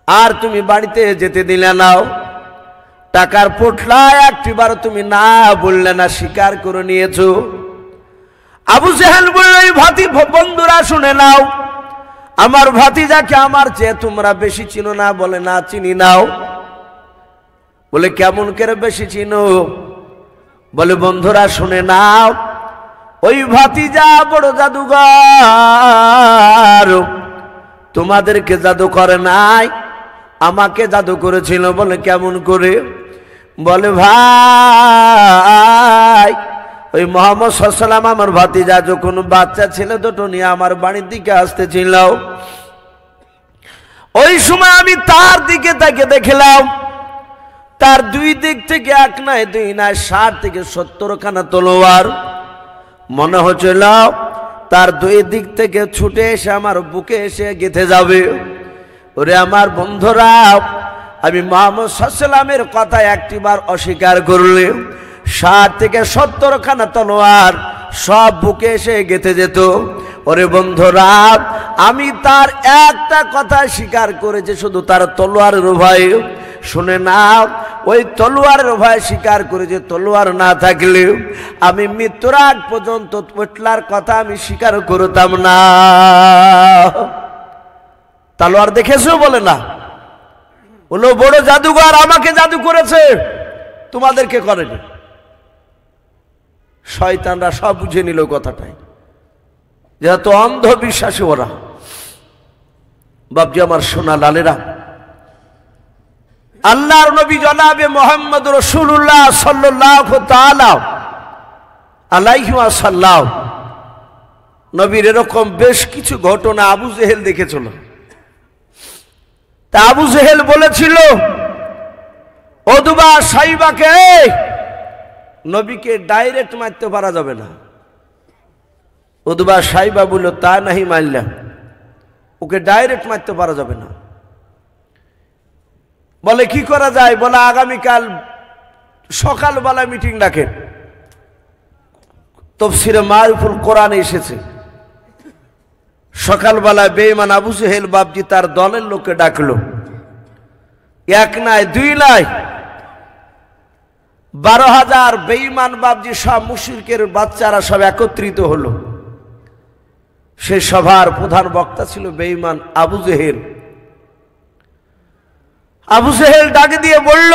[SPEAKER 1] আর তুমি বাড়িতে যেতে দিলে নাও। টাকার পোটলা একটিবার তুমি না বললে না, স্বীকার করে নিয়েছো। আবু জেহেল বলল এই বন্ধুরা শুনে নাও, আমার ভাতিজাকে আমার চেয়ে তোমরা বেশি চিনো না? বলে না চিনি নাও। বলে কেমন করে বেশি চিনো? বলে বন্ধুরা শুনে নাও, ওই ভাতিজা বড় জাদুঘর, তোমাদেরকে জাদু করে নাই, আমাকে জাদু করেছিল। বলে কেমন করে? বলে ভাই ওই মোহাম্মদ সাল্লাল্লাহু আলাইহি ওয়াসাল্লাম আমার ভাতিজা যখন বাচ্চা ছেলে দুটো নিয়ে আমার বাড়ির দিকে আসতেছিল, ওই সময় আমি তার দিকে তাকে দেখলাম, তার দুই দিক থেকে এক নয় দুই নয় 60 থেকে 70 খানা তলোয়ার। মনে হচ্ছিল তার দুই দিক থেকে ছুটে এসে আমার বুকে এসে গেঁথে যাবে। ওরে আমার বন্ধুরা, আমি মুহাম্মদ সাল্লাল্লাহু আলাইহি ওয়াসাল্লামের কথা একটিবার অস্বীকার করলে 60 থেকে 70 খানা তলোয়ার সব বুকে এসে গেঁথে যেত। ওরে বন্ধুরা, আমি তার একটা কথা স্বীকার করেছি, শুধু তার তলোয়ারের ভয়ে। শুনে না, ওই তলোয়ারের ভয়ে স্বীকার করেছে, তলোয়ার না থাকলে আমি মৃত্যুর আগ পর্যন্ত পোটলার কথা আমি স্বীকার করতাম না। তলোয়ার দেখেছো? বলে না। বলো বড় জাদুঘর, আমাকে জাদু করেছে, তোমাদেরকে করেনি। শয়তানরা সব বুঝে নিল কথাটাই, যেহেতু অন্ধবিশ্বাসী ওরা। বাপজি আমার সোনা লালেরা, আল্লাহর নবী জনাবে মুহাম্মদ রাসূলুল্লাহ সাল্লাল্লাহু তাআলা আলাইহি ওয়াসাল্লাম নবীর এরকম বেশ কিছু ঘটনা আবু জেহেল দেখেছিল। তা আবু জেহেল বলেছিল ওদবা সাইবাকে নবীকে ডাইরেক্ট মারতে পারা যাবে না। উদবা সাইবা বলল তা নাহি মারলাম, ওকে ডাইরেক্ট মারতে পারা যাবে না। বলে কি করা যায়? বলে আগামীকাল সকালবেলা মিটিং ডাকেন। তাফসীরে মারিফুল কোরআনে এসেছে সকালবেলা বেঈমান আবু জেহেল বাপজি তার দলের লোককে ডাকলো। এক নয় দুই নয় 12,000 বেঈমান বাপজি সব মুশরিকের বাচ্চারা সব একত্রিত হলো। সেই সভার প্রধান বক্তা ছিল বেঈমান আবু জেহেল। আবু জেহেল ডাকে দিয়ে বলল,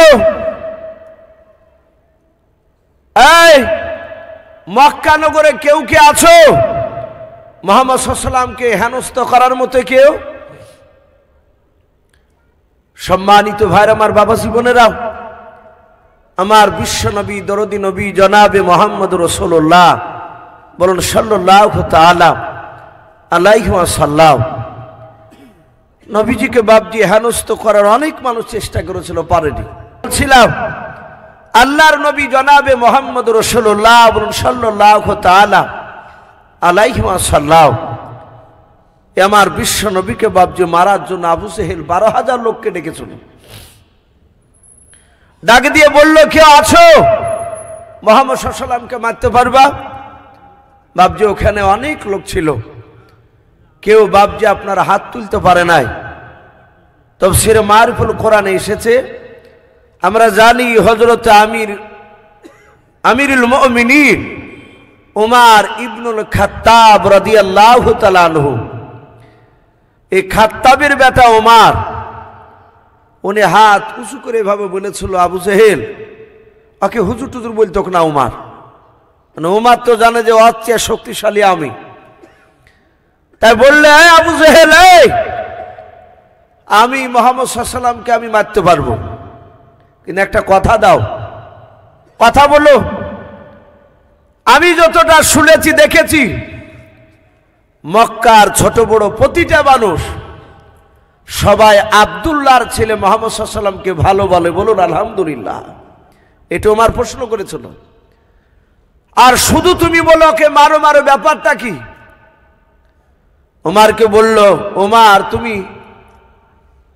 [SPEAKER 1] এই মক্কা নগরে কেউ কে আছো মুহাম্মদ সাল্লাল্লাহু আলাইহি ওয়াসাল্লামকে হেনস্থ করার মতো? কেউ? সম্মানিত ভাইরা আমার, বাবা জীবনেরা, আমার বিশ্ব নবী দরদি নবী জনাবে মুহাম্মদ রাসূলুল্লাহ বলুন সাল্লাল্লাহু তাআলা আলাইহি ওয়াসাল্লাম নবীজিকে বাপজি হেনস্থ করার অনেক মানুষ চেষ্টা করেছিল, পারেনি। বলছিলাম আল্লাহর নবী জনাবে মুহাম্মদ রাসূলুল্লাহ বলুন সাল্লাল্লাহু তাআলা আলাইহি ওয়াসাল্লাম আমার বিশ্ব নবীকে বাপজি মারার জন্য আবু জেহেল 12,000 লোককে ডেকেছিল। ডাকে দিয়ে বলল, কেউ আছো মুহাম্মদ সাল্লাল্লাহু আলাইহি ওয়াসাল্লামকে মারতে পারবা? বাপজি ওখানে অনেক লোক ছিল, কেউ বাপজি আপনার হাত তুলতে পারে নাই। তাফসীরে মারিফুল কোরআনে এসেছে, আমরা জানি হযরত আমিরুল মুমিনিন উমর ইবনুল খাত্তাব রাদিয়াল্লাহু তাআলা আনহু, এই খাত্তাবের বেটা উমর, উনি হাত উঁচু করে এভাবে বলেছিল, আবু জেহেল ওকে হুজুর টুজুর বলতো না উমর, মানে উমর তো জানে যে ওর চেয়ে শক্তিশালী আমি। তাই বললে, আবু জেহেল আমি মুহাম্মদ সাল্লাল্লাহু আলাইহি ওয়াসাল্লামকে আমি মারতে পারবো, কিন্তু একটা কথা দাও। কথা বলো। আমি যতটা শুনেছি দেখেছি মক্কার ছোট বড় প্রতিটা মানুষ সবাই আব্দুল্লাহর ছেলে মুহাম্মদ সাল্লাল্লাহু আলাইহি ওয়াসাল্লামকে ভালো বলে, বলুন আলহামদুলিল্লাহ। এটা ওমর প্রশ্ন করেছিল। আর শুধু তুমি বলো ওকে মারো মারো, ব্যাপারটা কি? ওমারকে বলল, ওমার তুমি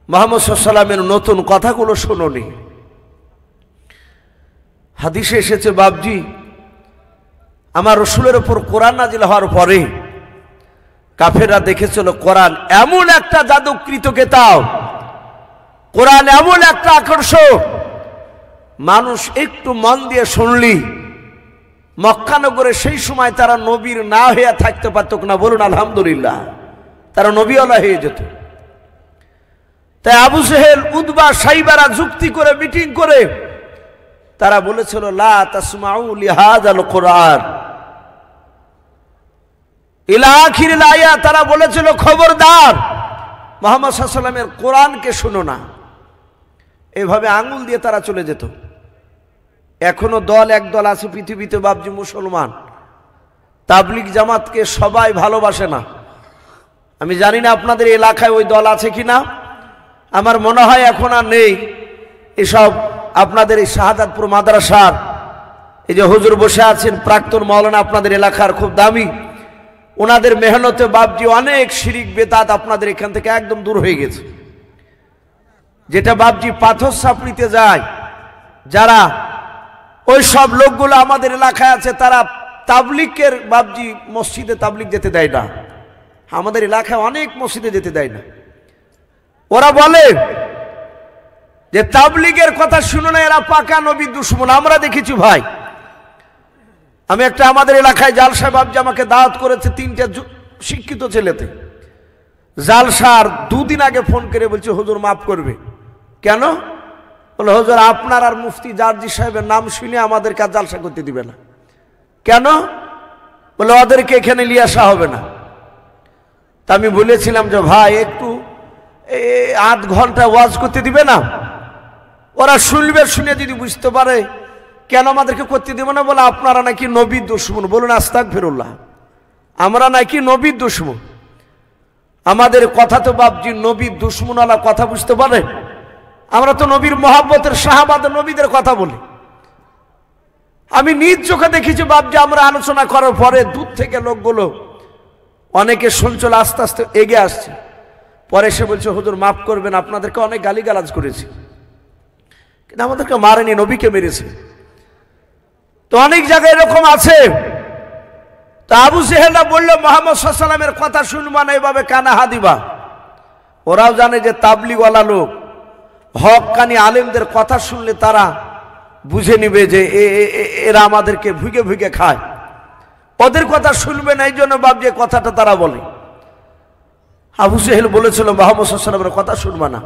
[SPEAKER 1] মুহাম্মদ সাল্লাল্লাহু আলাইহি ওয়াসাল্লামের নতুন কথাগুলো শোনোনি? হাদিসে এসেছে বাবজি, আমার রসুলের উপর কোরআন নাজিল হওয়ার পরে কাফেররা দেখেছিল কোরআন এমন একটা জাদুকৃত কিতাব, কোরআন এমন একটা আকর্ষণ, মানুষ একটু মন দিয়ে শুনলি মক্কা নগরে সেই সময় তারা নবীর না হয়ে থাকতে পারত না। বলুন আলহামদুলিল্লাহ, তারা নবীওয়ালা হয়ে যেত। তাই আবু জেহেল, উতবা, সাইবারা যুক্তি করে, মিটিং করে তারা বলেছিল, লা তাসমাউ লিহাযাল কোরআন ইলা আখিরিল আয়াত। তারা বলেছিল, খবরদার মুহাম্মদ সাল্লাল্লাহু আলাইহি ওয়াসাল্লামের কোরআনকে শোনো না। এভাবে আঙ্গুল দিয়ে তারা চলে যেত। এখনো একদল আছে পৃথিবীতে বাবজি, মুসলমান, তাবলিগ জামাতকে সবাই ভালোবাসে না। আমি জানি না আপনাদের এলাকায় ওই দল আছে কিনা, আমার মনে হয় এখন আর নেই। এসব আপনাদের এই শাহাদাতপুর মাদ্রাসার এই যে হুজুর বসে আছেন, প্রাক্তন মাওলানা, আপনাদের এলাকার খুব দামি, ওনাদের মেহনতে বাবজি অনেক শিরিক বেদাত আপনাদের এখান থেকে একদম দূর হয়ে গেছে। যেটা বাবজি পাথর সাপড়িতে যায়, যারা ওই সব লোকগুলো আমাদের এলাকায় আছে, তারা তাবলিগের বাবজি মসজিদে তাবলিগ যেতে দেয় না। আমাদের এলাকায় অনেক মসজিদে যেতে দেয় না। ওরা বলে যে তাবলিগের কথা শুনো না, এরা পাকা নবীর দুশমন। আমরা দেখেছি ভাই, আমি একটা আমাদের এলাকায় জালসা বাবজি আমাকে দাওয়াত করেছে, 3টে শিক্ষিত ছেলেতে। জালসার 2 দিন আগে ফোন করে বলছে, হুজুর মাফ করবে। কেন? বলে, হুজুর আপনার আর মুফতি জারজি সাহেবের নাম শুনে আমাদের কাজ জালসা করতে দিবে না। কেন? বলে, ওদেরকে এখানে নিয়ে আসা হবে না। তা আমি বলেছিলাম যে ভাই একটু 8 ঘন্টা ওয়াজ করতে দিবে না? ওরা শুনবে, শুনে যদি বুঝতে পারে কেন আমাদেরকে করতে দেবে না? বলে, আপনারা নাকি নবীর দুশমন। বলুন আস্তাগফিরুল্লাহ, আমরা নাকি নবীর দুশমন? আমাদের কথা তো বাবজি নবীর দুশমনওয়ালা কথা বুঝতে পারে? আমরা তো নবীর মহাব্বতের, সাহাবাদের, নবীদের কথা বলি। আমি নিজ চোখে দেখেছি বাবজি, আমরা আলোচনা করার পরে দূর থেকে লোকগুলো অনেকে শুনছিল, আস্তে আস্তে এগিয়ে আসছে। পরে সে বলছে, হুজুর মাফ করবেন, আপনাদেরকে অনেক গালিগালাজ করেছি, কিন্তু আমাদেরকে মারেনি, নবীকে মেরেছে। তো অনেক জায়গায় এরকম আছে। তা আবু জেহেলরা বললো, মুহাম্মদ সাল্লাল্লাহু আলাইহি ওয়াসাল্লামের কথা শুনবা না, এভাবে কানা হা দিবা। ওরাও জানে যে তাবলিগওয়ালা লোক, হক্কানি আলেমদের কথা শুনলে তারা বুঝে নিবে যে এরা আমাদেরকে ভুগে ভুগে খায়, ওদের কথা শুনবে না। এই জন্য বাবজি কথাটা তারা বলে। আবু জেহেল বলেছিল, মুহাম্মদ সাল্লাল্লাহু আলাইহি ওয়াসাল্লামের কথা শুনবা না।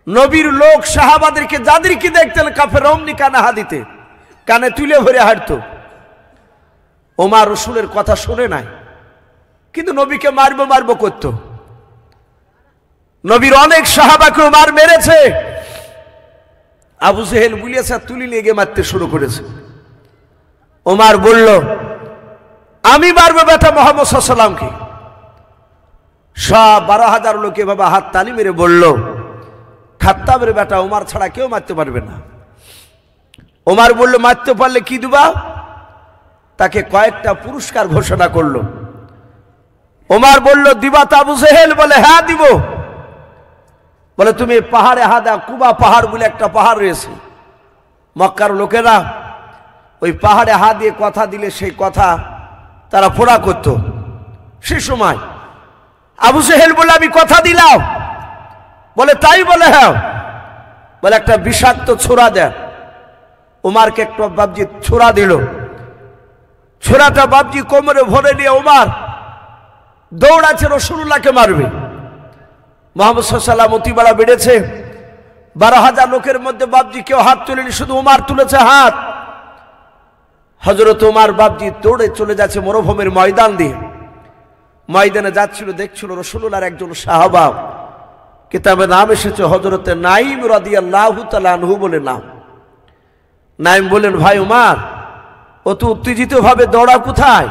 [SPEAKER 1] নবীর লোক সাহাবাদেরকে যাদেরকে দেখতেন কাফের অমনি কানে হা দিতে, কানে তুলে ভরে হাঁটতো। ওমর রসুলের কথা শুনে নাই, কিন্তু নবীকে মারবো মারবো করত। নবীর অনেক সাহাবাকে ওমর মেরেছে। আবু জেহেল বুলিয়েছে, তুলি লেগে মারতে শুরু করেছে। ওমর বলল, আমি মারবো বেটা মুহাম্মদ সাল্লাল্লাহু আলাইহি ওয়াসাল্লামকে। সব 12,000 লোক এভাবে হাত তালি মেরে বলল, খাত্তাবের বেটা ওমর ছাড়া কেউ মারতে পারবে না। ওমর বলল, মারতে পারলে কি দিবা? তাকে কয়েকটা পুরস্কার ঘোষণা করলো। ওমর বলল, দিবা তো আবু জেহেল? বলে, হ্যাঁ দিব। বলে, তুমি পাহাড়ে হা দাও। কুবা পাহাড় বলে একটা পাহাড় রয়েছে, মক্কার লোকেরা ওই পাহাড়ে হা দিয়ে কথা দিলে সেই কথা তারা ফোড়া করত। সে সময় আবু জেহেল বলে, আমি কথা দিলাম। বলে, তাই? বলে, হ্যাঁ। বলে, একটা বিষাক্ত ছোরা দেয়। ওমরকে একটা বাবজি ছোরা দিল। ছোরাটা বাবজি কোমরে ভরে নিয়ে ওমর দৌড়াচ্ছে রাসূলুল্লাহকে মারবে। মুহাম্মদ সাল্লাল্লাহু আলাইহি ওয়াসাল্লাম অতিবেলা বেড়েছে। 12,000 লোকের মধ্যে বাবজি কেউ হাত তুলেনি, শুধু ওমর তুলেছে হাত। হযরত ওমর বাবজি দৌড়ে চলে যাচ্ছে মরুভূমির ময়দান দিয়ে। ময়দানে যাচ্ছিল, দেখছিল রাসূলুল্লাহর একজন সাহাবা, কিতাবে নাম এসেছে হযরতে নাঈম রাদিয়াল্লাহু তাআলা আনহু বলে নাম। নাঈম বলেন, ভাই ওমর, অত উত্তেজিত ভাবে দৌড়া কোথায়?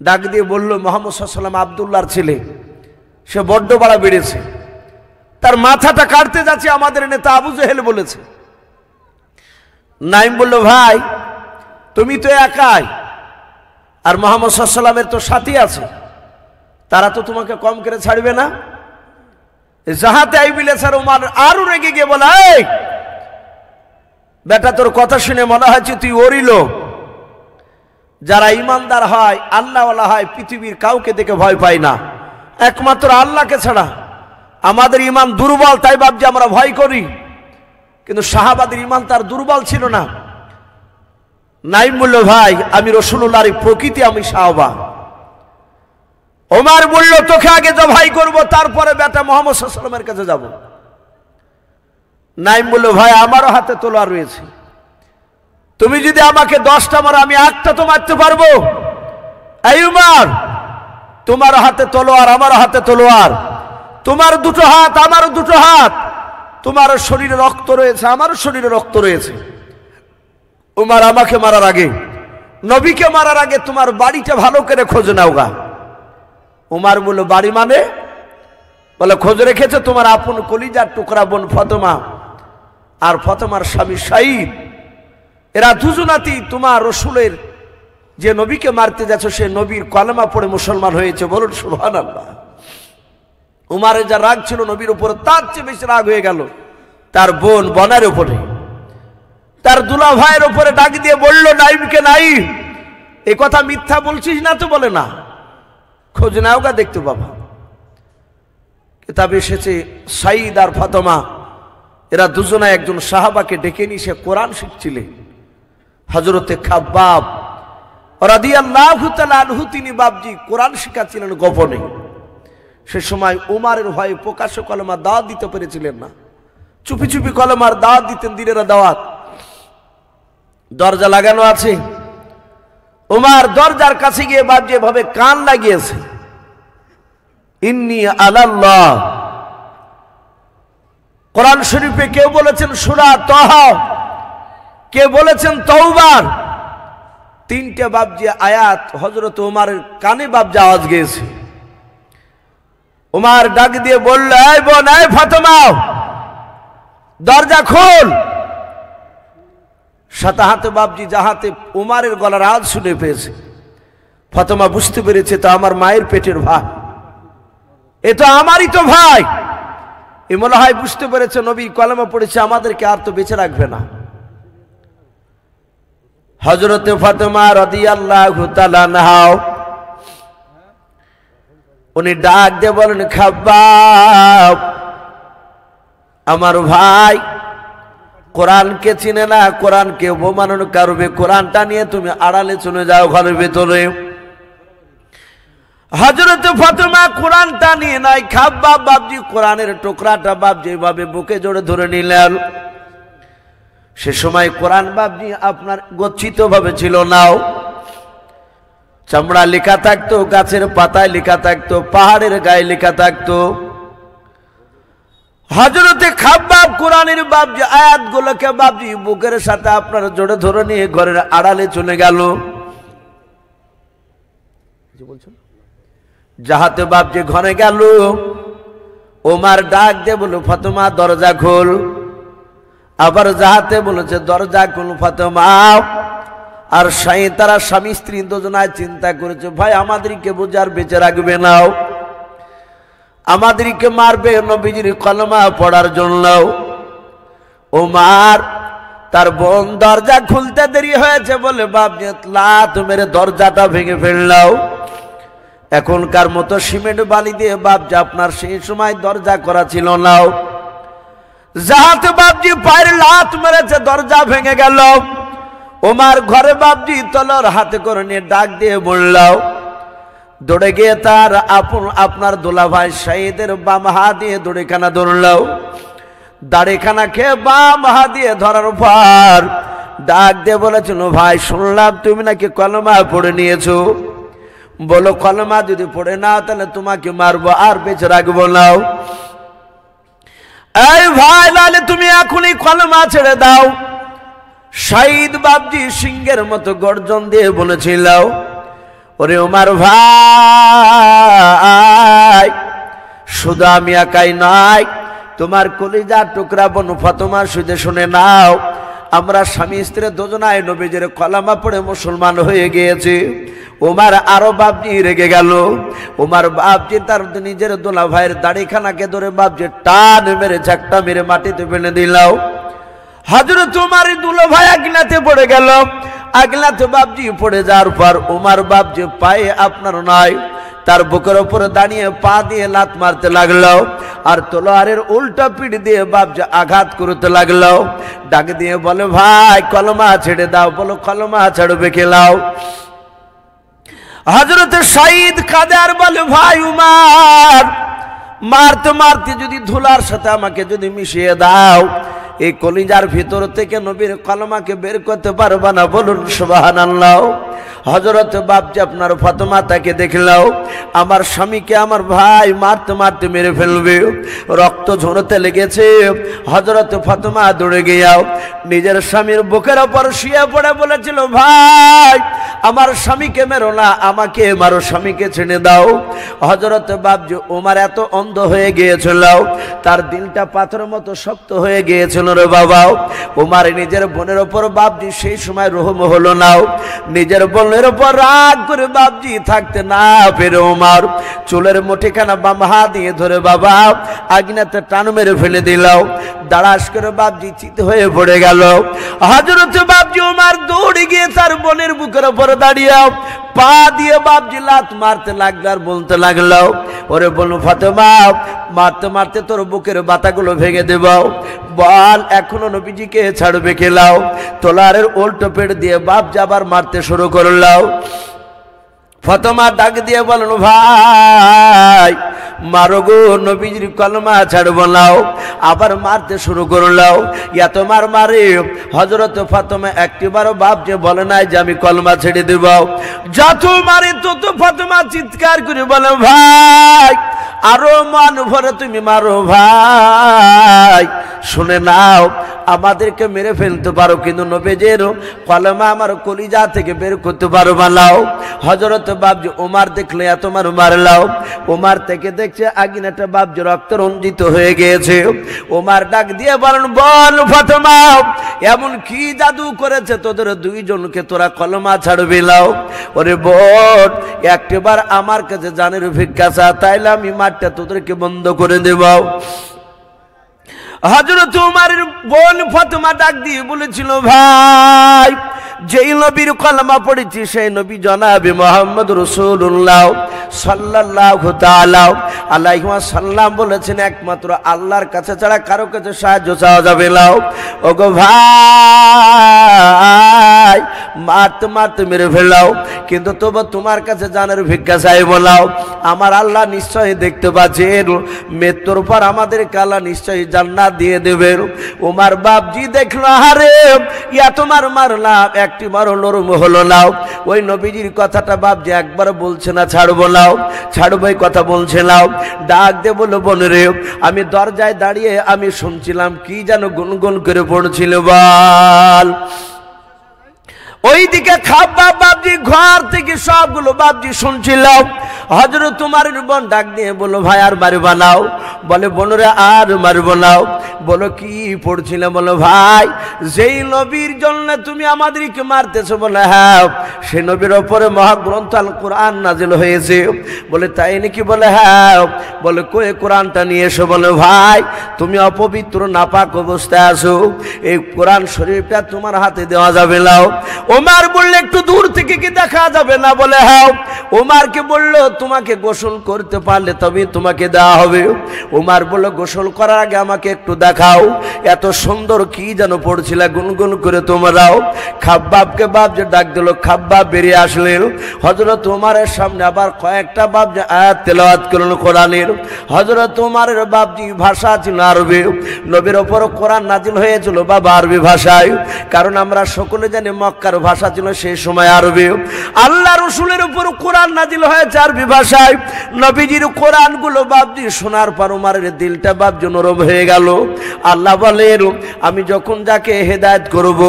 [SPEAKER 1] ডাক দিয়ে বলল, মুহাম্মদ সাল্লাল্লাহু আলাইহি ওয়াসাল্লাম আব্দুল্লাহর ছেলে, সে বড্ড বাড়া বেড়েছে, তার মাথাটা কাটতে যাচ্ছে আমাদের নেতা আবু জেহেল বলেছে। নাঈম বলল, ভাই তুমি তো একাই, আর মুহাম্মদ সাল্লাল্লাহু আলাইহি ওয়াসাল্লামের তো সাথী আছে, তারা তো তোমাকে কম করে ছাড়বে না। যাহাতে আইবিলে স্যার ওমার আরো রেগে গিয়ে বলে, এই বেটা, তোর কথা শুনে মনে হচ্ছে তুই ওরই লোক। যারা ইমানদার হয়, আল্লাহওয়ালা হয়, পৃথিবীর কাউকে দেখে ভয় পায় না, একমাত্র আল্লাহকে ছাড়া। আমাদের ইমান দুর্বল, তাই ভাবছি আমরা ভয় করি, কিন্তু সাহাবাদের ইমান তার দুর্বল ছিল না। নাই বলল, ভাই আমি রাসূলুল্লাহর প্রকৃতি, আমি সাহাবা। ওমর বলল, তোকে আগে জবাই করব, তারপরে বেটা মুহাম্মদ সাল্লাল্লাহু আলাইহি ওয়াসাল্লামের কাছে যাব। নাইম বলল, ভাই আমারও হাতে তলোয়ার রয়েছে, তুমি যদি আমাকে 10টা মারো আমি একটা তো মারতে পারবো। এই উমর, তোমার হাতে তলোয়ার, আমার হাতে তলোয়ার, তোমার দুটো হাত, আমারও দুটো হাত, তোমার শরীরে রক্ত রয়েছে, আমারও শরীরে রক্ত রয়েছে। উমর আমাকে মারার আগে, নবীকে মারার আগে তোমার বাড়িটা ভালো করে খোঁজ নাও গা। উমর বলল, বাড়ি মানে? বলে, খোঁজ রেখেছে তোমার আপন কলিজার টুকরা বোন ফাতেমা আর ফাতেমার স্বামী সাঈদ, এরা দুজনাতি তোমার রসুলের যে নবীকে মারতে যাচ্ছ সে নবীর কলেমা পড়ে মুসলমান হয়েছে, বলুন সুবহানাল্লাহ। উমারের যা রাগ ছিল নবীর উপরে, তার চেয়ে বেশি রাগ হয়ে গেল তার বোন বনের উপরে, তার দুলা ভাইয়ের উপরে ডাক দিয়ে বলল, নাইমকে, নাইম এ কথা মিথ্যা বলছিস না তো? বলে না, খোঁজ নাও গা, দেখতে পাবা। কিতাবে এসেছে সাঈদ আর ফাতেমা এরা দুজনে একজন সাহাবাকে ডেকে নিয়ে সে কোরআন শিখছিলেন। হযরতে খাব্বাব রাদিয়াল্লাহু তাআলা আনহু তিনি বাবজি কোরআন শিখাচ্ছিলেন গোপনে। সে সময় উমারের ভয়ে প্রকাশ্য কলেমা দাওয়াত দিতে পেরেছিলেন না, চুপি চুপি কলেমার দাওয়াত দিতেন, দিনের দাওয়াত। দরজা লাগানো আছে, উমার দরজার কাছে গিয়ে বাবজি এভাবে কান লাগিয়েছে, ইন্নী আলাল্লাহ। কোরআন শরীফে কেউ বলেছেন সূরা তাহা, কেউ বলেছেন তাওবার, তিনটে বাবজি আয়াত হযরত উমারের কানে বাবজি আওয়াজ গিয়েছে। উমার ডাক দিয়ে বলল, এই বোন, এই ফাতেমা, দরজা খোল। সাথে হাতে বাবজি যাহাতে উমারের গলার আওয়াজ শুনে পেয়েছে, ফাতেমা বুঝতে পেরেছে তো আমার মায়ের পেটের ভাই, এ তো আমারই তো ভাই। এ মনে হয় বুঝতে পেরেছে নবী কলেমা পড়েছে, আমাদেরকে আর তো বেঁচে রাখবে না। হযরতে ফাতেমা রাদিয়াল্লাহু তাআলা আনহা উনি ডাক দিয়ে বলেন, খাব্বাব আমার ভাই কোরআনকে চিনে না, কোরআনকে অবমাননা করবে, কোরআনটা নিয়ে তুমি আড়ালে চলে যাও ঘরের ভেতরে। হযরতে ফাতেমা কোরআনটা নিয়ে নাই, খাব্বাব বাবজি কোরআনের টুকরাটা বাবজি এভাবে বুকে জড়ে ধরে নিলেন। সে সময় কোরআন বাবজি আপনার গচ্ছিত ভাবে ছিল নাও, চামড়া লেখা থাকতো, গাছের পাতায় লেখা থাকতো, পাহাড়ের গায়ে লেখা থাকতো। হযরতে খাব্বাব কোরআনের বাবজি আয়াতগুলোকে বাবজি বুকের সাথে আপনার জড়ে ধরে নিয়ে ঘরের আড়ালে চলে গেল। যাহাতে বাবজি ঘরে গেল, ওমার ডাক দিয়ে বলল, ফাতেমা দরজা খোল। আবার যাহাতে বলেছে দরজা খোল ফাতেমা। আর সাঈদ তারা স্বামী স্ত্রী দুজনায় চিন্তা করেছে, ভাই আমাদেরকে বোঝার বেঁচে রাখবে নাও, আমাদেরকে মারবে নবীজির কলেমা পড়ার জন্য। ওমর তার বোন দরজা খুলতে দেরি হয়েছে বলে বাবজি লাত মেরে দরজাটা ভেঙে ফেললাও। এখনকার মতো সিমেন্ট বালি দিয়ে বাবজি আপনার সেই সময় দরজা করা ছিল নাও। যাহাতে বাবজি পায়ের লাত মেরেছে, দরজা ভেঙে গেল। ওমর ঘরে বাবজি তলোয়ার হাতে করে নিয়ে ডাক দিয়ে বললাও, দৌড়ে গিয়ে তার আপনার দোলা ভাই সাঈদের বাম হাত দিয়ে দড়িখানা ধরলাও। দাড়িখানা খেয়ে বাম হাত দিয়ে ধরার পর ডাক দিয়ে বলেছিল, ভাই শুনলাম তুমি নাকি কলেমা পড়ে নিয়েছো, বলো কলেমা যদি পড়ে নাও তাহলে তোমাকে মারবো আর বেঁচে রাখবো নাও। এই ভাই লালে তুমি এখনই কলেমা ছেড়ে দাও। সাঈদ বাবজি সিংহের মতো গর্জন দিয়ে বলেছিল, ওরে ওমর ভাই, শুধু আমি একাই নয়, তোমার কলিজার টুকরা বোন ফাতেমা শুধু শুনে নাও, আমরা স্বামী স্ত্রী দুজনায় নবীজির কলেমা পড়ে মুসলমান হয়ে গিয়েছি। ওমর আরো বাপজি রেগে গেল। ওমর বাপজি তার নিজের দোলা ভাইয়ের দাড়িখানাকে ধরে বাপজি টান মেরে ঝাঁকটা মেরে মাটিতে ফেলে দিলাও। হযরত ওমর দুলা ভাই আগলাতে পড়ে গেল। আগলাতে বাপজি পড়ে যাওয়ার পর ওমর বাপজি পায়ে আপনার নয় তার বুকের উপরে দাঁড়িয়ে পা দিয়ে লাত মারতে লাগলো আর তলোয়ারের উল্টা পিঠ দিয়ে বাপজি আঘাত করতে লাগলো। ডাক দিয়ে বলে ভাই কলমা ছেড়ে দাও। বলো কলমা ছাড়বে খেলাও। হযরত সাইদ কাদের বলে ভাই উমর মারতে মারতে যদি ধুলার সাথে আমাকে যদি মিশিয়ে দাও এই কলিজার ভিতর থেকে নবীর কলমাকে বের করতে পারবা না। বলুন সুবহানাল্লাহ। হযরত বাপজি আপনার ফাতেমা তাকে দেখলাও আমার স্বামীকে আমার ভাই মারতে মারতে মেরে ফেলবে, রক্ত ঝরতে লেগেছে। হযরত ফাতেমা দৌড়ে গিয়াও নিজের স্বামীর বুকের উপর শুয়ে পড়ে বলেছিল ভাই আমার স্বামীকে মেরো না, আমাকে মারো, স্বামীকে ছেড়ে দাও। হযরত বাপজি ওমর এত অন্ধ হয়ে গিয়েছিল তার দিলটা পাথরের মতো শক্ত হয়ে গিয়েছিল রে বাবা। ওমর নিজের বোনের উপর বাপজি সেই সময় রহম হলো না। নিজের বোনের উপর রাগ করে বাপজি থাকতে না পেরে ওমর চুলের মুঠিখানা বাম হাত দিয়ে ধরে বাবা আগুনেতে টান মেরে ফেলে দিলাও। দাঁড়াস করে বাপজি চিত হয়ে পড়ে গেল। হযরত বাপজি ওমর দৌড়ে গিয়ে তার বোনের বুকের উপর দাঁড়িয়ে পা দিয়ে বাপজি লাত মারতে লাগলো আর বলতে লাগলো ওরে বলু ফাতেমা মারতে মারতে তোর বুকের বাতাগুলো ভেঙে দেব, বল এখনো নবীজিকে ছাড়বে খেলাও। তলোয়ারের উল্টো পেট দিয়ে বাপ যাবার মারতে শুরু করলাও। ফাতেমা ডাক দিয়ে বলেন ভাই মারো গো, নবীজির কলমা ছাড়বো নাও। আবার মারতে শুরু করলাও। এত মার মারে হযরত ফাতেমা একটিবারও বাপ যে বলে নাই যে আমি কলমা ছেড়ে দেব। যত মারে তত ফাতেমা চিৎকার করে বলে ভাই আরো মান ভরে তুমি মারো ভাই। শুনে নাও আমাদেরকে মেরে ফেলতে পারো কিন্তু নবীজির কলমা আমার কলিজা থেকে বের করতে পারবা নাও। হযরত বাপজি ওমর দেখলে এত মার মারলাও। ওমর থেকে দেখছে আগুনেটা বাপজি রক্ত রঞ্জিত হয়ে গিয়েছে। ওমর ডাক দিয়ে বলেন বল ফাতেমা এমন কি জাদু করেছে তোদের দুইজনকে তোরা কলমা ছাড়বি নাও। ওরে বোন একটিবার আমার কাছে জানের ভিক্ষা চা, তাইলে আমি মাঠটা তোদেরকে বন্ধ করে দেব। হযরত ওমরের বোন ফাতেমা ডাক দিয়ে বলেছিল ভাই যেই নবীর কলমা পড়েছি সেই নবী জনাবে মুহাম্মদ রাসূলুল্লাহ সাল্লাল্লাহু তাআলা আলাইহি ওয়াসাল্লাম বলেছেন একমাত্র আল্লাহর কাছে ছাড়া কারো কাছে সাহায্য চাওয়া যাবে না। ওগো ভাই মারতে মারতে মেরে ফেলাও কিন্তু তবু তোমার কাছে জানের ভিক্ষা চাইব না। আমার আল্লাহ নিশ্চয়ই দেখতে পাচ্ছেন মৃত্যুর পর আমাদের আল্লাহ নিশ্চয়ই জান্নাত দিয়ে দেবেন। ওমর বাপজি দেখলো আরে ইয়া তোমার মারলাম একটি মারো নরম হলো না। ওই নবীজির কথাটা বাপজি একবার বলছে না ছাড়বো না, ছাড়বো এই কথা বলছে না। ডাক দে বলো বোন রে আমি দরজায় দাঁড়িয়ে আমি শুনছিলাম কি যেন গুনগুন করে পড়ছিল বল। ওইদিকে খাব্বাব বাপজি ঘর থেকে সবগুলো বাপজি শুনছিলাম। হযরত ওমরের বোন ডাক দিয়ে বলো ভাই আর মারবা নাও। বলে বোনরে আর মারবো নাও। বলো কি পড়ছিল? বলো ভাই যেই নবীর জন্য তুমি আমাদেরকে মারতেছো। বলে হ্যাঁ সেই নবীর ওপরে মহাগ্রন্থ আল কোরআন নাজিল হয়েছে। বলে তাই নাকি? বলে হ্যাঁ। বলে কই কোরআনটা নিয়ে এসো। বলে ভাই তুমি অপবিত্র নাপাক অবস্থায় আছো, এই কোরআন শরীফটা তোমার হাতে দেওয়া যাবে না। ওমর বললে একটু দূর থেকে কি দেখা যাবে না? বলে হ্যাঁ। ওমরকে বললো তোমাকে গোসল করতে পারলে তবে তোমাকে দেওয়া হবে। ওমর বলল গোসল করার আগে আমাকে একটু দেখাও এত সুন্দর কি যেন পড়ছিল গুনগুন করে তোমরাও। খাব্বাবকে বাপ যে ডাক দিল, খাব্বাব বেরিয়ে আসলেন। হযরত ওমরের সামনে আবার কয়েকটা বাপ যে আয়াত তেলাওয়াত করলেন কোরআনের। হযরত ওমরের বাপজি ভাষা ছিল আরবি, নবীর ওপর কোরআন নাজিল হয়েছিল বাবা আরবি ভাষায়। কারণ আমরা সকলে জানি মক্কার ভাষা ছিল সেই সময় আরবি। আল্লাহ রাসূলের উপর কোরআন নাজিল হয়েছে আরবি ভাষায়। নবীজির কোরআনগুলো বাপজি শোনার পর ওমরের দিলটা বাপজি নরম হয়ে গেল। আল্লাহ বলেন আমি যখন যাকে হেদায়েত করব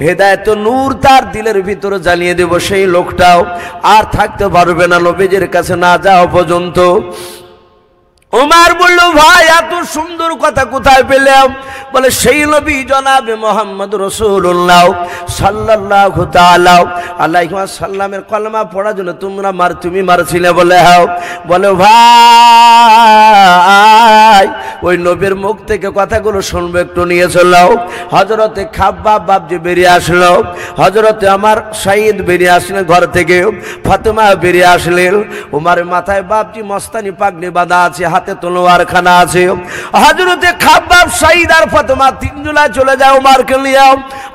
[SPEAKER 1] হেদায়েত নূর তার দিলের ভিতরে জ্বালিয়ে দেব, সেই লোকটাও আর থাকতে পারবে না নবীজির কাছে না যাওয়া পর্যন্ত। ওমর বলল ভাই এত সুন্দর কথা কোথায় পেলাম? বলে সেই নবী জনাবে মুহাম্মদ রাসূলুল্লাহ সাল্লাল্লাহু তাআলা আলাইহি ওয়াসাল্লামের কলমা পড়ার জন্য তুমি মারছিলে বলে হ্যাঁ। বলে ভাই ওই নবীর মুখ থেকে কথাগুলো শুনবে, একটু নিয়ে চলো। হযরতে খাব্বাব বাপজি বেরিয়ে আসলো, হযরতে আমার সাইদ বেরিয়ে আসলেন ঘর থেকে, ফাতেমা বেরিয়ে আসলেন। উমারের মাথায় বাপজি মস্তানি পাগড়ি বাঁধা আছে, হাতে তলোয়ার খানা আছে। হযরতে খাব্বাব, সাইদ আর ফাতেমা তিনজনা চলে যায় উমারকে নিয়ে।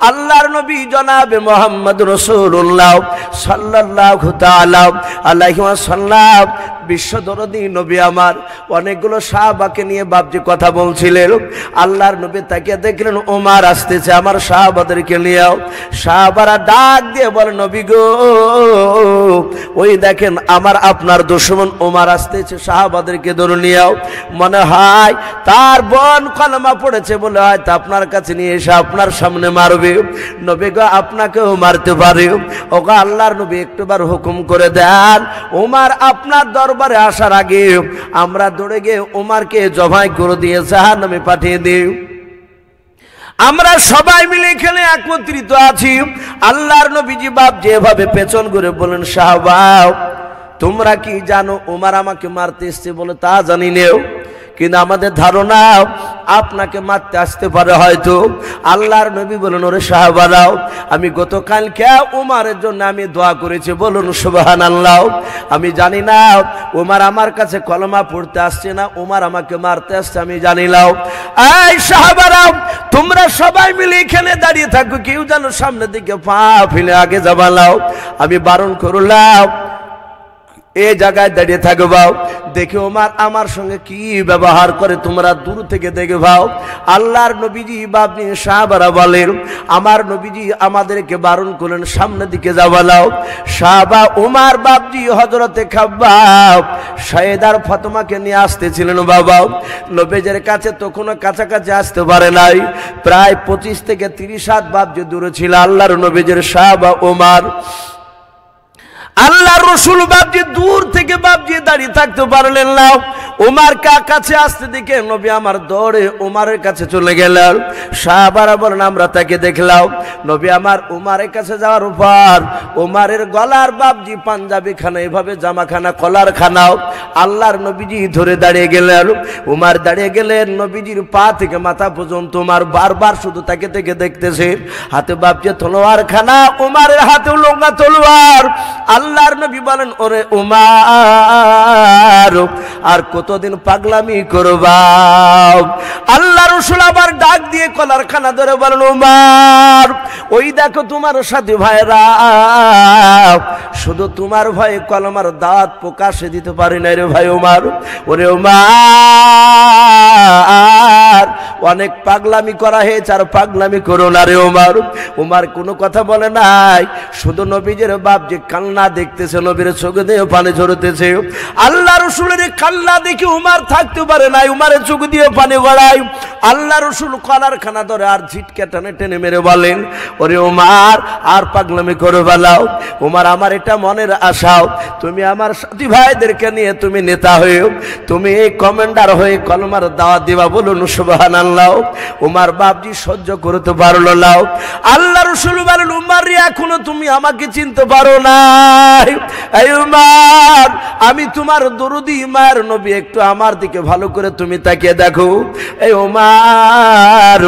[SPEAKER 1] আল্লাহর নবী জনাবে মুহাম্মদ রাসূলুল্লাহ সাল্লাল্লাহু তাআলা আলাইহি ওয়াসাল্লাম বিশ্বদরদী নবী আমার অনেকগুলো সাহাবাকে নিয়ে বাপজি কথা বলছিলেন। আল্লাহর নবী তাকে দেখলেন ওমর আসতেছে আমার সাহাবাদেরকে নিয়ে। সাহাবারা ডাক দিয়ে বলে নবী গো, ওই দেখেন আমার আপনার দুশমন ওমর আসতেছে, সাহাবাদেরকে ধরে নিয়েও। মনে হয় তার বোন কলমা পড়েছে বলে হয়তো আপনার কাছে নিয়ে এসে আপনার সামনে মারবে। নবী গো, আপনাকেও মারতে পারে। ওগো আল্লাহর নবী একটুবার হুকুম করে দেন, ওমর আপনার দরবারে আসার আগে আমরা দৌড়ে গিয়ে ওমরকে জবাই করে দিয়ে জাহান্নামে পাঠিয়ে দিই। আমরা সবাই মিলে এখানে একত্রিত আছি। আল্লাহর নবীজি বাপ যেভাবে পেছন করে বলেন সাহাবা তোমরা কি জানো ওমর আমাকে মারতে এসছে? বলে তা জানি না, কিন্তু আমাদের ধারণা আপনাকে মারতে আসতে পারে হয়তো। আল্লাহর নবী বলেন ওরে সাহাবারাও, আমি গতকালকে ওমরের জন্য আমি দোয়া করেছি, বলুন সুবহানাল্লাহ। আমি জানি না ওমর আমার কাছে কলমা পড়তে আসছে না ওমর আমাকে মারতে আসছে, আমি জানি না। এই সাহাবারাও তোমরা সবাই মিলে এখানে দাঁড়িয়ে থাকো, কেউ যেন সামনের দিকে পা ফেলে আগে যাবালাও। আমি বারণ করলাম এই জায়গায় দাঁড়িয়ে থাকবো, দেখে ওমর আমার সঙ্গে কি ব্যবহার করে তোমরা দূর থেকে দেখে ভাও। আল্লাহর নবীজি বাপনি সাহাবারা বলেন আমার নবীজি আমাদেরকে বারণ করলেন সামনের দিকে যাবালাও। সাহাবা ওমর বাপজি হযরতে খাব্বাব সাইদার ফাতেমাকে নিয়ে আসতেছিলেন বাবা। নবীজের কাছে তখনও কাছাকাছি আসতে পারে নাই, প্রায় 25 থেকে 30 হাত বাপজি দূরে ছিল আল্লাহর নবীজের সাহাবা ওমর। আল্লাহর রাসূল বাপজি দূর থেকে বাপজি দাঁড়িয়ে থাকতে পারলেন না। ওমর কাছে আসতে দেখে নবী আমার দৌড়ে ওমরের কাছে চলে গেলেন। সাহাবারা বলেন আমরা তাকে দেখলাম। নবী আমার ওমরের কাছে যাওয়ার পর ওমরের গলার বাপজি পাঞ্জাবি খানা এভাবে জামাখানা কলার খানাও আল্লাহর নবীজি ধরে দাঁড়িয়ে গেলেন। ওমর দাঁড়িয়ে গেলেন, নবীজির পা থেকে মাথা পর্যন্ত ওমর বারবার শুধু তাকে থেকে দেখতেছে। হাতে বাপজি তলোয়ার খানা, ওমরের হাতে লম্বা তলোয়ার। আল্লাহর নবী বলেন ওরে ওমর আর কতদিন পাগলামি করবা? আল্লাহ রাসূল আবার ডাক দিয়ে কলার খানা ধরে বলেন ওমর ওই দেখো তোমার সাথী ভাইরা শুধু তোমার ভয়ে কলমার দাঁত প্রকাশে দিতে পারি না রে ভাই ওমর। ওরে ওমর অনেক পাগলামি করা হয়েছে আর পাগলামি করো না রে ওমর। ওমর কোনো কথা বলে নাই, শুধু নবীজের বাপ যে কান্না দেখতেছে, নবীর চোখে দিয়ে পানি ঝরতেছে। আল্লাহ রাসূলের কান্না দেখে ওমর থাকতে পারে নাই, ওমরের চোখ দিয়ে পানি গড়ায়। আল্লাহ রাসূল কলার খানা ধরে আর ঝিটকে টেনে টেনে মেরে বলেন ওরে ওমর আর পাগলামি করে বেলাও। ওমর আমার এটা মনের আশাও তুমি আমার সাথী ভাইদেরকে নিয়ে তুমি নেতা হয়ে তুমি এই কমান্ডার হয়ে কলমার দাওয়াত দিবা, বলুন সুবহানাল্লাহ। ওমর বাপজি সহ্য করতে পারলো না। আল্লাহ রাসূল বলেন ওমর রে এখনো তুমি আমাকে চিনতে পারো না। এই ওমর আমি তোমার দরদি মায়ের নবী, একটু আমার দিকে ভালো করে তুমি তাকিয়ে দেখো। এই ওমর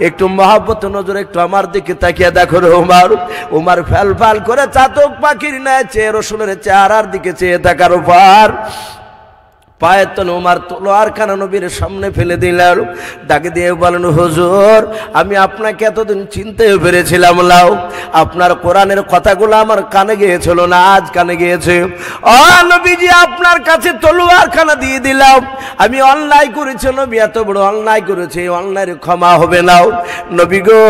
[SPEAKER 1] একটু মহব্বত নজরে একটু আমার দিকে তাকিয়ে দেখো রে ওমর। ওমর ফেল ফাল করে চাতক পাখির ন্যায় চেয়ে রাসূলের চেহারার দিকে চেয়ে থাকার পর পায়ের তলে ওমর তলোয়ার খানা নবীর সামনে ফেলে দিলেন। ডাকে দিয়ে বলেন হুজুর আমি আপনাকে এতদিন চিনতে পেরেছিলাম লাও, আপনার কোরআনের কথাগুলো আমার কানে গিয়েছিল না, আজ কানে গিয়েছে। ও নবীজি আপনার কাছে তলোয়ার খানা দিয়ে দিলাম, আমি অন্যায় করেছি নবী, এত বড় অন্যায় করেছি, অন্যায়ের ক্ষমা হবে না। নবী গো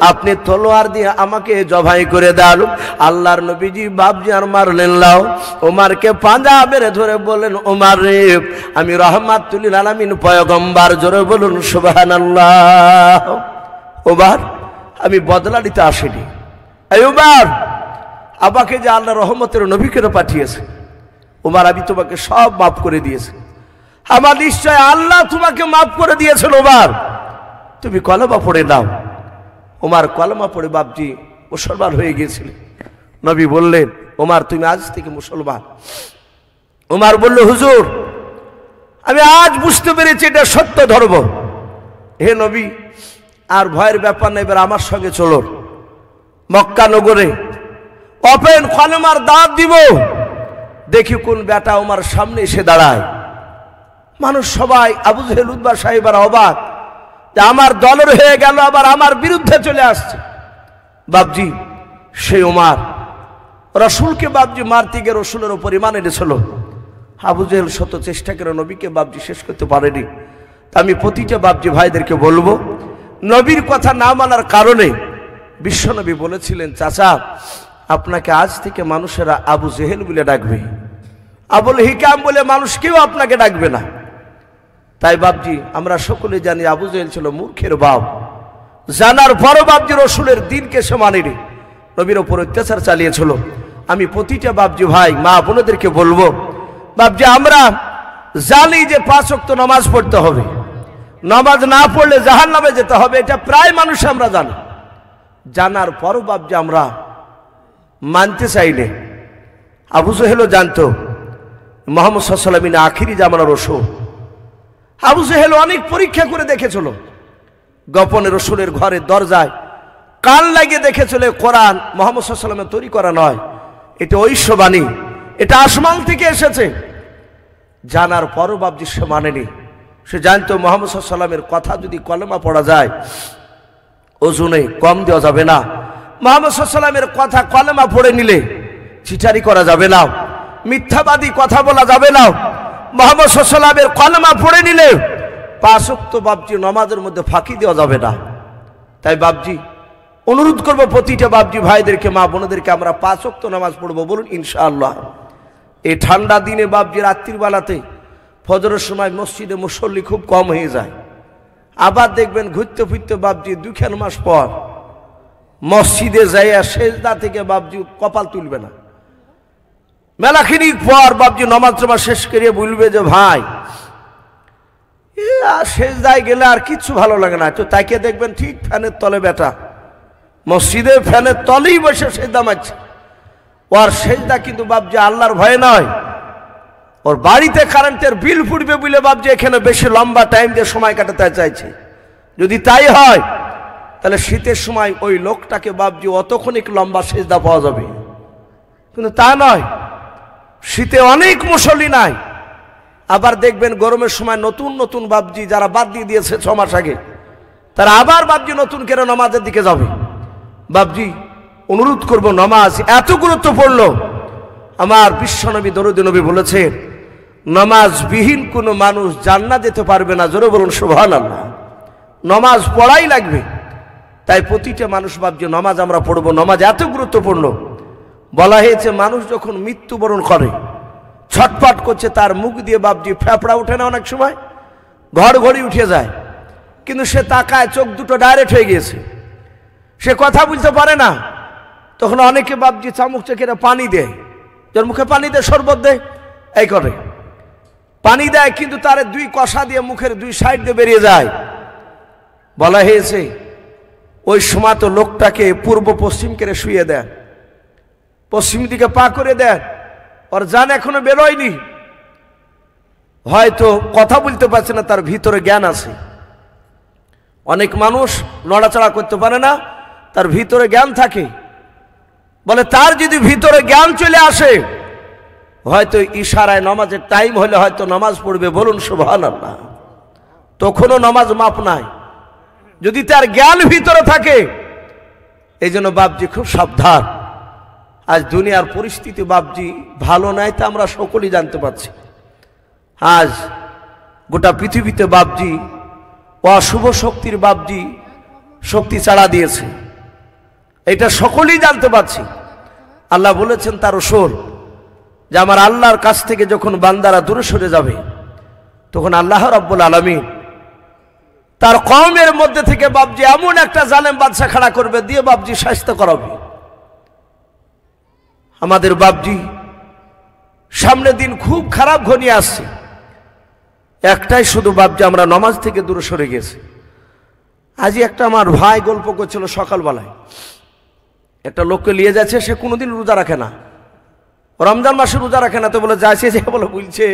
[SPEAKER 1] আপনি তলোয়ার দিয়ে আমাকে জবাই করে দেন। আল্লাহর নবীজি বাপজি আর মারলেন লাও। ওমরকে পাঁজা মেরে ধরে বলেন ওমর রে আমি রহমাতুল লিল আলামিন পয়গম্বর, জোরে বলুন সুবহানাল্লাহ। ওমর আমি বদলা নিতে আসিনি। এই ওমর আমাকে যে আল্লাহ রহমতের নবীকে পাঠিয়েছে, ওমর আমি তোমাকে সব মাফ করে দিয়েছি। আমার নিশ্চয় আল্লাহ তোমাকে মাফ করে দিয়েছেন ওমর। তুমি কলেমা পড়ে নাও। ওমর কলেমা পড়ে বাপজি মুসলমান হয়ে গিয়েছিলেন। নবী বললেন, ওমর তুমি আজ থেকে মুসলমান। ওমর বলল, হুজুর আমি আজ বুঝতে পেরেছি এটা সত্য ধর্ম। হে নবী, আর ভয়ের ব্যাপার নেই, এবার আমার সঙ্গে চলুন। মক্কা নগরে ওপেন কলেমার দাঁত দিব, দেখি কোন বেটা ওমর সামনে এসে দাঁড়ায়। মানুষ সবাই আবু জেহেল উতবা সাহেবেরা অবাক যে আমার দলের হয়ে গেল, আবার আমার বিরুদ্ধে চলে আসছে। বাপজি সেই ওমর রসুলকে বাপজি মারতে গিয়ে রসুলের উপর ঈমান এনেছিল। আবু জেহেল শত চেষ্টা করে নবীকে বাপজি শেষ করতে পারেনি। তা আমি প্রতিটা বাপজি ভাইদেরকে বলবো, নবীর কথা না মানার কারণে বিশ্বনবী বলেছিলেন, চাচা আপনাকে আজ থেকে মানুষেরা আবু জেহেল বলে ডাকবে, আবুল হিকাম বলে মানুষ কেউ আপনাকে ডাকবে না। তাই বাপজি আমরা সকলে জানি আবু জেহেল ছিল মূর্খের বাপ। জানার পরও বাপজি রসুলের দিনকে সে মানেনি, নবীর ওপর অত্যাচার চালিয়েছিল। আমি প্রতিটা বাপজি ভাই মা বোনদেরকে বলবো, বাপজি আমরা জানি যে 5 ওয়াক্ত নামাজ পড়তে হবে, নামাজ না পড়লে জাহান্নামে যেতে হবে, এটা প্রায় মানুষ আমরা জানি। জানার পরও বাপজি আমরা মানতে চাইলে, আবু জেহেলও জানতো মুহাম্মদ সাল্লাল্লাহু আলাইহি ওয়াসাল্লাম আখিরি জামানার রসুল। আবু জেহেল অনেক পরীক্ষা করে দেখেছিল, গোপনে রসুলের ঘরের দরজায় কান লাগিয়ে দেখেছিল কোরআন মুহাম্মদ সাল্লাল্লাহু আলাইহি ওয়াসাল্লামের তৈরি করা নয়, এটা ঐশ্ববাণী, এটা আসমান থেকে এসেছে। জানার পরও বাপজি সে মানেনি। সে জানতো মুহাম্মদ সাল্লাল্লাহু আলাইহি ওয়াসাল্লামের কথা যদি কলেমা পড়া যায় ওজনে কম দেওয়া যাবে না। মুহাম্মদ সাল্লাল্লাহু আলাইহি ওয়াসাল্লামের কথা কলেমা পড়ে নিলে চিটারি করা যাবে না, মিথ্যাবাদী কথা বলা যাবে না। মুহাম্মদ সাল্লাল্লাহু আলাইহি ওয়াসাল্লামের কলেমা পড়ে নিলে 5 ওয়াক্ত বাপজি নামাজের মধ্যে ফাঁকি দেওয়া যাবে না। তাই বাপজি অনুরোধ করবো প্রতিটা বাপজি ভাইদেরকে মা বোনদেরকে, আমরা 5 ওয়াক্ত নামাজ পড়বো, বলুন ইনশাআল্লাহ। এই ঠান্ডা দিনে বাপজি রাত্রির বেলাতে ফজরের সময় মসজিদে মুসল্লি খুব কম হয়ে যায়। আবার দেখবেন ঘুরতে ফিরতে বাপজি 2 মাস পর মসজিদে যাইয়া সেজদা থেকে বাপজি কপাল তুলবে না। মেলাখিনিক পর বাপজি নামাজ শেষ করিয়ে বলবে যে ভাই সেজদায় গেলে আর কিচ্ছু ভালো লাগে না। তো তাকে দেখবেন ঠিক ফ্যানের তলে বেটা মসজিদে ফ্যানের তলেই বসে সেজদা মারছে। ওর সেজদা কিন্তু বাপজি আল্লাহর ভয়ে নয়, ওর বাড়িতে কারেন্টের বিল ফুটবে বলে বাপজি এখানে বেশি লম্বা টাইম দিয়ে সময় কাটাতে চাইছে। যদি তাই হয় তাহলে শীতের সময় ওই লোকটাকে বাপজি অতক্ষণিক লম্বা সেজদা পাওয়া যাবে, কিন্তু তা নয়। শীতে অনেক মুসল্লি নাই, আবার দেখবেন গরমের সময় নতুন নতুন বাপজি যারা বাদ দিয়ে দিয়েছে 6 মাস আগে, তারা আবার বাপজি নতুন করে নামাজের দিকে যাবে। বাপজি অনুরোধ করব, নামাজ এত গুরুত্বপূর্ণ। আমার বিশ্বনবী দরুদে নবী বলেছে, নামাজবিহীন কোনো মানুষ জান্নাত যেতে পারবে না। জোরে বলুন সুবহানাল্লাহ। নামাজ পড়াই লাগবে। তাই প্রতিটা মানুষ বাপজি নামাজ আমরা পড়বো। নামাজ এত গুরুত্বপূর্ণ। বলা হয়েছে মানুষ যখন মৃত্যুবরণ করে ছটফট করছে, তার মুখ দিয়ে বাপজি ফেফড়া ওঠে না, অনেক সময় ঘড়ঘড়ি উঠে যায়, কিন্তু সে তাকায় চোখ দুটো ডাইরেক্ট হয়ে গিয়েছে, সে কথা বলতে পারে না। তখন অনেকে বাপজি চামচ চেখে পানি দেয়, যার মুখে পানি দেয়, শরবত দেয়, এই করে পানি দেয়, কিন্তু তার 2 কষা দিয়ে মুখের 2 সাইড দিয়ে বেরিয়ে যায়। বলা হয়েছে ওই সময় তো লোকটাকে পূর্ব পশ্চিম করে শুয়ে দেয়, পশ্চিম দিকে পা করে দেয়, ওর জান এখনো বেরোয়নি, হয়তো কথা বলতে পারছে না, তার ভিতরে জ্ঞান আছে। অনেক মানুষ নড়াচড়া করতে পারে না, তার ভিতরে জ্ঞান থাকে। বলে তার যদি ভিতরে জ্ঞান চলে আসে, হয়তো ইশারায় নামাজের টাইম হলে হয়তো নামাজ পড়বে। বলুন সুবহানাল্লাহ। তখনও নামাজ মাপ নাই, যদি তার জ্ঞান ভিতরে থাকে। এই জন্য বাপজি খুব সাবধান। আজ দুনিয়ার পরিস্থিতি বাপজি ভালো নাই, তা আমরা সকলেই জানতে পারছি। আজ গোটা পৃথিবীতে বাপজি অশুভ শক্তির বাপজি শক্তি চাড়া দিয়েছে, এটা সকলেই জানতে পারছি। আল্লাহ বলেছেন তার রাসূল যে আমার আল্লাহর কাছ থেকে যখন বান্দারা দূরে সরে যাবে, তখন আল্লাহ রাব্বুল আলামিন তার কওমের মধ্যে থেকে বাপজি এমন একটা জালেম বাদশা খাড়া করবে, দিয়ে বাপজি শাস্তি করাবে। আমাদের বাপজি সামনের দিন খুব খারাপ ঘনিয়ে আসছে। একটাই শুধু বাপজি আমরা নামাজ থেকে দূরে সরে গেছি। আজই একটা আমার ভাই গল্প করছিল সকালবেলায়, একটা লোককে নিয়ে যাচ্ছে, সে কোনোদিন রোজা রাখে না, রমজান মাসে রোজা রাখে না। তো বলে যাচ্ছে, যে বলে বলছে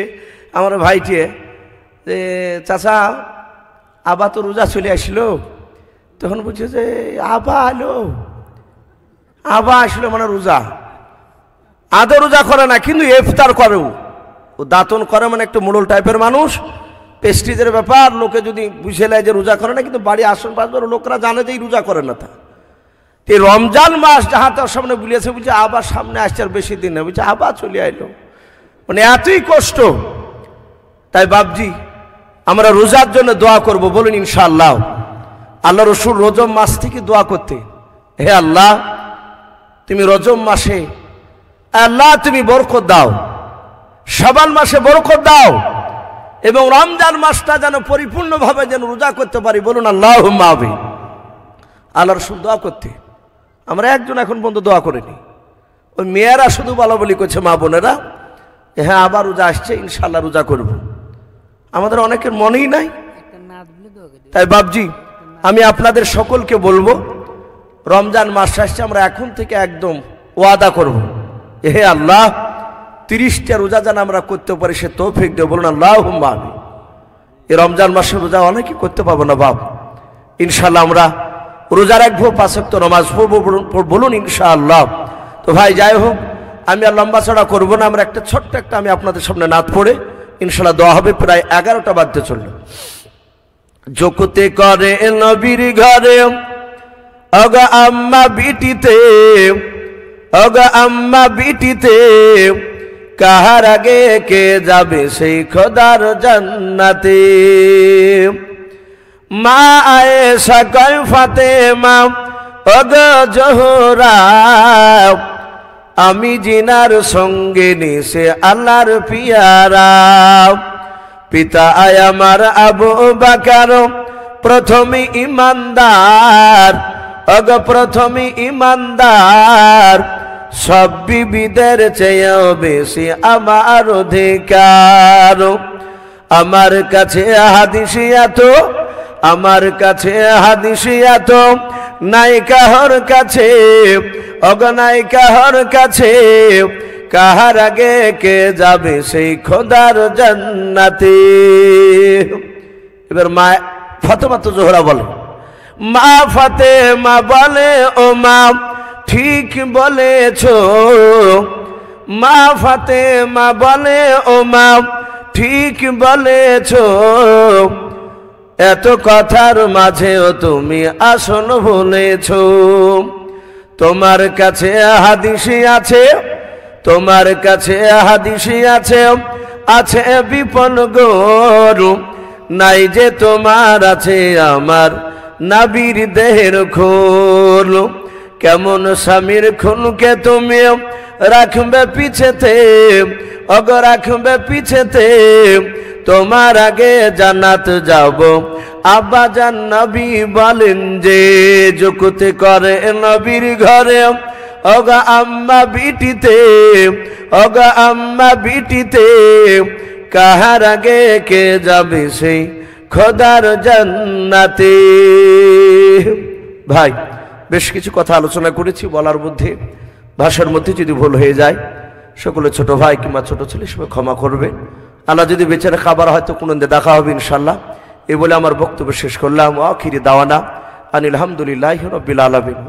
[SPEAKER 1] আমার ভাইটিয়ে যে চাচা আবা তো রোজা চলে আসলো। তখন বলছে যে আবা আসলো মানে রোজা, আদৌ রোজা করে না কিন্তু ইফতার করে, ও দাঁতন করে, মানে একটু মোড়ল টাইপের মানুষ, পেস্টিজের ব্যাপার। লোকে যদি বুঝে নেয় যে রোজা করে না, কিন্তু বাড়ি আসন পাশবার লোকরা জানে যে এই রোজা করে না। তা এই রমজান মাস যাহা তার সামনে বুলিয়েছে, বলছে আবার সামনে আসছে, আর বেশি দিন না, বলছে আবার চলে আইলো, মানে এতই কষ্ট। তাই বাপজি আমরা রোজার জন্য দোয়া করব, বলুন ইনশাআল্লাহ। আল্লাহ রসুল রজব মাস থেকে দোয়া করতে, হে আল্লাহ তুমি রজব মাসে আল্লাহ তুমি বরকত দাও, শাবান মাসে বরকত দাও, এবং রমজান মাসটা যেন পরিপূর্ণভাবে যেন রোজা করতে পারি, বলুন আল্লাহুম্মা আমিন। আল্লাহ রসুল দোয়া করতে, আমরা একজন এখন পর্যন্ত দোয়া করিনি। ওই মেয়েরা শুধু বলা বলি করছে, মা বোনেরা হ্যাঁ আবার রোজা আসছে, ইনশাআল্লাহ রোজা করব। আমাদের অনেকের মনেই নাই। তাই বাপজি আমি আপনাদের সকলকে বলবো, রমজান মাস আসছে, আমরা এখন থেকে একদম ওয়াদা করব, হে আল্লাহ 30টা রোজা যেন আমরা করতে পারি, সে তৌফিক দেব, বলুন আল্লাহুম্মা আমিন। এই রমজান মাসের রোজা অনেকে করতে পারবো না বাপ, ইনশাআল্লাহ আমরা রোজা রাখবো, 5 ওয়াক্ত নামাজ পড়বো, বলুন ইনশাআল্লাহ। তো ভাই যাই হোক, আমি আর লম্বা চড়া করবো না, আমরা একটা ছোট্ট একটা আমি আপনাদের সামনে নাত পড়ে ইনশাআল্লাহ দোয়া হবে। প্রায় 11টা বাজতে চলল। জকুতে করে নবীর ঘরে অগা আম্মা বিটিতে, অগা আম্মা বিটিতে, কাহার আগে কে যাবে সেই খোদার জান্নাতে। মা আয়েশা কয় ফাতেমা ওগো জোহরা, আমি জিনার সঙ্গে নিছে আল্লাহর পিয়ারা। পিতা আয় আমার আবু বকর প্রথমে ইমানদার, অগ প্রথমে ইমানদার, সব বিবিদের চেয়েও বেশি আমার অধিকার। আমার কাছে হাদিসিয়াত, আমার কাছে হাদিসিয়াত, নাই কাহর কাছে, অগ নাই কাহর কাছে, কাহার আগে কে যাবে সেই খোদার জান্নাতে। এবার মা ফাতেমা তো জোহরা বলে, মা ফাতেমা বলে ও মা ঠিক বলেছো, মা ফাতেমা বলে ও মা ঠিক বলেছো, এত কথার মাঝেও তুমি আসন বলেছো। তোমার কাছে হাদিসি আছে, তোমার কাছে হাদিসি আছে, আছে বিপন গরু, নাই যে তোমার আছে আমার নাবির দেহের খোল। কেমন স্বামীর খুনকে তুমি রাখবে পিছেতে, অগ রাখবে পিছেতে, তোমার আগে জান্নাত যাব। আব্বা জান নবী বলেন যে জকুতে করে নবীর ঘরে অগা আম্মা বিটিতে, অগা আম্মা বিটিতে, কাহার আগে কে যাবে সেই খোদার জান্নাতে। ভাই বেশ কিছু কথা আলোচনা করেছি, বলার মধ্যে ভাষার মধ্যে যদি ভুল হয়ে যায় সকলে ছোট ভাই কিংবা ছোট ছেলে সবাই ক্ষমা করবে। আল্লাহ যদি বেচারা খাবার হয়তো কোনো দেখা হবে ইনশাল্লাহ। এই বলে আমার বক্তব্য শেষ করলাম। আখিরি দাওয়ানা আনিল হামদুলিল্লাহি রাব্বিল আলামিন।